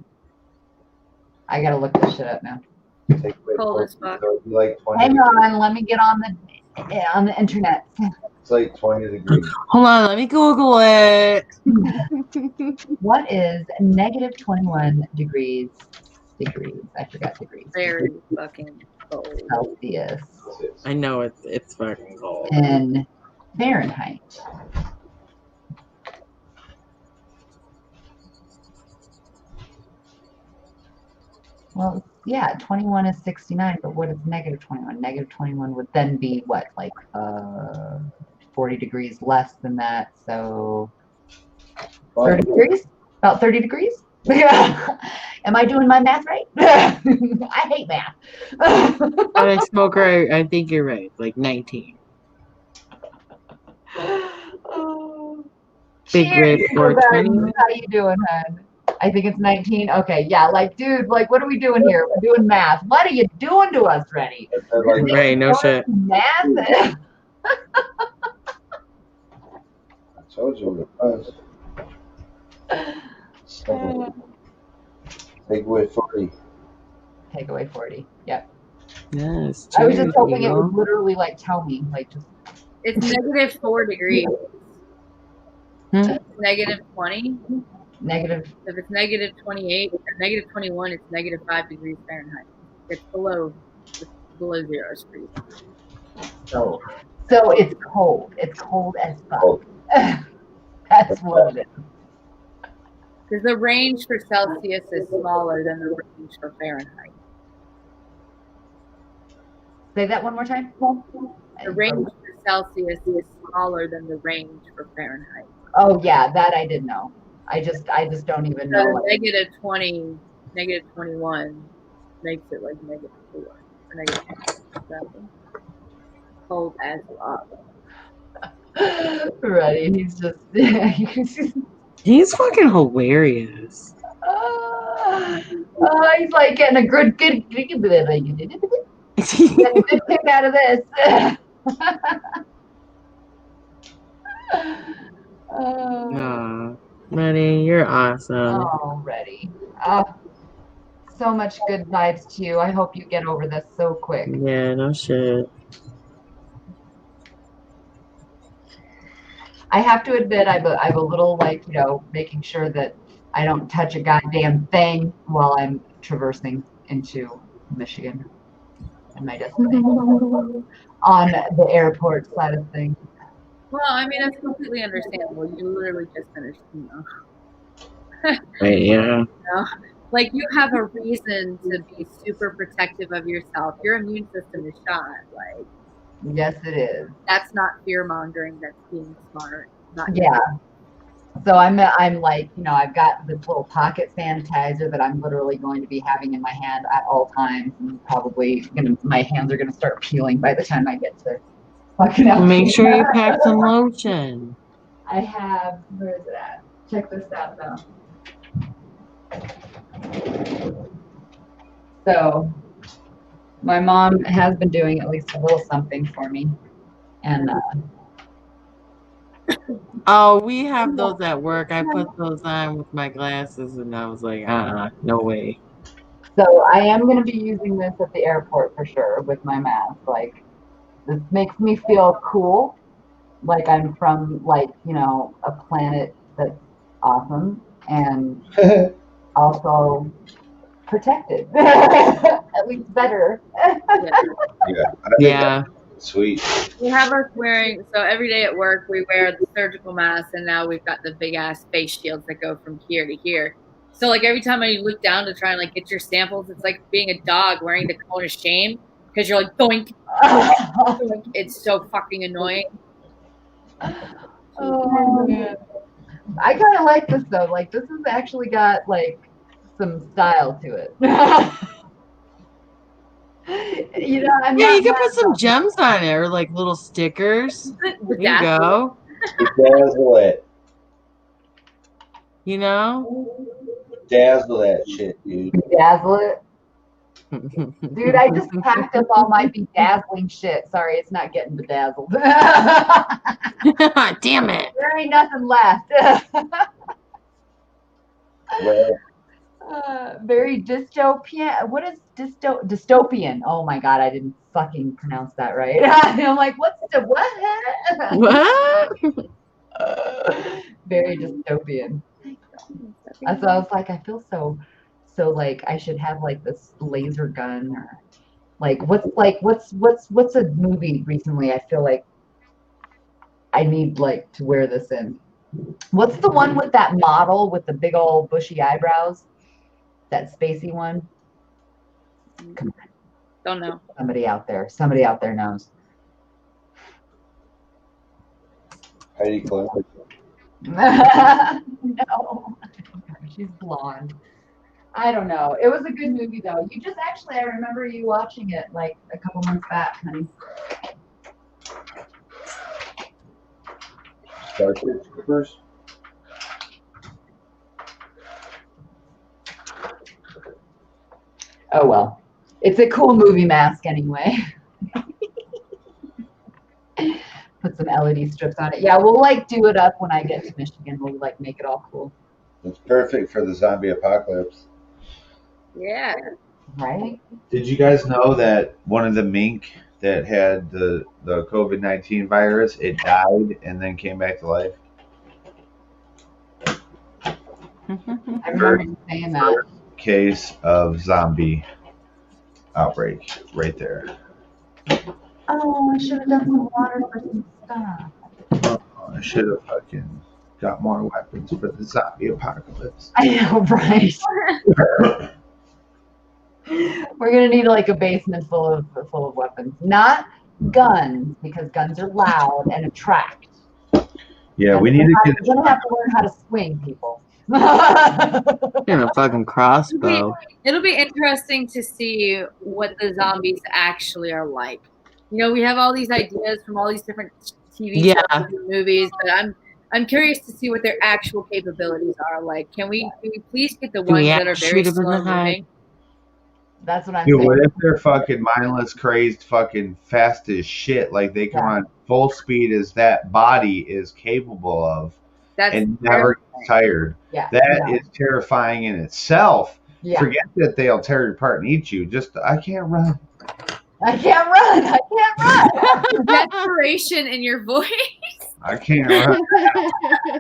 I gotta look this shit up now. cold as fuck. So it'd be like 20 Hang degrees. on, let me get on the internet. It's like 20 degrees. Hold on, let me Google it. What is negative 21 degrees? I forgot degrees. Very fucking cold. Celsius I know it's fucking cold. in Fahrenheit. Well, yeah, 21 is 69, but what is negative 21? Negative 21 would then be what, like 40 degrees less than that, so 30 degrees? About 30 degrees? Am I doing my math right? I hate math. I smoker, I think you're right. Like 19. Big Cheers, red 420. how you doing, hon? I think it's 19. Okay, yeah, like, dude, like, what are we doing here? We're doing math. What are you doing to us, Rennie? Right, no shit. Math? I told you it was. Take away 40. Take away 40. Yep. Yes. I was just hoping it would literally like tell me, like just. It's negative 4 degrees. It's negative 20. Negative. If it's negative 28 or negative 21, it's negative 5 degrees Fahrenheit. It's below 0 degrees. So it's cold. It's cold as fuck. That's what it is. Because the range for Celsius is smaller than the range for Fahrenheit. Say that one more time. The range for Celsius is smaller than the range for Fahrenheit. Oh yeah, that I did know. I just don't even know. So negative 20, negative 21 makes it like negative 4 or negative 7. Cold as fuck. Right, he's just He's fucking hilarious. He's like getting a good getting a good kick out of this. Rennie, you're awesome. Already. So much good vibes to you. I hope you get over this so quick. Yeah, no shit. I have to admit, I'm a little like, making sure that I don't touch a goddamn thing while I'm traversing into Michigan and my destination on the airport side of things. Well, I mean, that's completely understandable. You literally just finished, Right, yeah. Like you have a reason to be super protective of yourself. Your immune system is shot. Like, yes, it is. That's not fear mongering. That's being smart. Yeah. So I'm like, I've got this little pocket sanitizer that I'm literally going to be having in my hand at all times, and probably my hands are gonna start peeling by the time I get to fucking out. Make sure you pack some lotion. I have. Where is it at? Check this out though. So my mom has been doing at least a little something for me, and oh, we have those at work. I put those on with my glasses, and I was like, no way. So I am going to be using this at the airport for sure with my mask. Like, this makes me feel cool, like I'm from a planet that's awesome, and also protected. At least better. Yeah. Sweet. We have us wearing, so every day at work we wear the surgical mask, and now we've got the big ass face shields that go from here to here. So like every time I look down to try and like get your samples, it's like being a dog wearing the cone of shame because you're like doink. It's so fucking annoying. Oh man. I kind of like this though. Like this has actually got like some style to it. You can put some gems on it or like little stickers. There you go. Dazzle it. Dazzle that shit, dude. Dazzle it. Dude, I just packed up all my bedazzling shit. Sorry, it's not getting bedazzled. Damn it. There ain't nothing left. Very dystopian. What is dystopian? Oh my god, I didn't fucking pronounce that right. I'm like, what's the what? What? Very dystopian. So I was like, I feel so like I should have like this laser gun or what's a movie recently I feel like I need like to wear this in. What's the one with that model with the big old bushy eyebrows? That spacey one? Come on. Don't know. Somebody out there knows. Heidi Klum. No. She's blonde. I don't know. It was a good movie though. You just actually, I remember you watching it like a couple months back, honey. Starship Troopers. Oh well. It's a cool movie mask anyway. Put some LED strips on it. Yeah, we'll like do it up when I get to Michigan. We'll like make it all cool. It's perfect for the zombie apocalypse. Yeah. Right? Did you guys know that one of the mink that had the COVID-19 virus, it died and then came back to life? I remember you saying that. Case of zombie outbreak right there. Oh, I should have done some water for some stuff. I should have fucking got more weapons for the zombie apocalypse. I know, right? We're gonna need like a basement full of weapons, not guns, because guns are loud and attract. Yeah, we need to get. We're gonna have to learn how to swing people. In a fucking crossbow. It'll be interesting to see what the zombies actually are like. We have all these ideas from all these different TV shows and movies, but I'm I'm curious to see what their actual capabilities are. Like, can we please get the Do we ones have that are to very shoot 'em in the slow head? moving? That's what I'm Dude, saying. what if they're fucking mindless, crazed, fucking fast as shit? Like they can Yeah. run full speed as that body is capable of, That's and never get tired. Yeah. That no. is terrifying in itself. Yeah. Forget that they'll tear you apart and eat you. Just I can't run. I can't run. I can't run. desperation in your voice. I can't run.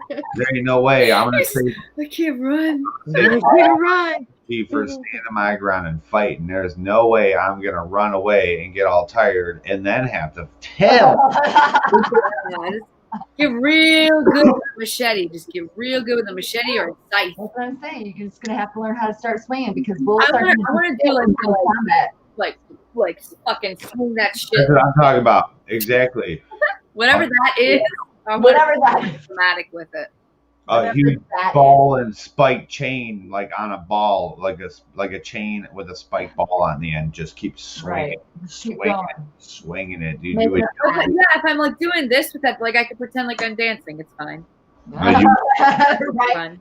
There ain't no way. I'm gonna say I can't run. Right. for standing my ground and fighting. There's no way I'm gonna run away and get all tired and then have to tell. Yeah, just get real good with a machete. Just get real good with a machete or a scythe. That's what I'm saying. You're just gonna have to learn how to start swinging because bullets I are want to do combat. like fucking swing that shit. That's what I'm talking about. Exactly. Whatever that is. I want Whatever to that be is. dramatic with it. A Whatever huge that ball and spike chain, like on a ball, like a chain with a spike ball on the end. Just keep swinging, Right. Keep swinging, going. swinging it, dude. Make You would, it Okay, yeah, if I'm like doing this with that, like I could pretend like I'm dancing. It's fine. you- It's Right. fine.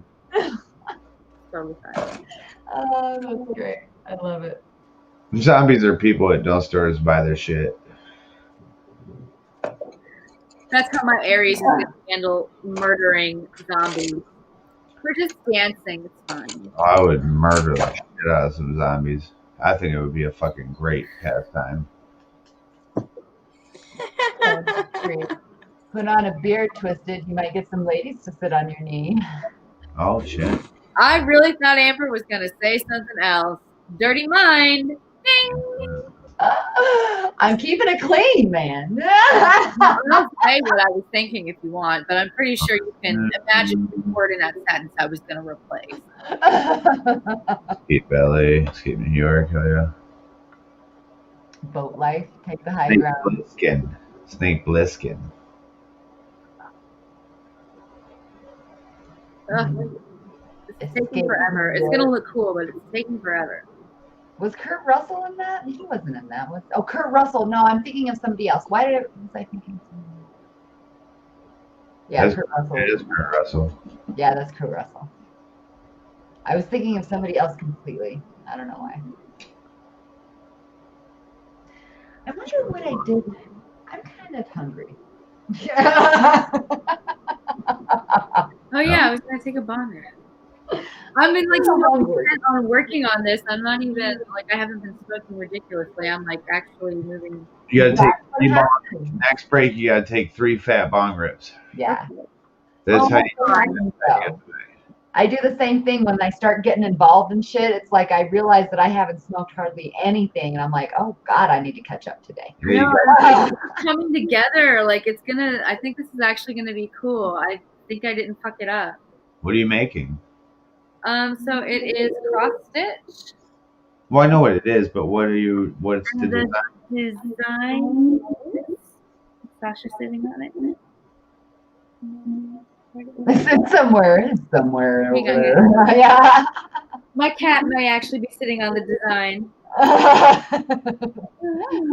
Totally fine. Oh, that's great. I love it. zombies are people at dull stores buy their shit. That's how my Aries is going to handle murdering zombies. We're just dancing. It's fine. I would murder the shit out of some zombies. I think it would be a fucking great pastime. That's great. Put on a beard twisted. You might get some ladies to sit on your knee. Oh shit. I really thought Amber was going to say something else. Dirty mind. Ding. I'm keeping it clean, man. I'll say what I was thinking if you want, but I'm pretty sure you can imagine the word in that sentence I was going to replace. Skate ballet, skate New York, hell yeah. Boat life, take the high Snake ground. Plissken. Snake Plissken. Ugh. It's taking forever. It's going to look cool, but it's taking forever. Was Kurt Russell in that? He wasn't in that. Oh, Kurt Russell. No, I'm thinking of somebody else. Why was I thinking? Yeah, Kurt Russell. It is Kurt Russell. Yeah, that's Kurt Russell. I was thinking of somebody else completely. I don't know why. I wonder what I did. I'm kind of hungry. Oh, yeah, I was going to take a bong rip. I've been like so intent on working on this. I'm not even like I haven't been smoking ridiculously. I'm like actually moving. You gotta take 3 bong. Next break, you gotta take 3 fat bong rips. Yeah. That's how you. I do the same thing when I start getting involved in shit. It's like I realize that I haven't smoked hardly anything, and I'm like, oh God, I need to catch up today. No, it's coming together. Like it's gonna. I think this is actually gonna be cool. I think I didn't fuck it up. What are you making? So it is cross stitch. Well, I know what it is, but what's the design? Design. Sasha sitting on it. It's somewhere. It's somewhere. Hang on, Over there. Yeah. My cat may actually be sitting on the design.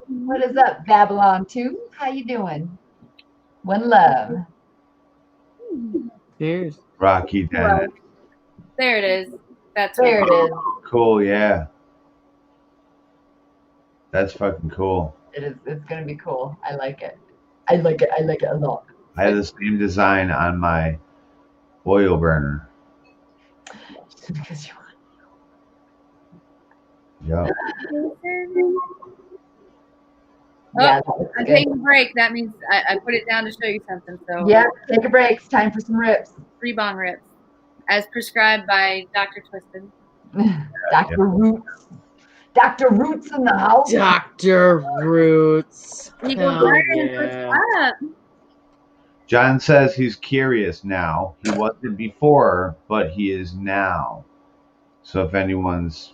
What is up, Babylon 2? How you doing? One love. Cheers. Rocky Dennis. There it is. That's There it is. Cool, yeah. That's fucking cool. It is. It's gonna be cool. I like it. I like it. I like it a lot. I have the same design on my oil burner. Just because you Yeah. Yeah, I'm taking a break. That means I put it down to show you something. So yeah, take a break. It's time for some rips. 3 bong rips, as prescribed by Dr. Twisted. Dr. Roots. Dr. Roots in the house. Dr. Roots. Eagle Hell Gardens, yeah. what's up? John says he's curious now. He wasn't before, but he is now. So if anyone's,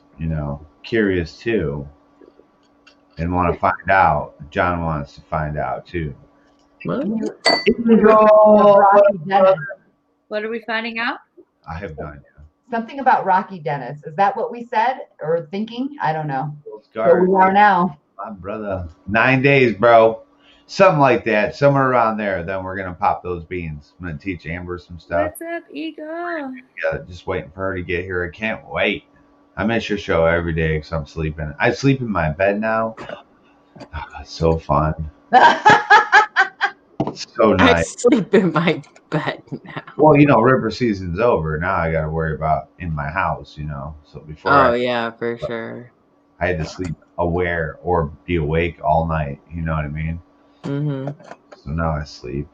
curious too and want to find out, John wants to find out too. What? What are we finding out? I have no idea. Something about Rocky Dennis. Is that what we said or thinking? I don't know. But Guard, we are now. my brother. 9 days, bro. Something like that, somewhere around there. Then we're gonna pop those beans. I'm gonna teach Amber some stuff. What's up, Eagle? Yeah, just waiting for her to get here. I can't wait. I miss your show every day because I'm sleeping. I sleep in my bed now. Oh, it's so fun. It's so I nice. sleep in my bed now. Well, river season's over. Now I got to worry about in my house, So before Oh yeah, for sure. I had to sleep aware or be awake all night. You know what I mean? Mm-hmm. So now I sleep.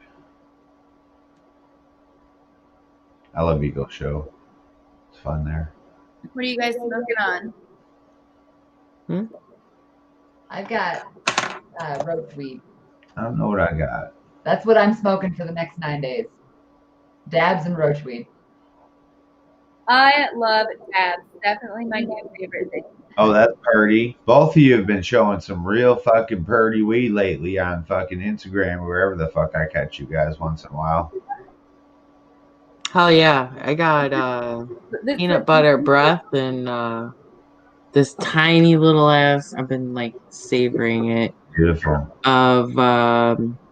I love Eagle Show. It's fun there. What are you guys smoking on? I've got roach weed. I don't know what I got. That's what I'm smoking for the next 9 days. Dabs and roach weed. I love dabs. Definitely my new favorite thing. Oh, that's Purdy. Both of you have been showing some real fucking Purdy weed lately on fucking Instagram or wherever the fuck I catch you guys once in a while. Hell yeah. I got peanut butter breath and this tiny little ass, I've been like savoring it. Beautiful. Of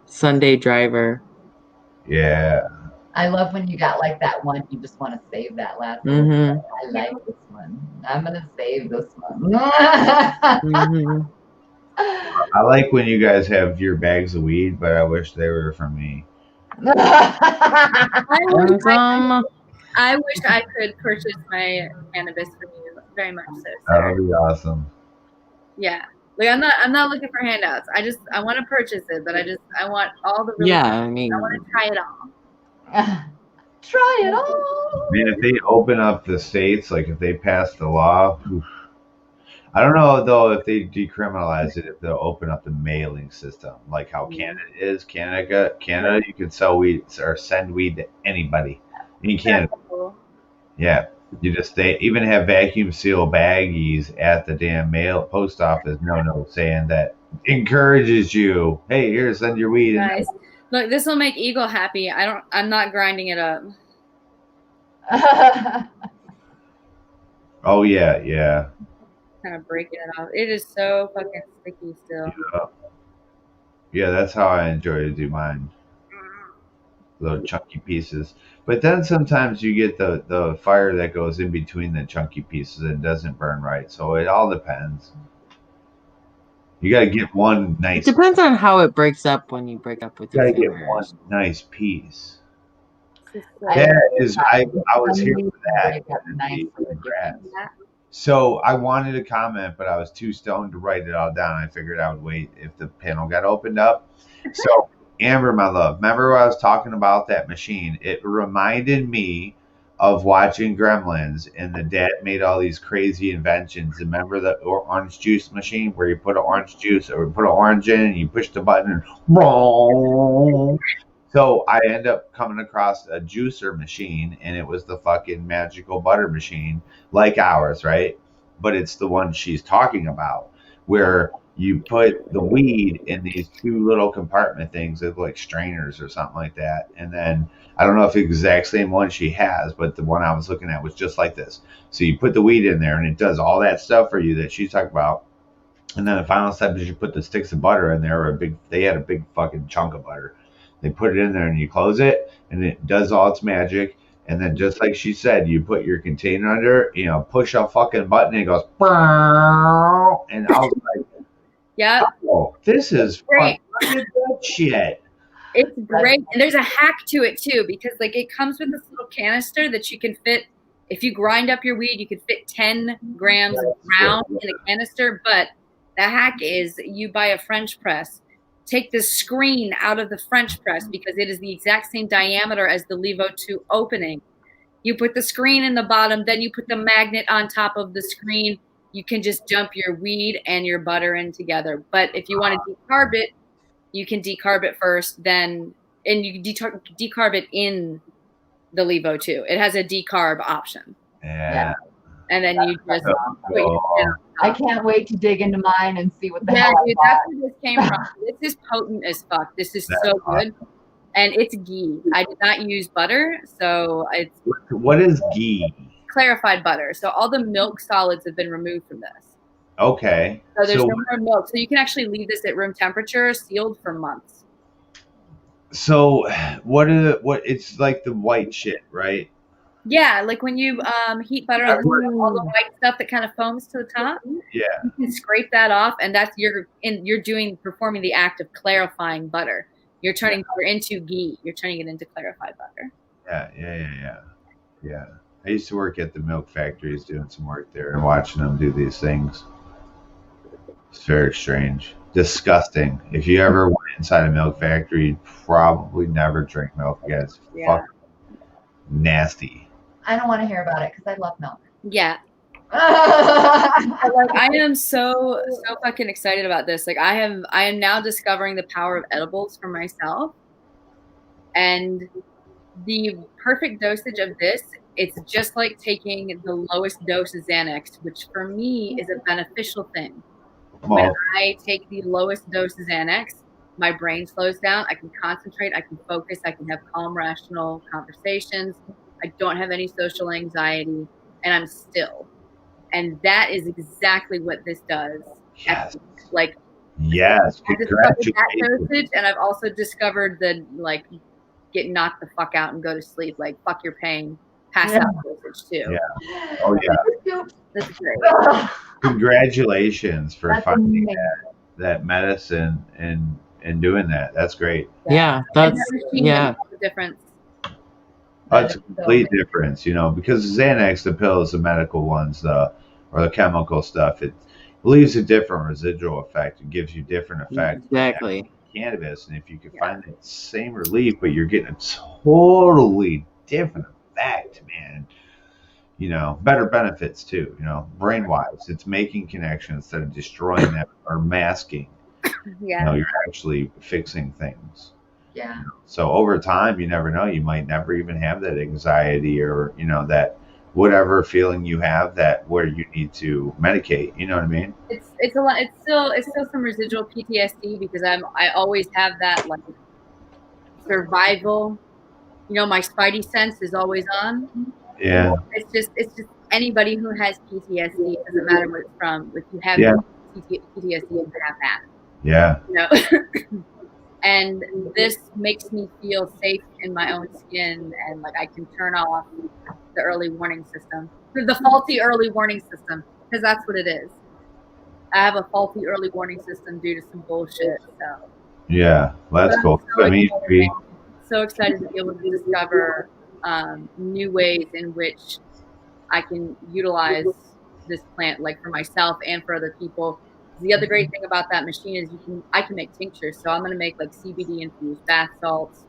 Sunday Driver. Yeah. I love when you got like that one, you just want to save that last one. I like this one. I'm going to save this one. I like when you guys have your bags of weed, but I wish they were from me. I wish I could purchase my cannabis from you. Very much so. That would be awesome. Yeah. Like I'm not looking for handouts. I want to purchase it, but I want all the really I want to try it all. Try it all. I mean, if they open up the states, like if they pass the law, I don't know though if they decriminalize it, if they'll open up the mailing system, like how Canada is. Canada, you can sell weed or send weed to anybody in Canada. Cool. Yeah, they even have vacuum seal baggies at the damn post office. No, saying that encourages you. Hey, here, send your weed. Nice. Look, this will make Eagle happy. I'm not grinding it up. Oh yeah. Kind of breaking it off. It is so fucking sticky still. Yeah, that's how I enjoy to do mine. Little chunky pieces. But then sometimes you get the fire that goes in between the chunky pieces and doesn't burn right. So it all depends. You got to get one nice. It depends on how it breaks up when you break up with your fingers. You got to get one nice piece. I was here for that. So I wanted to comment, but I was too stoned to write it all down. I figured I would wait if the panel got opened up. So Amber, my love, remember when I was talking about that machine? It reminded me of watching Gremlins, and the dad made all these crazy inventions. Remember the orange juice machine where you put an orange juice or put an orange in and you push the button and boom. So I end up coming across a juicer machine, and it was the fucking magical butter machine like ours, right? But it's the one she's talking about, where you put the weed in these two little compartment things that look like strainers or something like that. And then I don't know if it's the exact same one she has, but the one I was looking at was just like this. So you put the weed in there, and it does all that stuff for you that she's talking about. And then the final step is you put the sticks of butter in there, they had a big fucking chunk of butter. They put it in there and you close it and it does all its magic. And then just like she said, you put your container under, push a fucking button and it goes, and I was like, yeah, oh, this is great shit. It's great. And there's a hack to it too, because like it comes with this little canister that you can fit. If you grind up your weed, you can fit 10 grams of ground in a canister. But the hack is you buy a French press. Take the screen out of the French press because it is the exact same diameter as the Levo 2 opening. You put the screen in the bottom, then you put the magnet on top of the screen. You can just dump your weed and your butter in together. But if you want to decarb it, you can decarb it first, and you decarb it in the Levo 2. It has a decarb option. Yeah. And then you just I can't wait to dig into mine and see what the hell. Yeah, dude, that's where this came from. This is potent as fuck. This is so good. And it's ghee. I did not use butter, so it's What is ghee? Clarified butter. So all the milk solids have been removed from this. Okay. So there's no more milk. So you can actually leave this at room temperature, sealed for months. So what it's like the white shit, right? Yeah, like when you heat butter, and all the white stuff that kind of foams to the top. Yeah. You can scrape that off, and that's you're performing the act of clarifying butter. You're turning butter into ghee. You're turning it into clarified butter. Yeah. I used to work at the milk factories doing some work there and watching them do these things. It's very strange. Disgusting. If you ever went inside a milk factory, you'd probably never drink milk again. It's fucking nasty. I don't want to hear about it because I love milk. Yeah. Like, I am so fucking excited about this. Like I am now discovering the power of edibles for myself. And the perfect dosage of this, it's just like taking the lowest dose of Xanax, which for me is a beneficial thing. When I take the lowest dose of Xanax, my brain slows down. I can concentrate. I can focus. I can have calm, rational conversations. I don't have any social anxiety, and I'm still. And that is exactly what this does. Yes. Like, yes. I discovered that dosage, and I've also discovered the like get knocked the fuck out and go to sleep. Like, fuck your pain, pass out dosage too. Yeah. Oh yeah. That's great. Congratulations for finding that medicine and doing that. That's great. Yeah, that's the difference. That's a complete difference, you know, because Xanax, the pills, the medical ones, or the chemical stuff, it leaves a different residual effect. It gives you different effects. Exactly. Cannabis, and if you can find that same relief, but you're getting a totally different effect, man. You know, better benefits too. You know, brain wise, it's making connections instead of destroying them or masking. Yeah. You know, you're actually fixing things. Yeah. So over time, you never know. You might never even have that anxiety or, you know, that whatever feeling you have that where you need to medicate. You know what I mean? It's a lot. It's still some residual PTSD because I always have that like survival. You know, my spidey sense is always on. Yeah. It's just anybody who has PTSD, it doesn't matter where it's from. If you have PTSD, you have that. Yeah. You know? And this makes me feel safe in my own skin, and like I can turn off the early warning system, the faulty early warning system, because that's what it is. I have a faulty early warning system due to some bullshit. So yeah, well, that's cool. So excited to be able to discover new ways in which I can utilize this plant, like for myself and for other people. The other great thing about that machine is I can make tinctures. So I'm gonna make like CBD infused bath salts,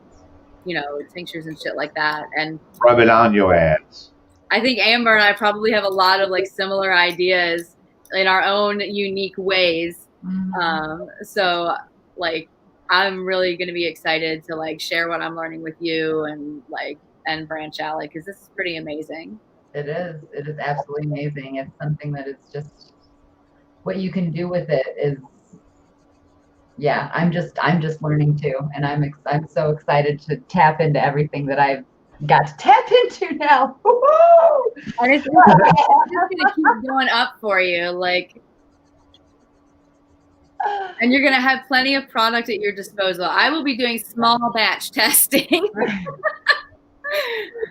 you know, tinctures and shit like that. And rub it on your ass. I think Amber and I probably have a lot of like similar ideas in our own unique ways. So like I'm really gonna be excited to like share what I'm learning with you and branch out, like, because this is pretty amazing. It is. It is absolutely amazing. It's something that is just what you can do with it is, yeah. I'm just learning too, and I'm so excited to tap into everything that I've got to tap into now. And it's just gonna keep going up for you, like, and you're gonna have plenty of product at your disposal. I will be doing small batch testing.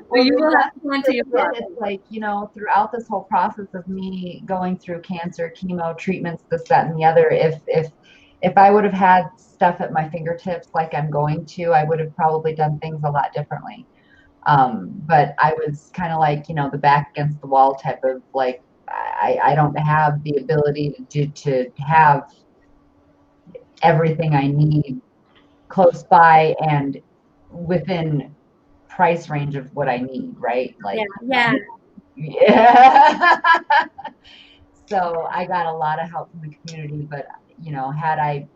Well, you will have plenty of product. It's like, you know, throughout this whole process of me going through cancer, chemo, treatments, this, that, and the other, if I would have had stuff at my fingertips like I'm going to, I would have probably done things a lot differently. But I was kind of like, you know, the back against the wall type of like, I don't have the ability to have everything I need close by and within price range of what I need, right? Like, yeah. So I got a lot of help from the community, but you know, had I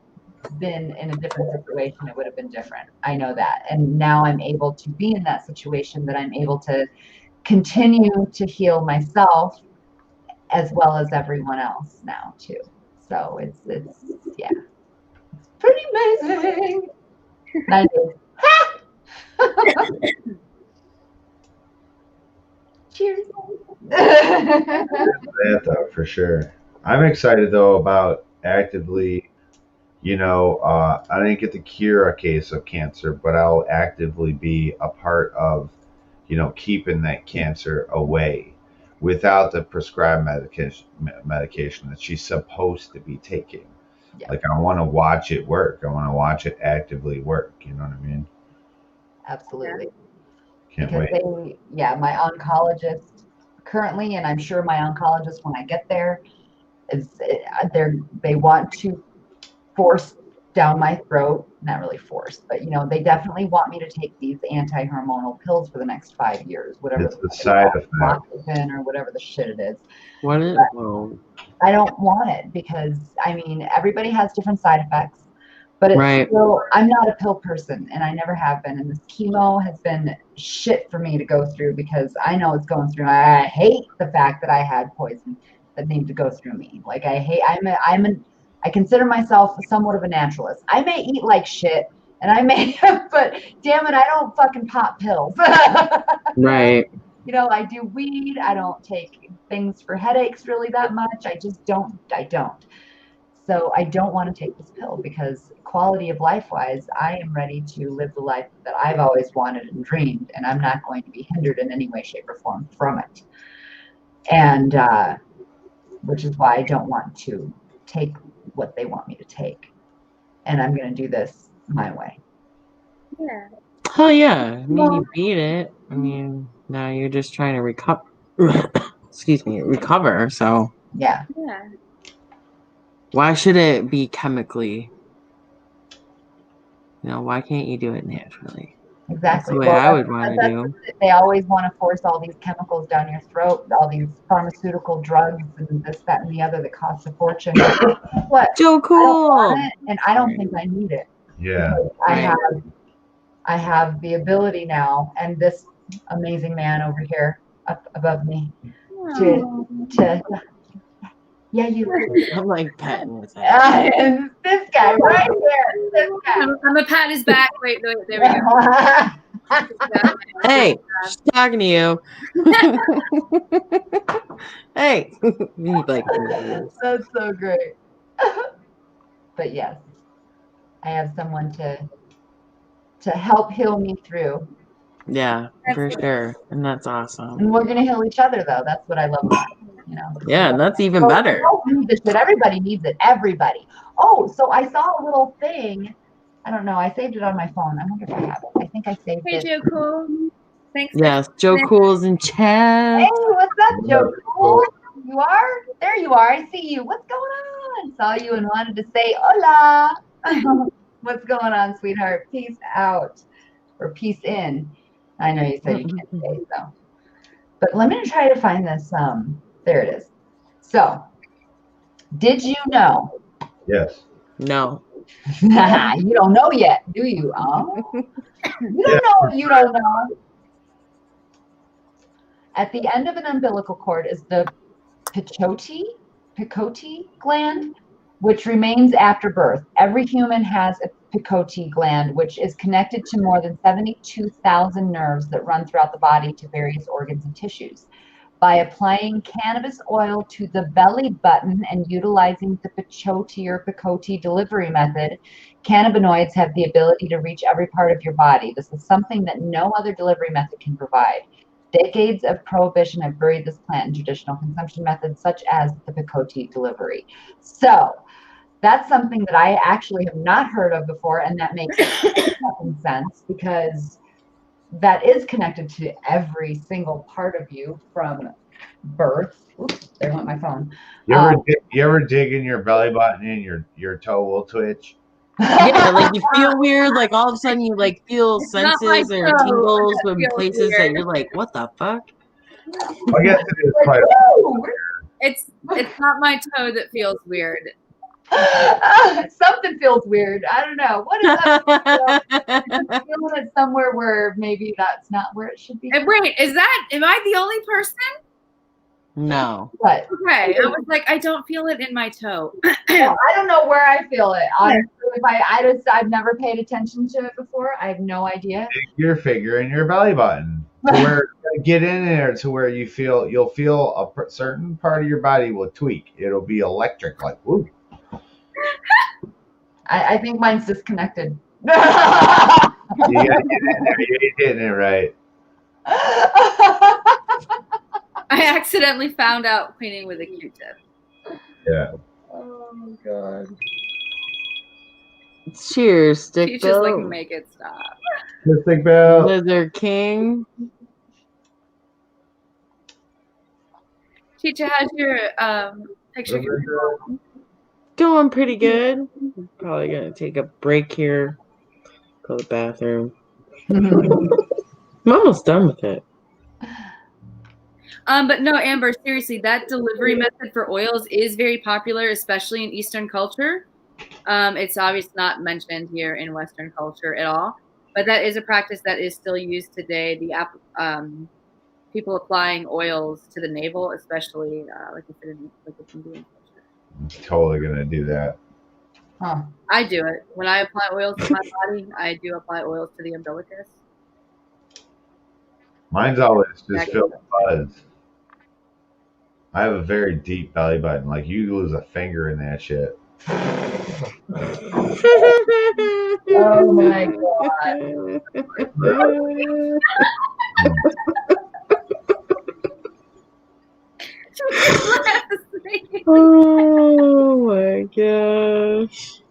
been in a different situation, it would have been different. I know that. And now I'm able to be in that situation that I'm able to continue to heal myself as well as everyone else now too. So it's yeah, it's pretty amazing. Cheers. That though, for sure. I'm excited though about actively, I didn't get to cure a case of cancer, but I'll actively be a part of, keeping that cancer away without the prescribed medication that she's supposed to be taking. Yeah. Like I want to watch it work. I want to watch it actively work. You know what I mean? Absolutely. Can't Because wait. my oncologist currently, and I'm sure my oncologist when I get there, they want to force down my throat, not really force, but they definitely want me to take these anti-hormonal pills for the next 5 years, whatever It's the side effect. tamoxifen or whatever the shit it is. What is? Well, I don't want it because everybody has different side effects, but it's Right. still, I'm not a pill person and I never have been. And this chemo has been shit for me to go through because I know it's going through. I hate the fact that I had poison that needs to go through me. Like I consider myself somewhat of a naturalist. I may eat like shit and but damn it, I don't fucking pop pills. Right. I do weed. I don't take things for headaches really that much. I just don't. So I don't want to take this pill because quality of life wise, I am ready to live the life that I've always wanted and dreamed, and I'm not going to be hindered in any way, shape, or form from it. And which is why I don't want to take what they want me to take. And I'm going to do this my way. Yeah. Oh yeah. I mean, you beat it. I mean, now you're just trying to recover. Excuse me, recover. So Yeah. Yeah. why should it be chemically? Why can't you do it naturally? Exactly. That's the way I would want to do. They always want to force all these chemicals down your throat, all these pharmaceutical drugs and this, that, and the other that cost a fortune. What? Joe Cool. I don't want it, and I don't think I need it. Yeah. I have the ability now, and this amazing man over here up above me to you. I'm like petting his head. And this guy right here. This guy. I'm gonna pat his back. Wait, there we go. Hey, she's talking to you. Hey. That's so great. But yes, I have someone to help heal me through. Yeah, for sure. And that's awesome. And we're gonna heal each other though. That's what I love about it, Yeah, and that's even better. Everybody needs it. Everybody. Oh, so I saw a little thing. I don't know. I saved it on my phone. I wonder if I have it. I think I saved Hey, it. Joe Cool. Thanks. Yes, Joe Cool's in chat. Hey, what's up, Joe Cool? You are? There you are. I see you. What's going on? Saw you and wanted to say hola. What's going on, sweetheart? Peace out. Or peace in. I know you said you can't say so. But let me try to find this. There it is. So, did you know? Yes. No. You don't know yet, do you? Oh, you don't know. You don't know. At the end of an umbilical cord is the Pituitary gland, which remains after birth. Every human has a Pituitary gland, which is connected to more than 72,000 nerves that run throughout the body to various organs and tissues. By applying cannabis oil to the belly button and utilizing the Pituitary delivery method, cannabinoids have the ability to reach every part of your body. This is something that no other delivery method can provide. Decades of prohibition have buried this plant in traditional consumption methods, such as the Pituitary delivery. So that's something that I actually have not heard of before, and that makes sense because that is connected to every single part of you from birth. Oops, there went my phone. You ever dig in your belly button and your toe will twitch? Yeah, like you feel weird, like all of a sudden you like feel senses or tingles in places that you're like, what the fuck? I guess it is quite It's not my toe that feels weird. Something feels weird. I don't know. What is that? I'm feeling it somewhere where maybe that's not where it should be. Wait, am I the only person? No. What? Okay. I was like, I don't feel it in my toe. Well, I don't know where I feel it. Honestly, I've never paid attention to it before. I have no idea. your finger in your belly button. where get in there to where you'll feel a certain part of your body will tweak. It'll be electric, like woo. I think mine's disconnected. You gotta get in there. You ain't hitting it right. I accidentally found out cleaning with a Q-tip. Yeah. Oh God. Cheers, stick She's just like, Bill. make it stop. Mystic Bell. Lizard King. Teacher, how's your picture? Doing pretty good. Probably gonna take a break here. Go to the bathroom. I'm almost done with it. But no, Amber, seriously, that delivery method for oils is very popular, especially in Eastern culture. It's obviously not mentioned here in Western culture at all, but that is a practice that is still used today. The people applying oils to the navel, especially like if it's Indian culture. I'm totally gonna do that. Huh. I do it when I apply oils to my body. I do apply oils to the umbilicus. Mine's always just filled with buzz. I have a very deep belly button. Like you lose a finger in that shit. Oh my God. Oh my gosh.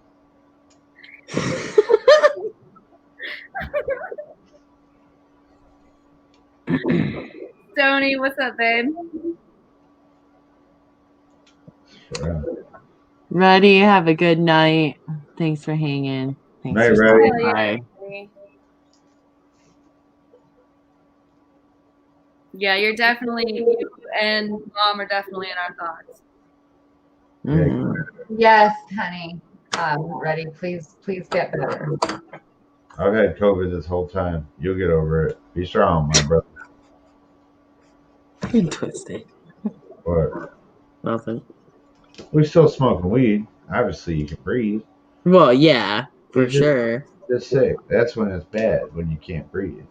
Stoney, what's up, babe? Yeah. Ready? Have a good night. Thanks for hanging. Thanks Night, for Reddy. stopping by. Yeah, you're definitely, you and Mom are definitely in our thoughts. Mhm. Yes, honey. Ready? Please get better. I've had COVID this whole time. You'll get over it. Be strong, my brother. You're twisted. What? Nothing. We're still smoking weed. Obviously, you can breathe. Well, yeah, for You're just- sure. Just sick. That's when it's bad, when you can't breathe.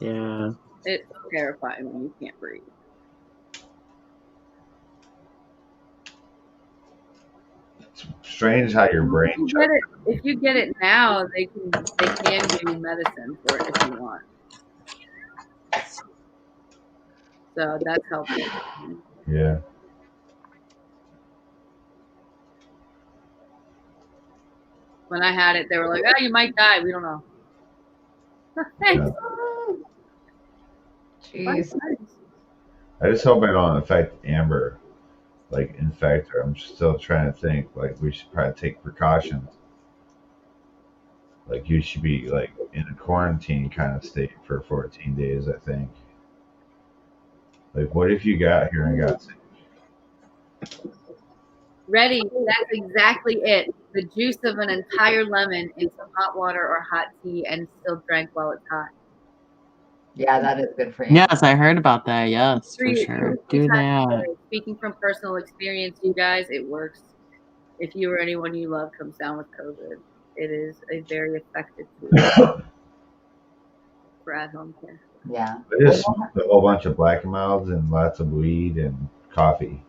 Yeah. It's terrifying when you can't breathe. It's strange how your brain If you get it now, they can give you medicine for it if you want. So that's helpful. Yeah. When I had it, they were like, "Oh, you might die. We don't know." Thanks. Jeez. I just hope I don't affect Amber, like infect her. I'm still trying to think. Like we should probably take precautions. Like you should be like in a quarantine kind of state for 14 days. I think. Like, what if you got here and got sick? Ready. That's exactly it. The juice of an entire lemon in some hot water or hot tea and still drank while it's hot. Yeah, that is good for you. Yes, I heard about that. Yes, for sure. Do that. Speaking from personal experience, you guys, it works. If you or anyone you love comes down with COVID, it is a very effective tool for at-home care. Yeah. I just smoked a whole bunch of Black and Milds and lots of weed and coffee.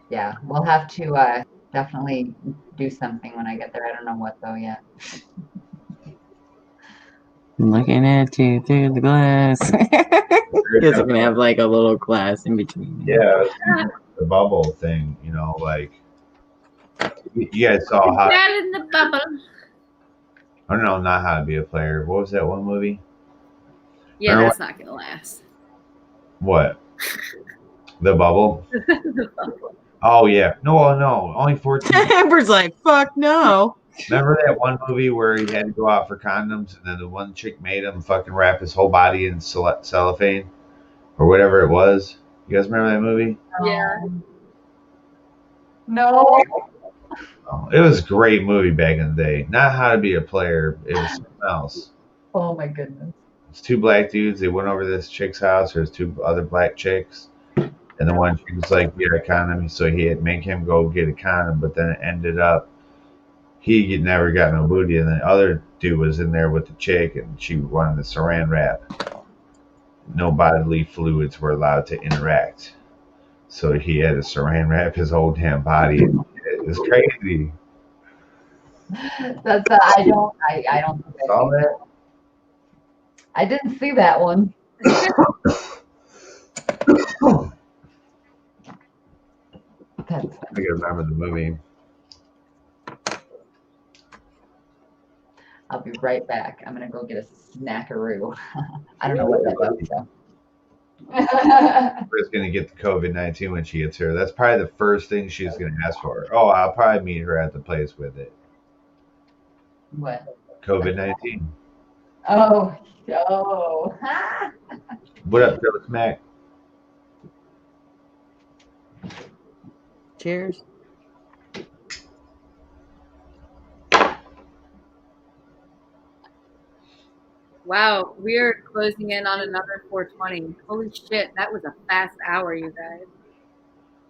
Yeah, we'll have to definitely do something when I get there. I don't know what though yet. I'm looking at you through the glass. Because I'm gonna have like a little glass in between. Yeah, the bubble thing. You know, like you guys saw how. That in the bubble. I don't know, not How to Be a Player. What was that one movie? Yeah, Remember that's not gonna last. What? The Bubble? The bubble. Oh yeah. No, only 14. Amber's like, fuck no. Remember that one movie where he had to go out for condoms, and then the one chick made him fucking wrap his whole body in cellophane or whatever it was? You guys remember that movie? Yeah. No. Oh, it was a great movie back in the day. Not How to Be a Player. It was something else. Oh my goodness. It's two black dudes. They went over to this chick's house. There's two other black chicks. And the one chick was like, get a condom. So he had make him go get a condom. But then it ended up, he never got no booty, and the other dude was in there with the chick, and she wanted the saran wrap. No bodily fluids were allowed to interact, so he had to saran wrap his whole damn body. It's crazy. That's I don't think I All see that. I didn't see that one. That's I can remember the movie. I'll be right back. I'm gonna go get a snackaroo. I don't know what that does though. Is going to get the COVID-19 when she gets here. That's probably the first thing she's going to ask for. Oh, I'll probably meet her at the place with it. What? COVID-19. Oh, oh. What up, Joe Smack? Cheers. Wow, we are closing in on another 420. Holy shit, that was a fast hour, you guys.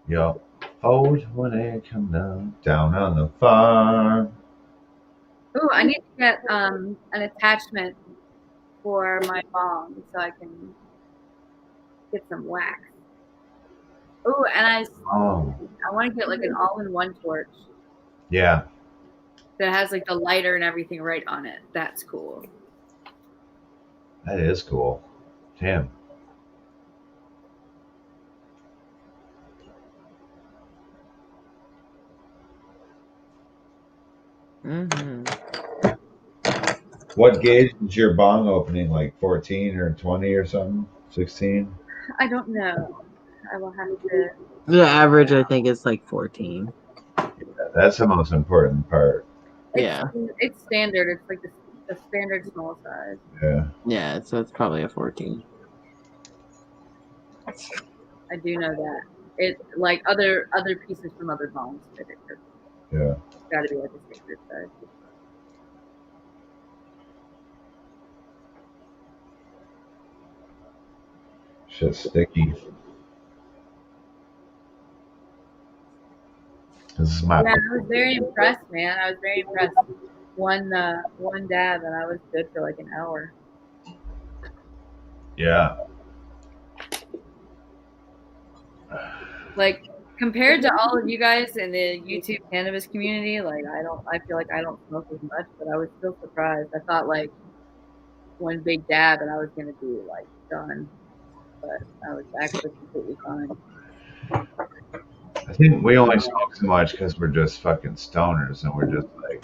Yo. Oh, when they come down on the farm. Ooh, I need to get an attachment for my bong so I can get some wax. Ooh, and I want to get like an all-in-one torch Yeah. that has like the lighter and everything right on it. That's cool. That is cool. Damn. Mm-hmm. What gauge is your bong opening? Like 14 or 20 or something? 16? I don't know. I will have to. The average, I think, is like 14. Yeah, that's the most important part. It's standard. It's like the standard small size. Yeah. Yeah, so it's probably a 14. I do know that. It like other pieces from other bongs. Yeah. It's got to be like a standard size. Shit's sticky. This is my. Yeah, I was very impressed, man. I was very impressed. One dab, and I was good for like an hour. Yeah. Like compared to all of you guys in the YouTube cannabis community, like I feel like I don't smoke as much, but I was still surprised. I thought like one big dab and I was gonna be like done, but I was actually completely fine. I think we only smoke so much because we're just fucking stoners and we're just like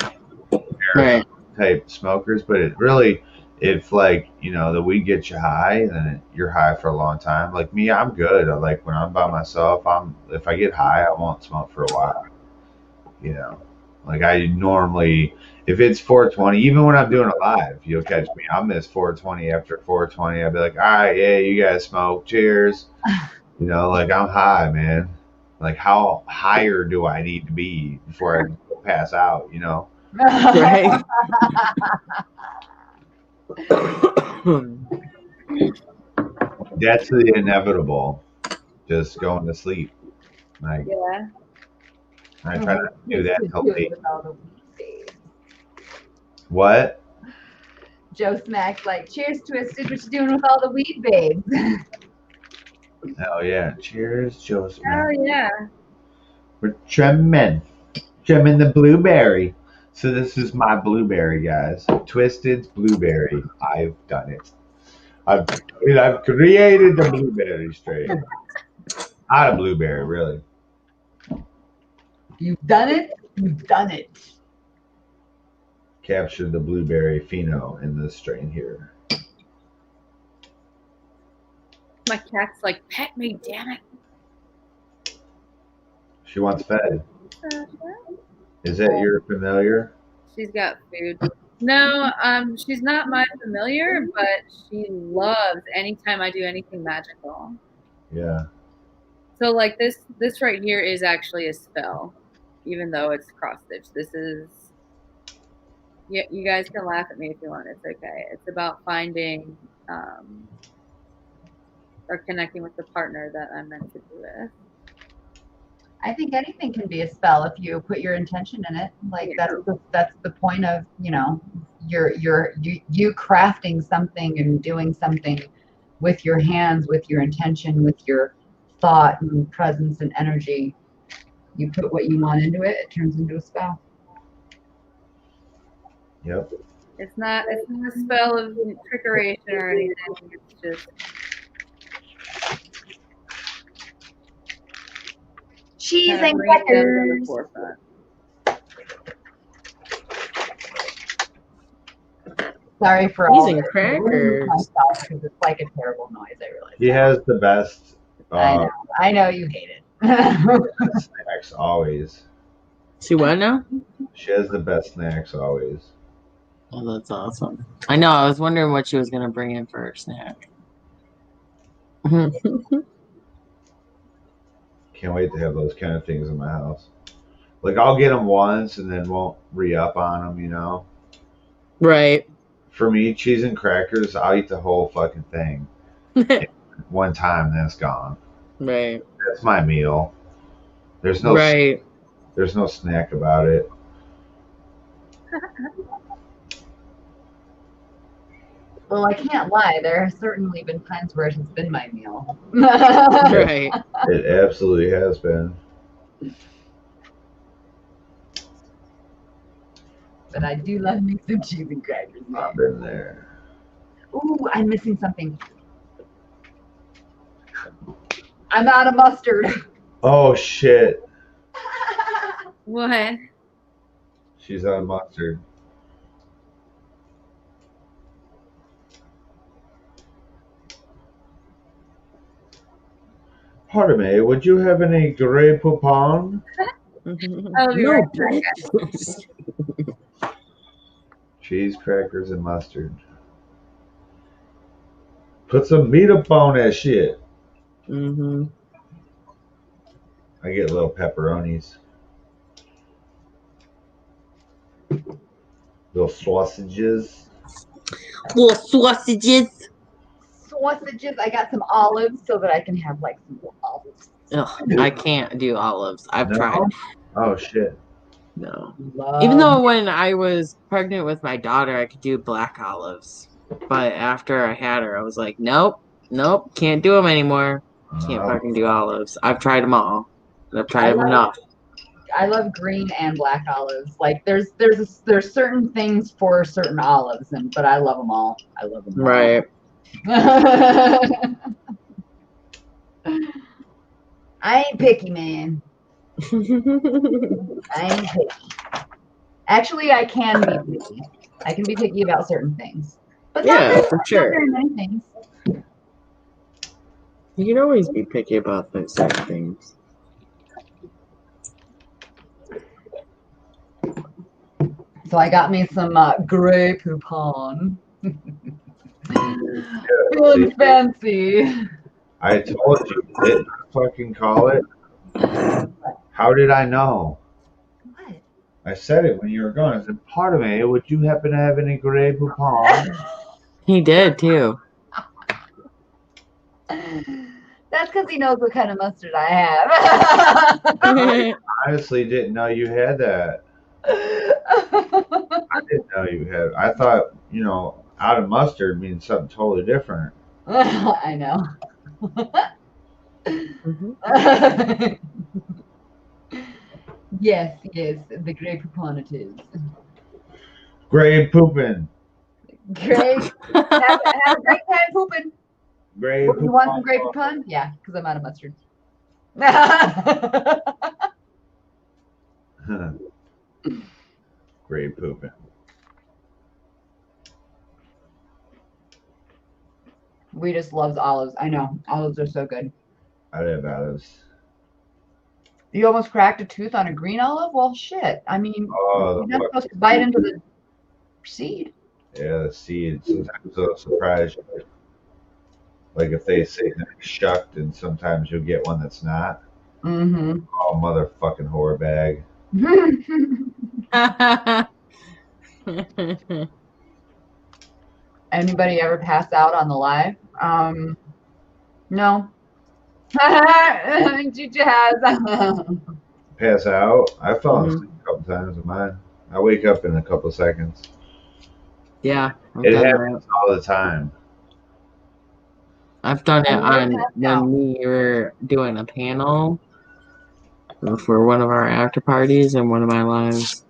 Right. type smokers. But it really, if like the weed gets you high, then you're high for a long time. Like me, I'm good. Like when I'm by myself, if I get high, I won't smoke for a while. Like I normally, if it's 420, even when I'm doing it live, you'll catch me. I'll miss 420 after 420. I'll be like, all right, yeah, you guys smoke. Cheers. Like I'm high, man. Like how higher do I need to be before I pass out? Right. That's the inevitable. Just going to sleep. Like Yeah. I try not to do that until late. With all the weed babes. What? Joe Smack's like, cheers, Twisted. What you doing with all the weed babes? Hell yeah! Cheers, Joe Smith. Oh yeah. We're trimming the blueberry. So this is my blueberry, guys. Twisted's blueberry. I've done it. I've created the blueberry strain. Not a blueberry, really. You've done it. You've done it. Captured the blueberry pheno in this strain here. My cat's like, pet me, damn it. She wants fed. Is that your familiar? She's got food. No, she's not my familiar, but she loves anytime I do anything magical. Yeah. So like this right here is actually a spell, even though it's cross stitch. This is, yeah, you guys can laugh at me if you want. It's okay. It's about finding or connecting with the partner that I'm meant to be with. I think anything can be a spell if you put your intention in it. Like that's the point of, you know, you crafting something and doing something with your hands, with your intention, with your thought and presence and energy. You put what you want into it, it turns into a spell. Yep. It's not a spell of trickery or anything. It's just Cheese kind of and bringing them to the crackers. forefront. Sorry for Cheese all and this. crackers. Myself, because it's like a terrible noise. I realize. He has the best I know you hate it. snacks always. See what now? She has the best snacks always. Oh, that's awesome. I know. I was wondering what she was going to bring in for her snack. Can't wait to have those kind of things in my house. Like, I'll get them once and then won't re-up on them, you know? Right. For me, cheese and crackers, I'll eat the whole fucking thing. One time, then it's gone. Right. That's my meal. There's no Right. There's no snack about it. Well, I can't lie. There have certainly been times where it has been my meal. Right. It absolutely has been. But I do love me some cheese and crackers. I've been there. Ooh, I'm missing something. I'm out of mustard. Oh, shit. What? She's on mustard. Pardon me, would you have any Grey Poupon? I'll be No, right back. bitch. Cheese, crackers, and mustard. Put some meat up on that shit. Mm-hmm. I get little pepperonis. Little sausages. Little sausages. Sausages. I got some olives so that I can have like some olives. Ugh, I can't do olives. I've No? tried. Oh, shit. No. Love. Even though when I was pregnant with my daughter, I could do black olives. But after I had her, I was like, nope, can't do them anymore. Can't fucking do olives. I've tried them all. I've tried them enough. I love green and black olives. Like there's certain things for certain olives, but I love them all. I love them all. Right. I ain't picky, man. I ain't picky. Actually, I can be picky. I can be picky about certain things, but Yeah, for not sure. very many things. You can always be picky about those certain things. So I got me some Grey Poupon. Feeling fancy. I told you, didn't fucking call it. How did I know? What? I said it when you were gone. I said, pardon me, would you happen to have any Grey Poupon? He did too. That's because he knows what kind of mustard I have. I honestly didn't know you had that. I didn't know you had. I thought, you know, out of mustard means something totally different. I know. Mhm. Yes, the Grey Poupon it is. Grey pooping. Great. Have a great time pooping. Grey You want some Poupon. Grey Poupon? Yeah, because I'm out of mustard. Grey pooping. We just loves olives. I know. Olives are so good. I have olives. You almost cracked a tooth on a green olive? Well, shit. I mean, Oh, you're not supposed to bite into the seed. yeah, the seeds. Sometimes they'll surprise you. Like if they say they're shucked, and sometimes you'll get one that's not. Mm-hmm. Oh, motherfucking whore bag. Anybody ever pass out on the live? No. She has. Pass out. I fell Mhm. asleep a couple times with mine. I wake up in a couple seconds. Yeah, I've It done happens that. all the time. I've done it I've never on passed out. when we were doing a panel for one of our after parties in one of my lives.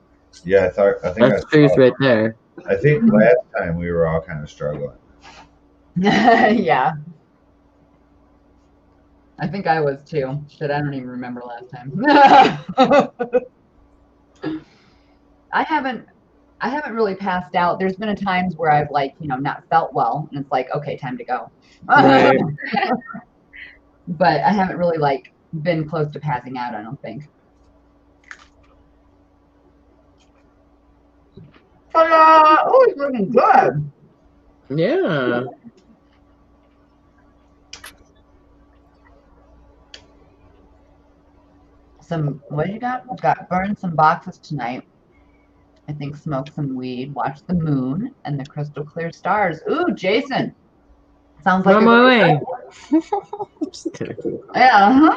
Yeah, I think That's truth right there. I think last time we were all kind of struggling. Yeah. I think I was too. Shit, I don't even remember last time. I haven't really passed out. There's been times where I've like, not felt well and it's like, okay, time to go. Right. But I haven't really like been close to passing out, I don't think. Oh, it's looking good. Yeah. What you got? Got burned some boxes tonight. I think smoke some weed, watch the moon and the crystal clear stars. Ooh, Jason. Sounds like On a my great way. Just kidding. Yeah,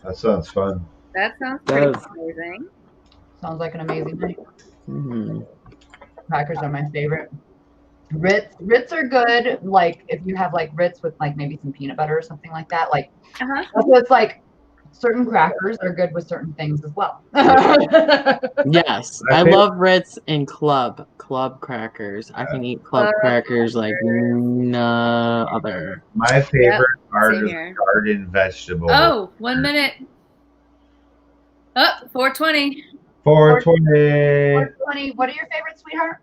That sounds fun. That sounds pretty Does. amazing. sounds like an amazing night. Mhm. Crackers are my favorite. Ritz are good. Like if you have like Ritz with like maybe some peanut butter or something like that. Like Uh-huh. that's what it's like. Certain crackers are good with certain things as well. Yes, My I favorite- love Ritz and club crackers. I can eat club crackers like no other. My favorite are same just here. garden vegetables. Oh, 1 minute. Oh, 420. 420. 420. What are your favorites, sweetheart?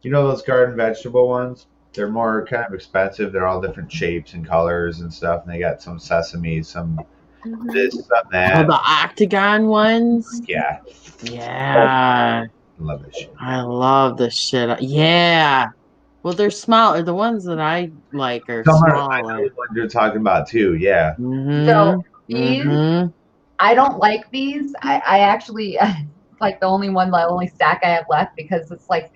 You know those garden vegetable ones? They're more kind of expensive. They're all different shapes and colors and stuff. And they got some sesame, some Mhm. this, some Oh, that. the octagon ones. Yeah, Yeah, love this shit. I love the shit. Yeah. Well, they're small. The ones that I like are Some are, I know smaller. the ones you're talking about too. Yeah. Mm-hmm. So these, Mm-hmm. I don't like these. I actually like the only stack I have left because it's like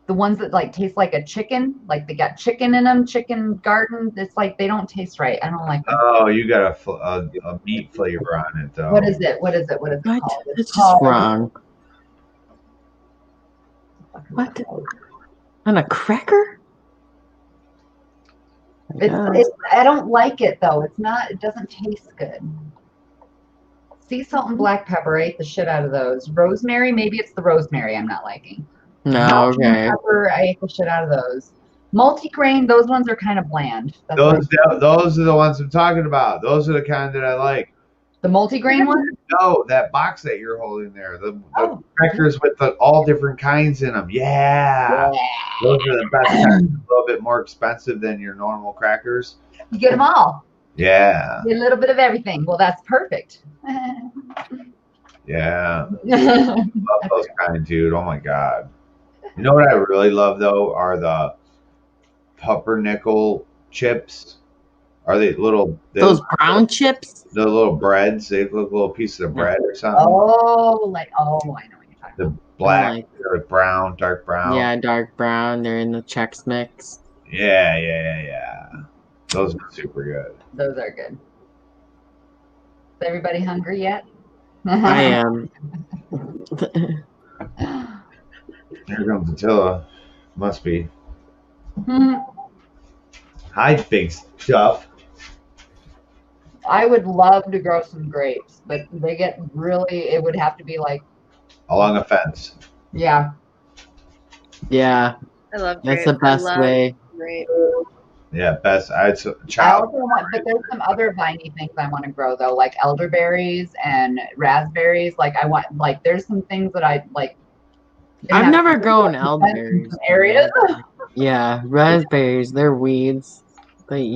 the ones that like taste like a chicken, like they got chicken in them, chicken garden. It's like they don't taste right. I don't like them. Oh, you got a meat flavor on it though. What is it? What is it? What is it What? called? It's just wrong. What? On a cracker? I don't like it though. It's not. It doesn't taste good. Sea salt and black pepper. I ate the shit out of those. Rosemary. Maybe it's the rosemary I'm not liking. No, Cajun okay. pepper. I ate the shit out of those. Multigrain. Those ones are kind of bland. That's Those are the ones I'm talking about. Those are the kind that I like. the multigrain one. No, that box that you're holding there, the Oh. crackers with all different kinds in them. Yeah. Those are the best kinds. A little bit more expensive than your normal crackers. You get them all. Yeah. Get a little bit of everything. Well, that's perfect. Yeah. Love those kind, dude. Oh my god. You know what I really love though are the pumpernickel chips. Are they little? Those brown chips? The little breads. They look like little pieces of bread or something. Oh, I know what you're talking The about. black or brown, dark brown. Yeah, dark brown. They're in the Chex Mix. Yeah. Those are super good. Those are good. Is everybody hungry yet? I am. Here comes Attila. Must be. Hi, big stuff. I would love to grow some grapes, but they get really, it would have to be like, Along a fence. yeah. Yeah, I love that's grapes. the best way. Grape. Yeah, best. I Child. also want, but there's some other viney things I want to grow though, like elderberries and raspberries. Like I want, like there's some things that I like. I've never grown elderberries. In some areas. Yeah, raspberries. They're weeds. They,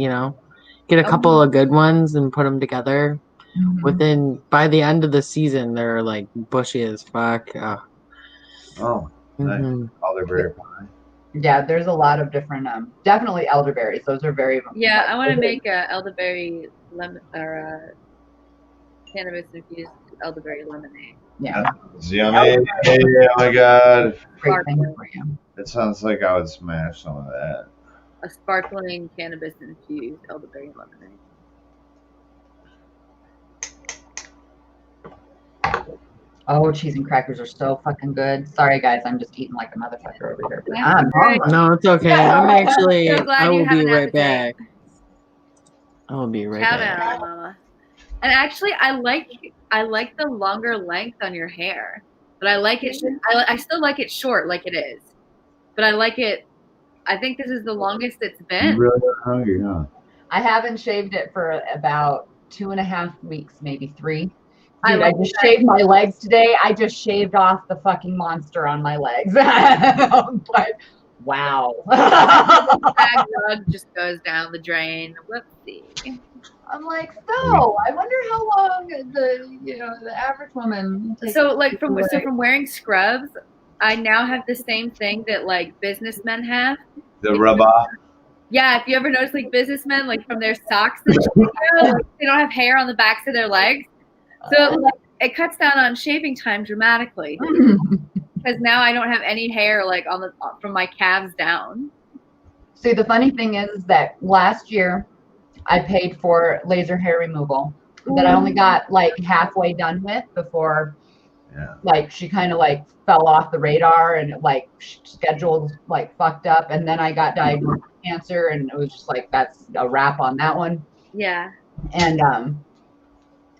get a couple of good ones and put them together. By the end of the season, they're like bushy as fuck. Oh, nice. Elderberry pie. Yeah, there's a lot of different, definitely elderberries. Those are very. Yeah, I want to make a elderberry lemon or cannabis infused elderberry lemonade. Yeah. It's yummy. Oh my god. Great thing for you. It sounds like I would smash some of that. A sparkling cannabis infused elderberry lemonade. Oh, cheese and crackers are so fucking good. Sorry, guys, I'm just eating like a motherfucker over here. But That's I'm all right. hungry. No, it's okay. I'm actually. So glad I you will have be an right appetite. back. I will be right Chow back. down, mama. And actually, I like the longer length on your hair, but I like it. I still like it short, like it is, but I like it. I think this is the longest it's You been. really are hungry, huh? I haven't shaved it for about 2.5 weeks, maybe 3. I Dude, I like just that. shaved my legs today. I just shaved off the fucking monster on my legs. But wow. Bag rug just goes down the drain. Whoopsie. I'm like, so I wonder how long the average woman takes. So like to wear. from wearing scrubs, I now have the same thing that like businessmen have. The rub off. Yeah, if you ever notice like businessmen like from their socks and shit, like, they don't have hair on the backs of their legs. So like, it cuts down on shaving time dramatically because now I don't have any hair like on the from my calves down. See, the funny thing is that last year I paid for laser hair removal that I only got like halfway done with before like she kind of like fell off the radar and like schedules like fucked up, and then I got diagnosed with cancer and it was just like that's a wrap on that one. Yeah. And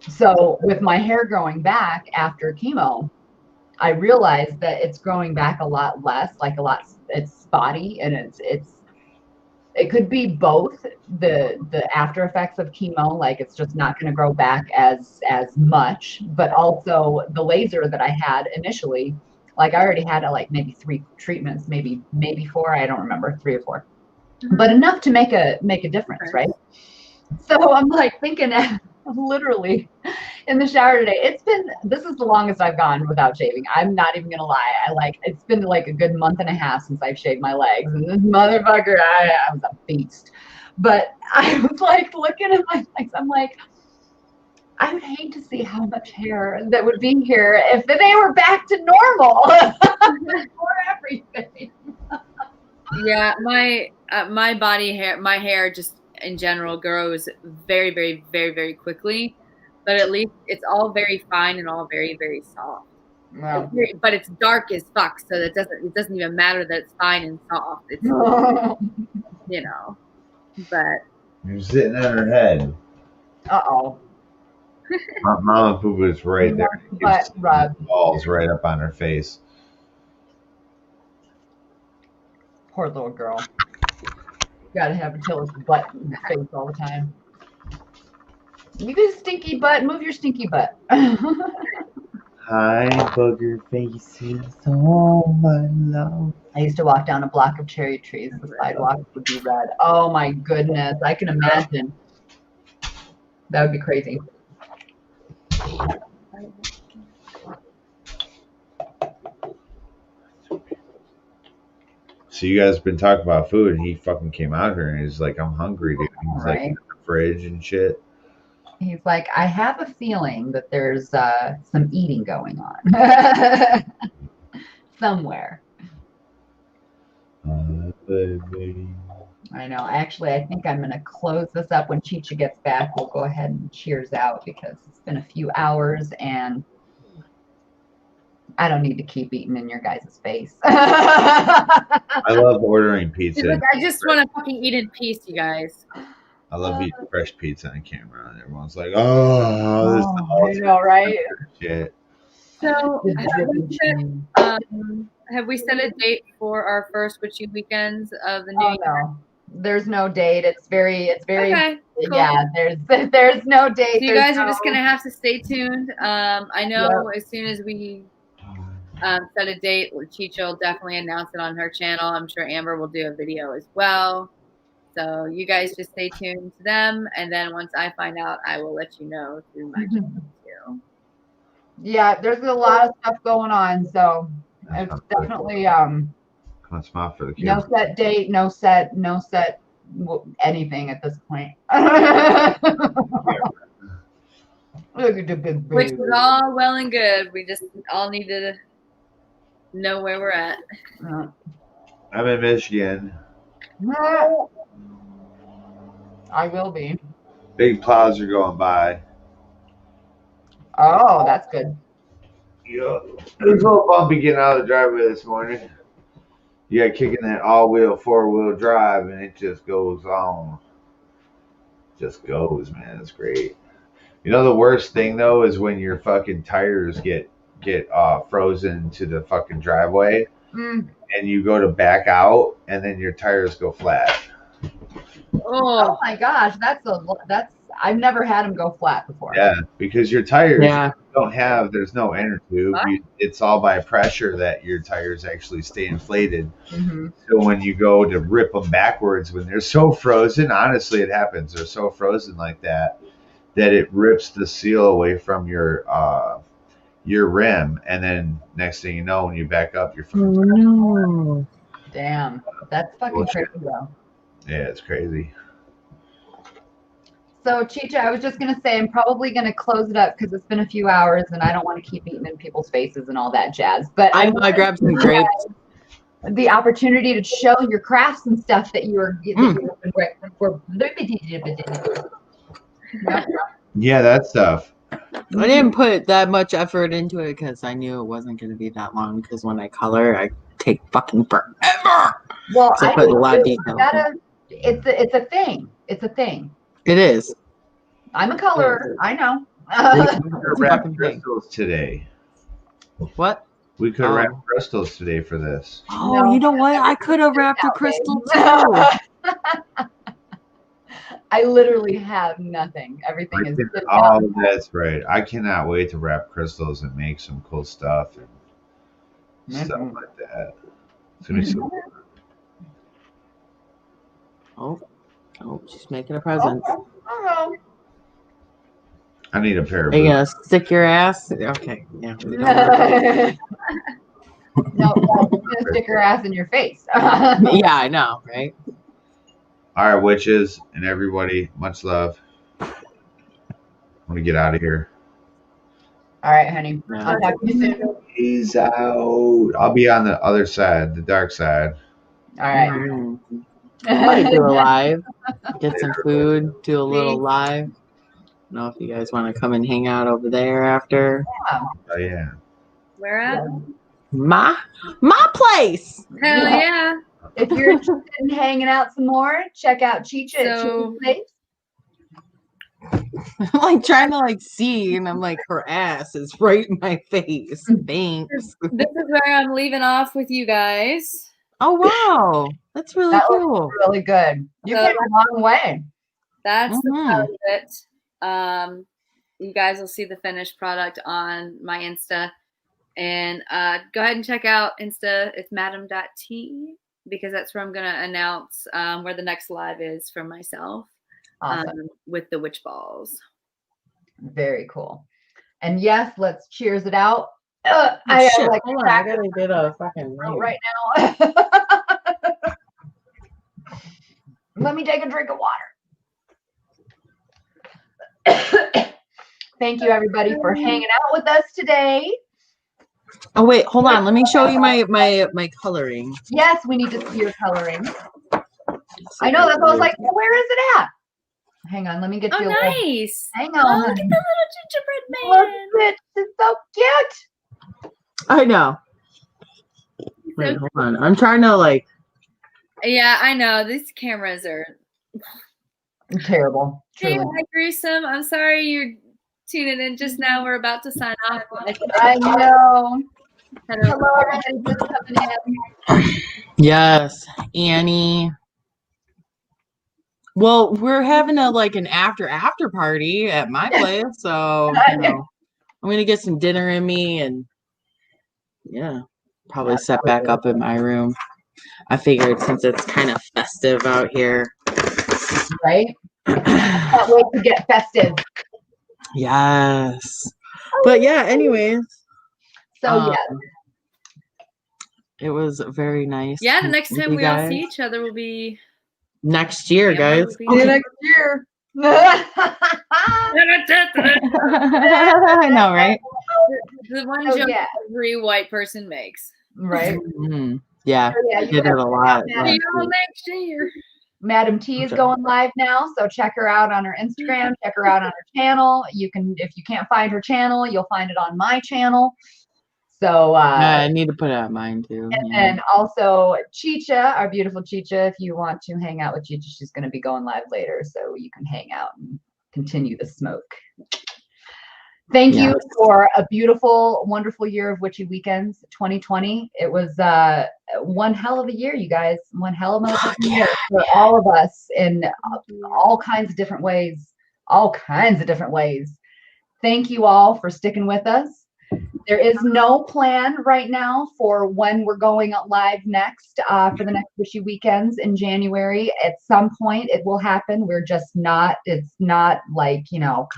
so with my hair growing back after chemo, I realized that it's growing back a lot less, like a lot. It's spotty, and it could be both the after effects of chemo, like it's just not going to grow back as much, but also the laser that I had initially, like I already had like maybe 3 treatments, maybe 4, I don't remember, 3 or 4, but enough to make a difference, right? So I'm like thinking, literally in the shower today. This is the longest I've gone without shaving. I'm not even gonna lie. It's been like a good month and a half since I've shaved my legs, and this motherfucker, I was a beast. But I was like looking at my legs. I'm like, I would hate to see how much hair that would be here if they were back to normal for everything. Yeah, my body hair, my hair just in general grows very, very, very, very quickly, but at least it's all very fine and all very, very soft. Wow. But it's dark as fuck, so it doesn't even matter that it's fine and soft. It's you know, but You're sitting on her head. Uh-oh. Mama Poo is right there. Butt rub. Balls right up on her face. Poor little girl. Gotta have Attila's butt in the face all the time. You get a stinky butt. Move your stinky butt. Hi, booger faces. Oh, my love. I used to walk down a block of cherry trees. The sidewalk would be red. Oh my goodness. I can imagine. That would be crazy. So you guys been talking about food, and he fucking came out here and he's like, "I'm hungry, dude." He's like in the fridge and shit. He's like, I have a feeling that there's some eating going on somewhere. Baby. I know. Actually, I think I'm going to close this up when Chicha gets back. We'll go ahead and cheers out because it's been a few hours and I don't need to keep eating in your guys' face. I love ordering pizza. like, I just want to fucking eat in peace, you guys. I love eating fresh pizza on camera, and everyone's like, "Oh, this I know, right? shit." So have we set a date for our first Witchy Weekends of the new year? No. There's no date. It's very Okay, cool. Yeah, there's no date. So you guys are just gonna have to stay tuned. I know as soon as we set a date, Chicha will definitely announce it on her channel. I'm sure Amber will do a video as well. So you guys just stay tuned to them, and then once I find out, I will let you know through my channel too. Yeah, there's a lot of stuff going on, so it's definitely Come on, smile for the kids. no set date, no set anything at this point. Look at the big Which baby. is all well and good. We just all need to know where we're at. I'm in Michigan. I will be. Big plows are going by. Oh, that's good. You know, it was a little bumpy getting out of the driveway this morning. You got kicking that all-wheel, four-wheel drive, and it just goes on. Just goes, man. It's great. You know the worst thing though is when your fucking tires get frozen to the fucking driveway, and you go to back out, and then your tires go flat. Oh my gosh, that's I've never had them go flat before. Yeah, because your tires Yeah. there's no inner tube. It's all by pressure that your tires actually stay inflated. Mm-hmm. So when you go to rip them backwards, when they're so frozen, honestly, it happens. They're so frozen like that it rips the seal away from your rim, and then next thing you know, when you back up, you're fucking. No. Damn, that's fucking crazy though. Yeah, it's crazy. So, Chicha, I was just going to say, I'm probably going to close it up because it's been a few hours and I don't want to keep eating in people's faces and all that jazz. But I grabbed some grapes. The opportunity to show your crafts and stuff that you were. Yeah, that stuff. I didn't put that much effort into it because I knew it wasn't going to be that long. Because when I color, I take fucking forever. Well, I put a lot of detail. It's a thing. It's a thing. It is. I'm a colorer. I know. We could have wrapped crystals today. What? We could have wrapped crystals today for this. Oh, no, you know what? I could have wrapped a crystal too. I literally have nothing. Everything is. Oh, that's right. I cannot wait to wrap crystals and make some cool stuff and stuff like that. It's gonna be so cool. Oh, she's making a present. I need a pair of boots. Are you gonna stick your ass? Okay, yeah. No, I'm gonna stick her ass in your face. Yeah, I know, right? All right, witches and everybody, much love. I'm gonna get out of here. All right, honey. I'll talk to you soon. Peace out. I'll be on the other side, the dark side. All right. I might do a live, get some food, do a little live. I don't know if you guys want to come and hang out over there after. Oh yeah. Where at? My place. Hell yeah. If you're interested in hanging out some more, check out Chicha at Chicha's place. I'm like trying to see, and I'm like, her ass is right in my face. Thanks. This is where I'm leaving off with you guys. Oh wow, that's really cool. Really good. You came a long way. That's the part of it. You guys will see the finished product on my Insta, and go ahead and check out Insta. It's madam.t because that's where I'm gonna announce where the next live is for myself. Awesome. With the witch balls. Very cool. And yes, let's cheers it out. I gotta get a fucking right now. Let me take a drink of water. Thank you, everybody, for hanging out with us today. Oh wait, hold on. Let me show you my coloring. Yes, we need to see your coloring. I know. That's what I was like. Where is it at? Hang on, let me get you. Oh, nice. Hang on. Oh, look at the little gingerbread man. Look, it's so cute. I know. Wait, hold on. I'm trying to Yeah, I know. These cameras are terrible. Hey, hi, Gruesome. I'm sorry you're tuning in just now. We're about to sign off. I know. Hello, everybody just coming in. Yes, Annie. Well, we're having an after party at my place, so I'm gonna get some dinner in me and probably set back up in my room. I figured since it's kind of festive out here, right? Can't wait to get festive. Yes, but yeah. Anyways, so it was very nice. Yeah, the next time we all see each other will be. Next year, guys. Next year. I know, right? The one joke every white person makes. Right. Mm-hmm. Yeah, I did it a lot. Next year. Madam T is going live now, so check her out on her Instagram. Check her out on her channel. You can, if you can't find her channel, you'll find it on my channel. So I need to put it on mine too. and also Chicha, our beautiful Chicha. If you want to hang out with Chicha, she's going to be going live later, so you can hang out and continue the smoke. Thank you for a beautiful, wonderful year of Witchy Weekends 2020. It was one hell of a year, you guys. One hell of a year for all of us in all kinds of different ways. All kinds of different ways. Thank you all for sticking with us. There is no plan right now for when we're going live next for the next Witchy Weekends in January. At some point, it will happen. We're just not. It's not like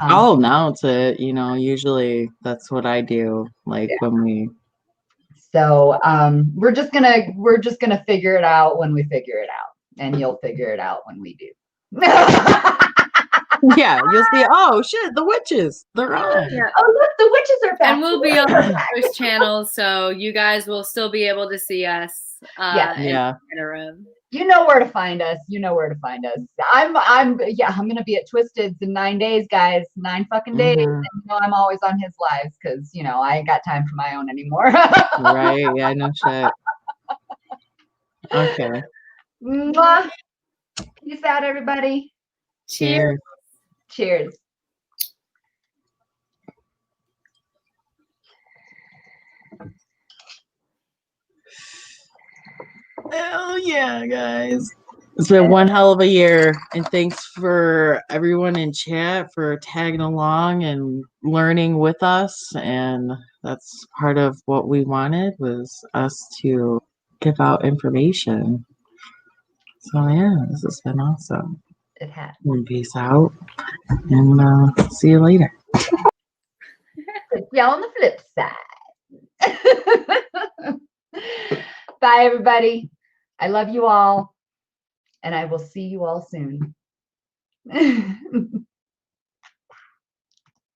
I'll announce it. Usually that's what I do. Like when we. So we're just gonna figure it out when we figure it out, and you'll figure it out when we do. Yeah, you'll see. Oh shit, the witches, they're on. Yeah. Oh look, the witches are back. And we'll be on the first channel, so you guys will still be able to see us. Yeah. You know where to find us. I'm gonna be at Twisted's in 9 days, guys. 9 fucking days. And I'm always on his lives because I ain't got time for my own anymore. Right? Yeah, no shit. Okay. Mwah. Peace out, everybody. Cheers. Cheers. Hell yeah, guys. It's been one hell of a year. And thanks for everyone in chat for tagging along and learning with us. And that's part of what we wanted, was us to give out information. So yeah, this has been awesome. It has. And peace out. And see you later. Yeah, on the flip side. Bye, everybody. I love you all. And I will see you all soon.